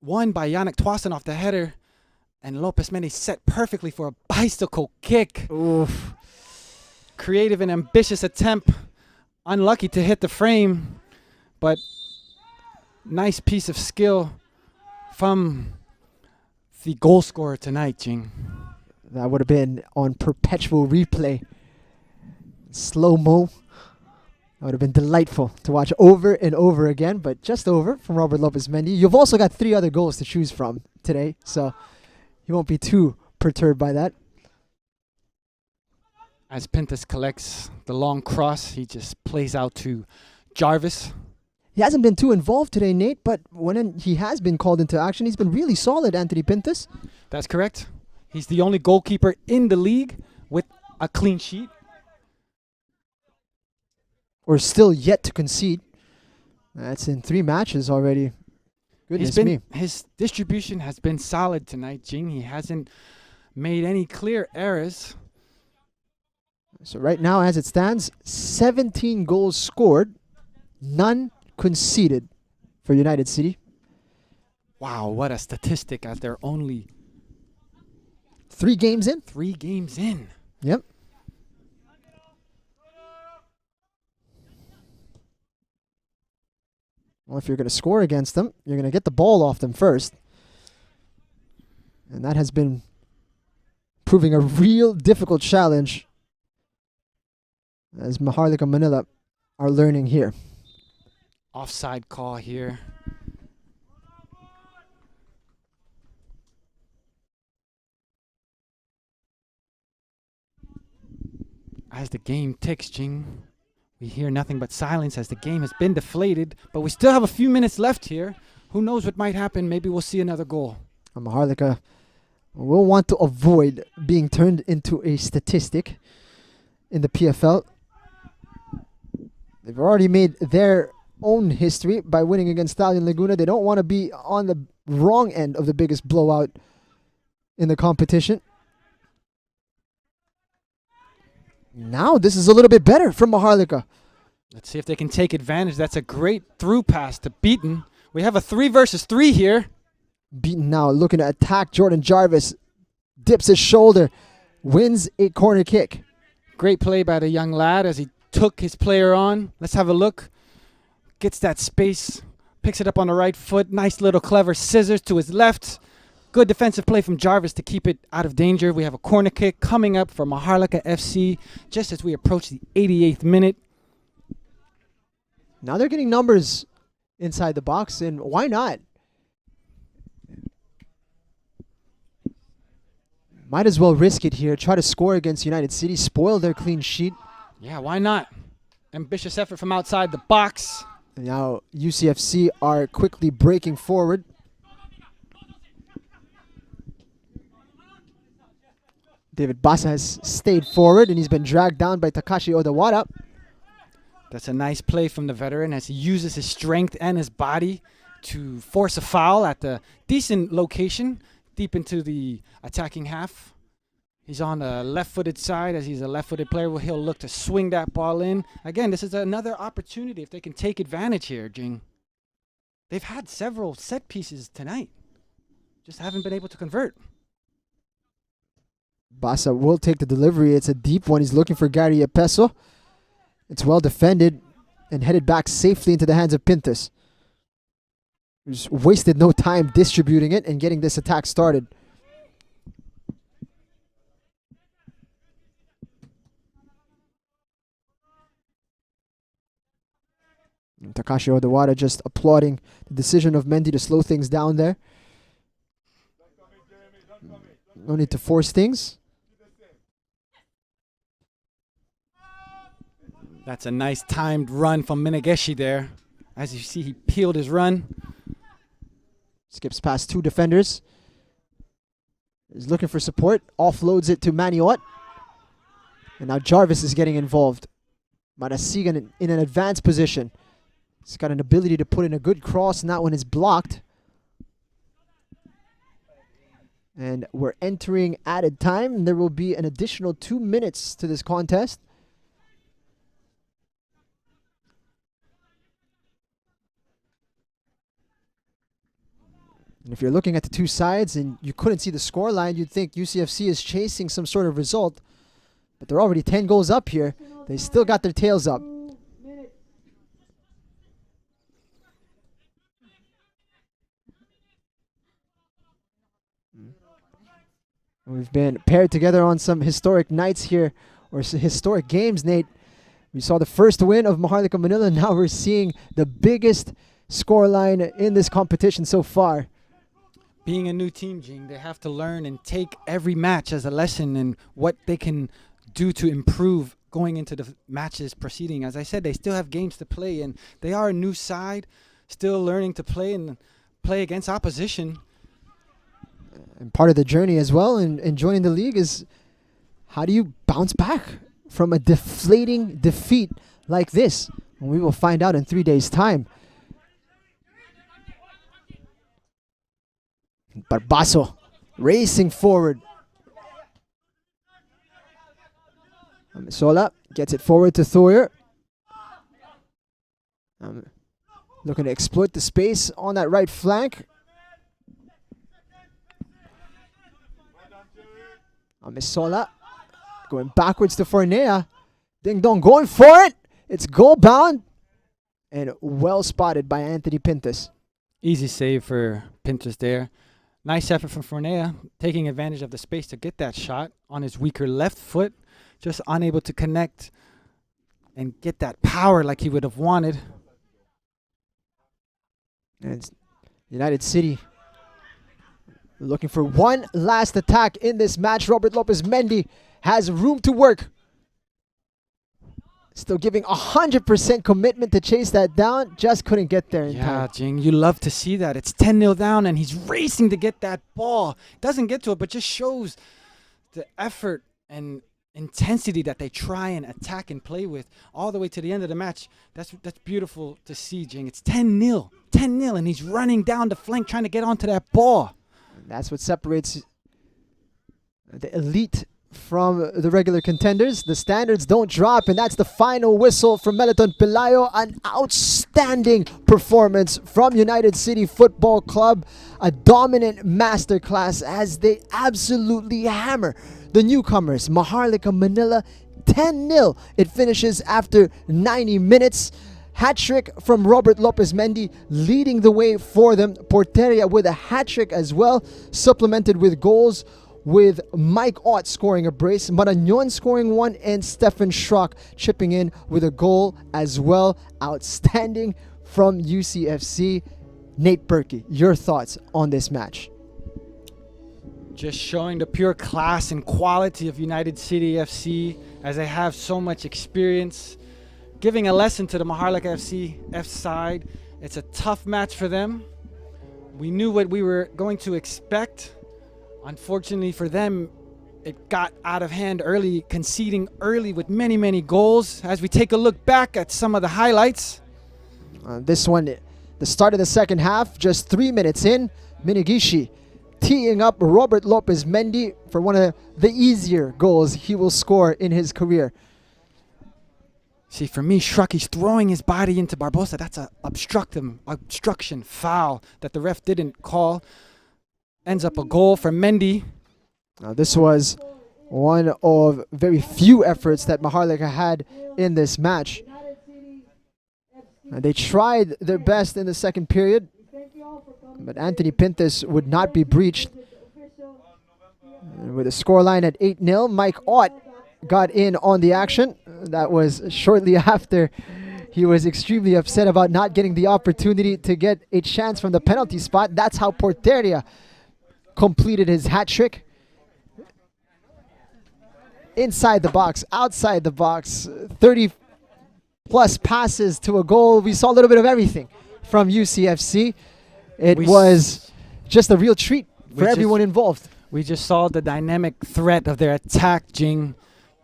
Won by Yannick Twassen off the header. And Lopez Mendy set perfectly for a bicycle kick. Oof. Creative and ambitious attempt. Unlucky to hit the frame. But nice piece of skill from the goal scorer tonight, Jing. That would have been on perpetual replay. Slow-mo. That would have been delightful to watch over and over again, but just over from Robert Lopez Mendy. You've also got 3 other goals to choose from today, so you won't be too perturbed by that. As Pintas collects the long cross, he just plays out to Jarvis. He hasn't been too involved today, Nate, but when he has been called into action, he's been really solid, Anthony Pintus. That's correct. He's the only goalkeeper in the league with a clean sheet. Or still yet to concede. That's in 3 matches already. Goodness me. His distribution has been solid tonight, Jing. He hasn't made any clear errors. So right now, as it stands, 17 goals scored, none conceded for United City. Wow, what a statistic as they're only 3 games in. 3 games in. Yep. Well, if you're going to score against them, you're going to get the ball off them first. And that has been proving a real difficult challenge, as Maharlika Manila are learning here. Offside call here. As the game ticks, Jing, we hear nothing but silence as the game has been deflated, but we still have a few minutes left here. Who knows what might happen? Maybe we'll see another goal. Maharlika will want to avoid being turned into a statistic in the PFL. They've already made their own history by winning against Stallion Laguna. They don't want to be on the wrong end of the biggest blowout in the competition. Now this is a little bit better from Maharlika. Let's see if they can take advantage. That's a great through pass to Beaton. We have a 3 versus 3 here. Beaton now looking to attack Jordan Jarvis. Dips his shoulder. Wins a corner kick. Great play by the young lad as he took his player on. Let's have a look. Gets that space. Picks it up on the right foot. Nice little clever scissors to his left. Good defensive play from Jarvis to keep it out of danger. We have a corner kick coming up for Maharlika FC just as we approach the 88th minute. Now they're getting numbers inside the box, and why not? Might as well risk it here. Try to score against United City. Spoil their clean sheet. Yeah, why not? Ambitious effort from outside the box. And now UCFC are quickly breaking forward. David Basa has stayed forward, and he's been dragged down by Takashi Odawara. That's a nice play from the veteran as he uses his strength and his body to force a foul at the decent location deep into the attacking half. He's on the left-footed side as he's a left-footed player. He'll look to swing that ball in. Again, this is another opportunity if they can take advantage here, Jing. They've had several set pieces tonight. Just haven't been able to convert. Basa will take the delivery. It's a deep one. He's looking for Gary Epeso. It's well defended and headed back safely into the hands of Pintus. He's wasted no time distributing it and getting this attack started. And Takashi Odawara just applauding the decision of Mendy to slow things down there. No need to force things. That's a nice timed run from Minageshi there. As you see, he peeled his run. Skips past 2 defenders. He's looking for support. Offloads it to Maniot. And now Jarvis is getting involved. Marasigan in an advanced position. He's got an ability to put in a good cross, and that one is blocked. And we're entering added time, and there will be an additional 2 minutes to this contest. And if you're looking at the 2 sides and you couldn't see the scoreline, you'd think UCFC is chasing some sort of result. But they're already 10 goals up here. They still got their tails up. We've been paired together on some historic nights here, or historic games, Nate. We saw the first win of Maharlika Manila. Now we're seeing the biggest scoreline in this competition so far. Being a new team, Jing, they have to learn and take every match as a lesson and what they can do to improve going into the matches proceeding. As I said, they still have games to play, and they are a new side, still learning to play and play against opposition. And part of the journey as well in joining the league is, how do you bounce back from a deflating defeat like this? And we will find out in 3 days' time. Barbaso racing forward. Sola gets it forward to Thoyer. Looking to exploit the space on that right flank. Sola going backwards to Fornea. Ding Dong going for it. It's goal bound and well spotted by Anthony Pintus. Easy save for Pintus there. Nice effort from Fornea, taking advantage of the space to get that shot on his weaker left foot. Just unable to connect and get that power like he would have wanted. And it's United City looking for one last attack in this match. Robert Lopez Mendy has room to work. Still giving 100% commitment to chase that down. Just couldn't get there in time. Yeah, Jing, you love to see that. It's 10-0 down and he's racing to get that ball. Doesn't get to it, but just shows the effort and intensity that they try and attack and play with all the way to the end of the match. That's beautiful to see, Jing. It's 10-0, and he's running down the flank trying to get onto that ball. And that's what separates the elite from the regular contenders. The standards don't drop, and that's the final whistle from Meliton Pelayo. An outstanding performance from United City Football Club. A dominant masterclass as they absolutely hammer the newcomers, Maharlika Manila, 10-0. It finishes after 90 minutes. Hat-trick from Robert Lopez Mendy leading the way for them. Porteria with a hat-trick as well, supplemented with goals with Mike Ott scoring a brace, Marañon scoring one, and Stefan Schrock chipping in with a goal as well. Outstanding from UCFC. Nate Berkey, your thoughts on this match? Just showing the pure class and quality of United City FC as they have so much experience. Giving a lesson to the Maharlika FC F side. It's a tough match for them. We knew what we were going to expect. Unfortunately for them, it got out of hand early, conceding early with many, many goals. As we take a look back at some of the highlights. This one, the start of the second half, just 3 minutes in, Minigishi teeing up Robert Lopez Mendy for one of the easier goals he will score in his career. See, for me, Shrocky's throwing his body into Barbosa. That's an obstruction foul that the ref didn't call. Ends up a goal for Mendy. Now, this was one of very few efforts that Maharlika had in this match. They tried their best in the second period, but Anthony Pintus would not be breached. And with a scoreline at 8-0, Mike Ott got in on the action. That was shortly after he was extremely upset about not getting the opportunity to get a chance from the penalty spot. That's how Porteria completed his hat trick. Inside the box, outside the box, 30 plus passes to a goal. We saw a little bit of everything from UCFC. It was just a real treat for everyone involved. We just saw the dynamic threat of their attack, Jing,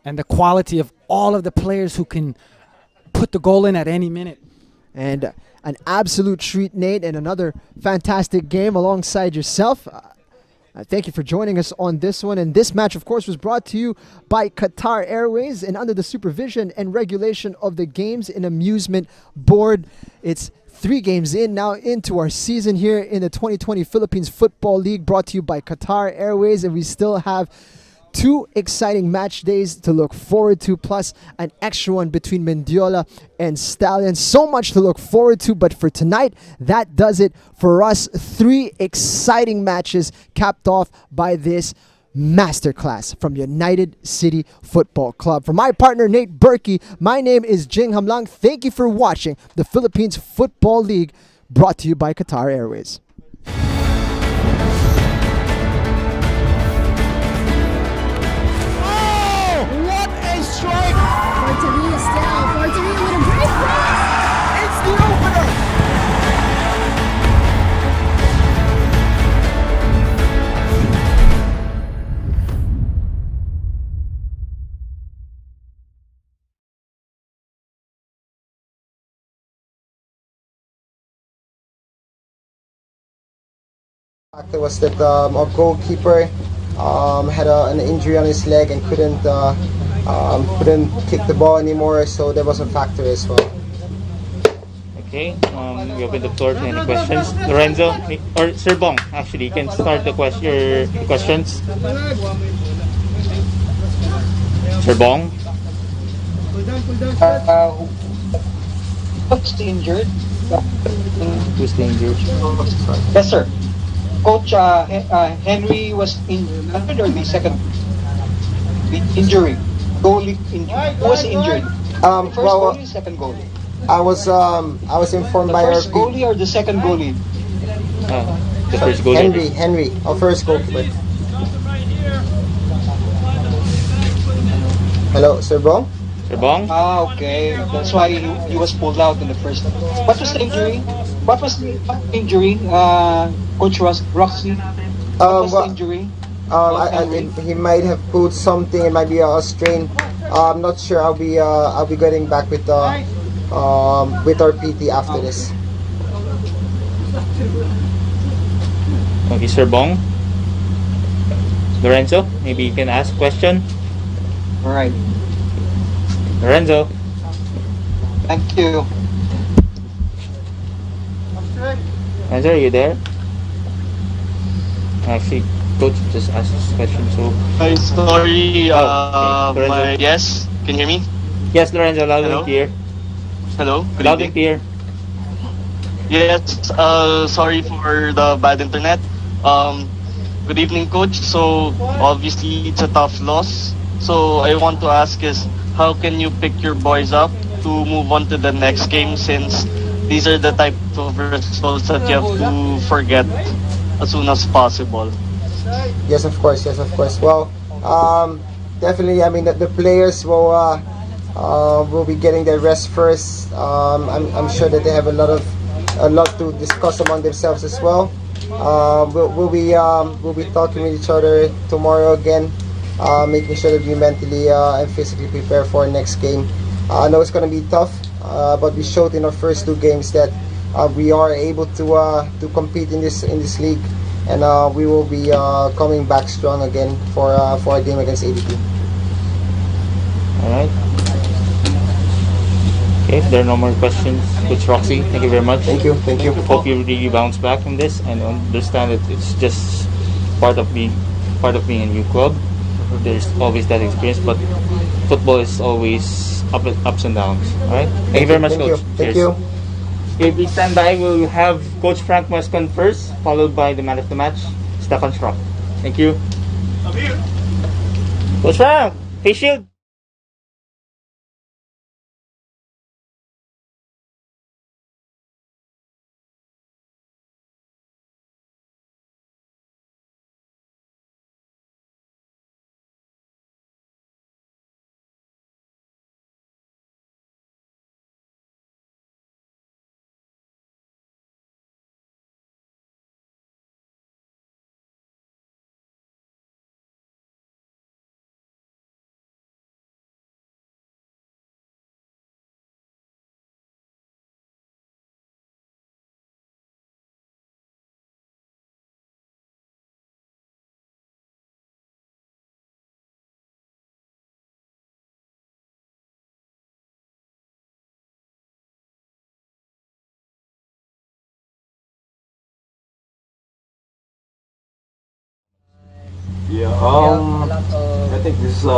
and the quality of all of the players who can put the goal in at any minute. And an absolute treat, Nate, and another fantastic game alongside yourself. Thank you for joining us on this one. And this match, of course, was brought to you by Qatar Airways and under the supervision and regulation of the Games and Amusement Board. It's 3 games in now into our season here in the 2020 Philippines Football League, brought to you by Qatar Airways. And we still have 2 exciting match days to look forward to, plus an extra one between Mendiola and Stallion. So much to look forward to, but for tonight, that does it for us. 3 exciting matches capped off by this masterclass from United City Football Club. For my partner, Nate Berkey, my name is Jing Hamlang. Thank you for watching the Philippines Football League, brought to you by Qatar Airways. What a strike Factor was that our goalkeeper had an injury on his leg and couldn't kick the ball anymore, so that was a factor as well. Okay, we open the floor to any questions. Lorenzo or Sir Bong, actually, you can start your questions. Sir Bong. Who's injured? Who's the injured? Yes, sir. Coach Henry was injured or the second injury? Goalie injury. Who was injured? First goalie, second goalie. I was informed by the first goalie or the second goalie? The first goalie. Henry, our first goalkeeper. Hello, Sir Bong. Sir Bong. Okay. That's why he was pulled out in the first. What was the injury? What was the injury? Coach Roxy. What was the injury? He might have pulled something. It might be a strain. I'm not sure. I'll be getting back with our PT after this. Okay, Sir Bong. Lorenzo, maybe you can ask a question. All right. Lorenzo. Thank you. Lorenzo, are you there? Actually, Coach just asked this question, so... Hi, sorry, okay. yes, can you hear me? Yes, Lorenzo, loud and clear. Hello, good loud evening. and clear. Yes, sorry for the bad internet. Good evening, Coach. So, obviously, it's a tough loss. So, I want to ask is, how can you pick your boys up to move on to the next game, since these are the type of results that you have to forget as soon as possible? Yes, of course. Well, definitely. I mean, the players will be getting their rest first. I'm sure that they have a lot to discuss among themselves as well. We'll be talking with each other tomorrow again, making sure that we mentally and physically prepare for our next game. I know it's going to be tough, but we showed in our first two games that we are able to compete in this league, and we will be coming back strong again for our game against ADT. All right. Okay, if there are no more questions, Coach Roxy, thank you very much. Thank you. Hope you really bounce back from this and understand that it's just part of being a new club. There's always that experience, but football is always ups and downs. All right. Thank you very much, Coach. Thank you. Okay, please stand by. We'll have Coach Frank Muscon first, followed by the man of the match, Stefan Schrock. Thank you. Coach Frank, face shield. Yeah, I think this is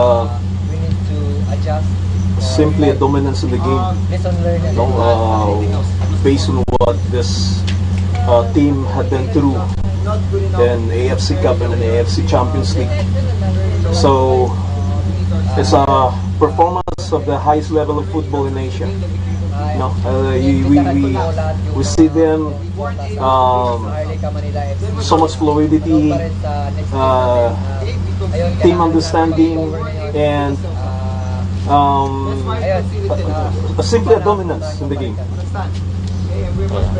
simply a dominance in the game. Based on what this team had been through in AFC Cup and an AFC Champions League. So it's a performance of the highest level of football in Asia. We see them so much fluidity, team understanding, and simply a dominance in the game.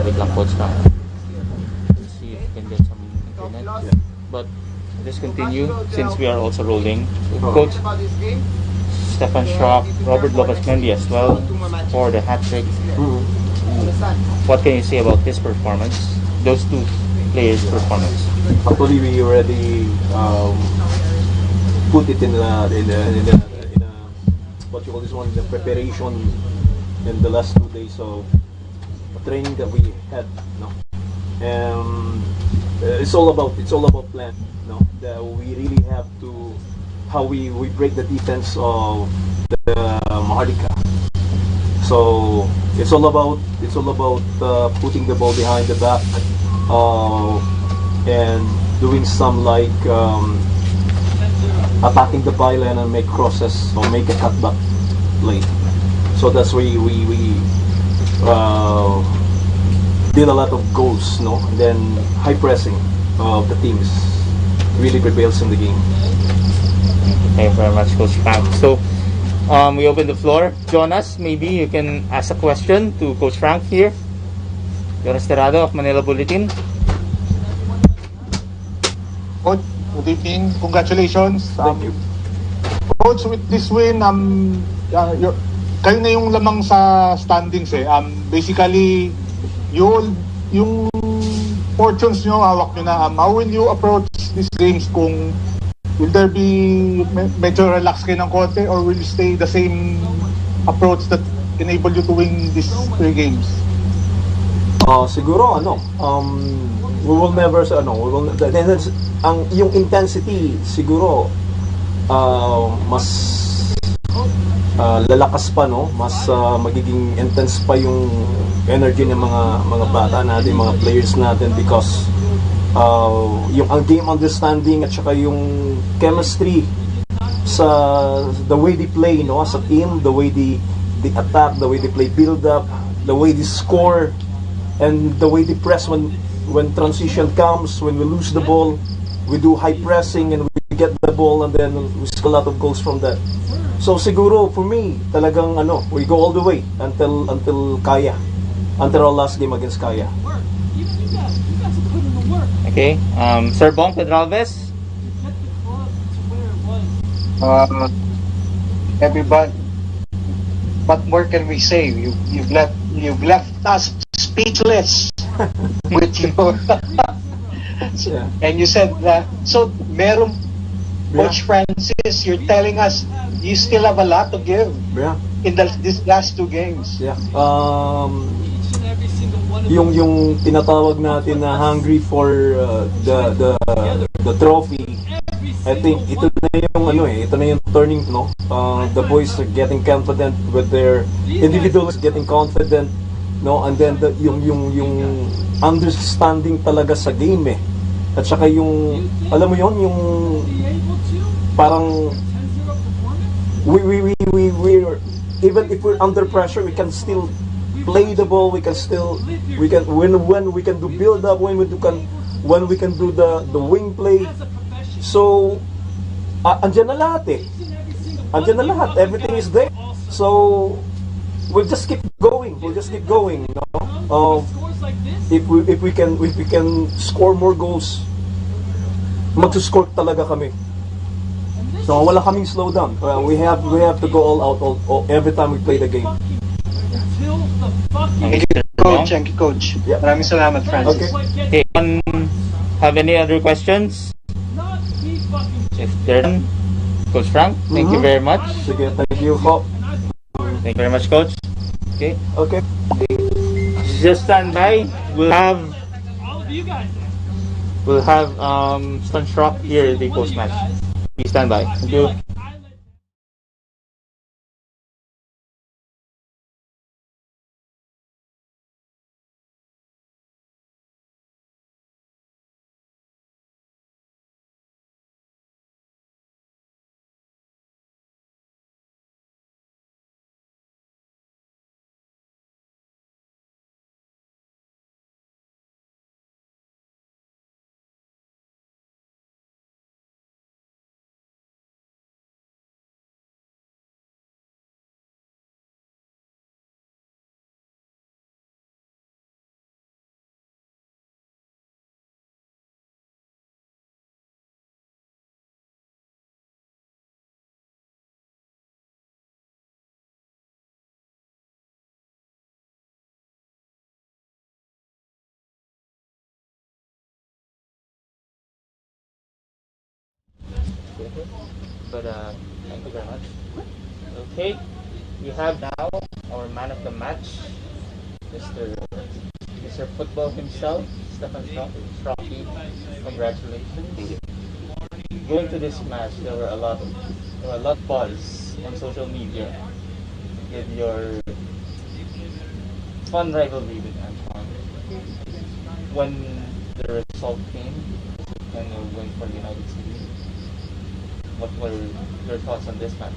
Wait lang, Coach. Let's see if we can get some internet. But just continue since we are also rolling. Coach Stefan Schrock, Robert Lopez-Mendy as well for the hat-trick. What can you say about his performance? Those two players' performance? Actually, we already put it in a what you call this one, the preparation in the last 2 days of training that we had, no. It's all about plan, no. That we really have to how we break the defense of the Maharlika. So it's all about putting the ball behind the back and doing some like attacking the byline and make crosses or make a cutback play. So that's why we did a lot of goals, no. And then high pressing of the teams really prevails in the game. Thank you very much, Coach Frank. So we open the floor. Jonas, maybe you can ask a question to Coach Frank here. Jonas Terrado of Manila Bulletin. Coach, good evening. Congratulations. Thank you. Coach, with this win, kayo na yung lamang sa standings eh. Basically, yung fortunes nyo, hawak nyo na. How will you approach these games kung will there be medyo relax kayo ng konti or will you stay the same approach that enabled you to win these 3 games? Siguro we will never yung intensity siguro mas lalakas pa, no, mas magiging intense pa yung energy ng mga bata natin, mga players natin, because yung ang game understanding at saka yung chemistry sa the way they play, no, as a team, the way they attack, the way they play build up, the way they score, and the way they press when transition comes, when we lose the ball, we do high pressing and we get the ball and then we score a lot of goals from that. So siguro for me, talagang we go all the way until Kaya, until our last game against Kaya. Okay, Sir Bong Pedralves. Everybody, what more can we say? You've left us speechless with your and you said that. So meron, Coach Francis, you're telling us you still have a lot to give in these last 2 games. Yung tinatawag natin na hungry for the trophy, I think ito na yung turning, no. The boys are getting confident with their individuals, getting confident, no, and then yung understanding talaga sa game at saka yung alam mo yon, yung parang we even if we're under pressure, we can still play the ball, we can when we can do build up, when we can do the wing play. So andyan na lahat, everything is there. So we'll just keep going, no. If we can score more goals, mag-score talaga kami. So wala kaming slow down. We have to go all out every time we play the game. Thank you, Coach. Thank you, Coach. Maraming salamat, Francis. Okay, have any other questions? If there are, Coach Frank, thank you very much. Sige, thank you, Ho. Thank you very much, Coach. Okay. Just stand by. We'll have Stan Schrock here the post match. Please stand by. Thank you. But thank you very much. Okay, we have now our man of the match, Mr. Football himself, Stefan Schrocky. Congratulations. Thank you. Going to this match, there were a lot of buzz on social media with your fun rivalry with Antoine. When the result came and you went for United City, what were your thoughts on this match?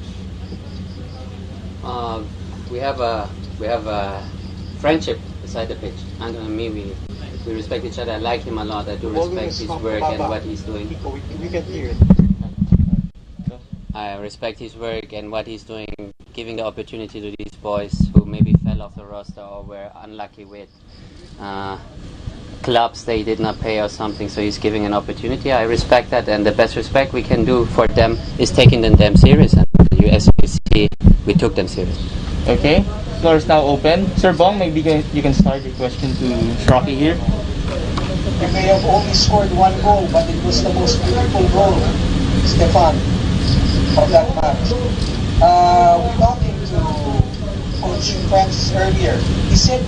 We have a friendship beside the pitch. Anton and me, we respect each other. I like him a lot. I do respect his work and what he's doing. We can hear it. I respect his work and what he's doing, giving the opportunity to these boys who maybe fell off the roster or were unlucky with clubs they did not pay or something, so he's giving an opportunity. I respect that, and the best respect we can do for them is taking them serious, and as you see, we took them serious. Okay, floor is now open. Sir Bong, maybe you can start your question to Shrocky here. You may have only scored one goal, but it was the most beautiful goal, Stefan, of that match. We're talking to Coach Francis earlier. He said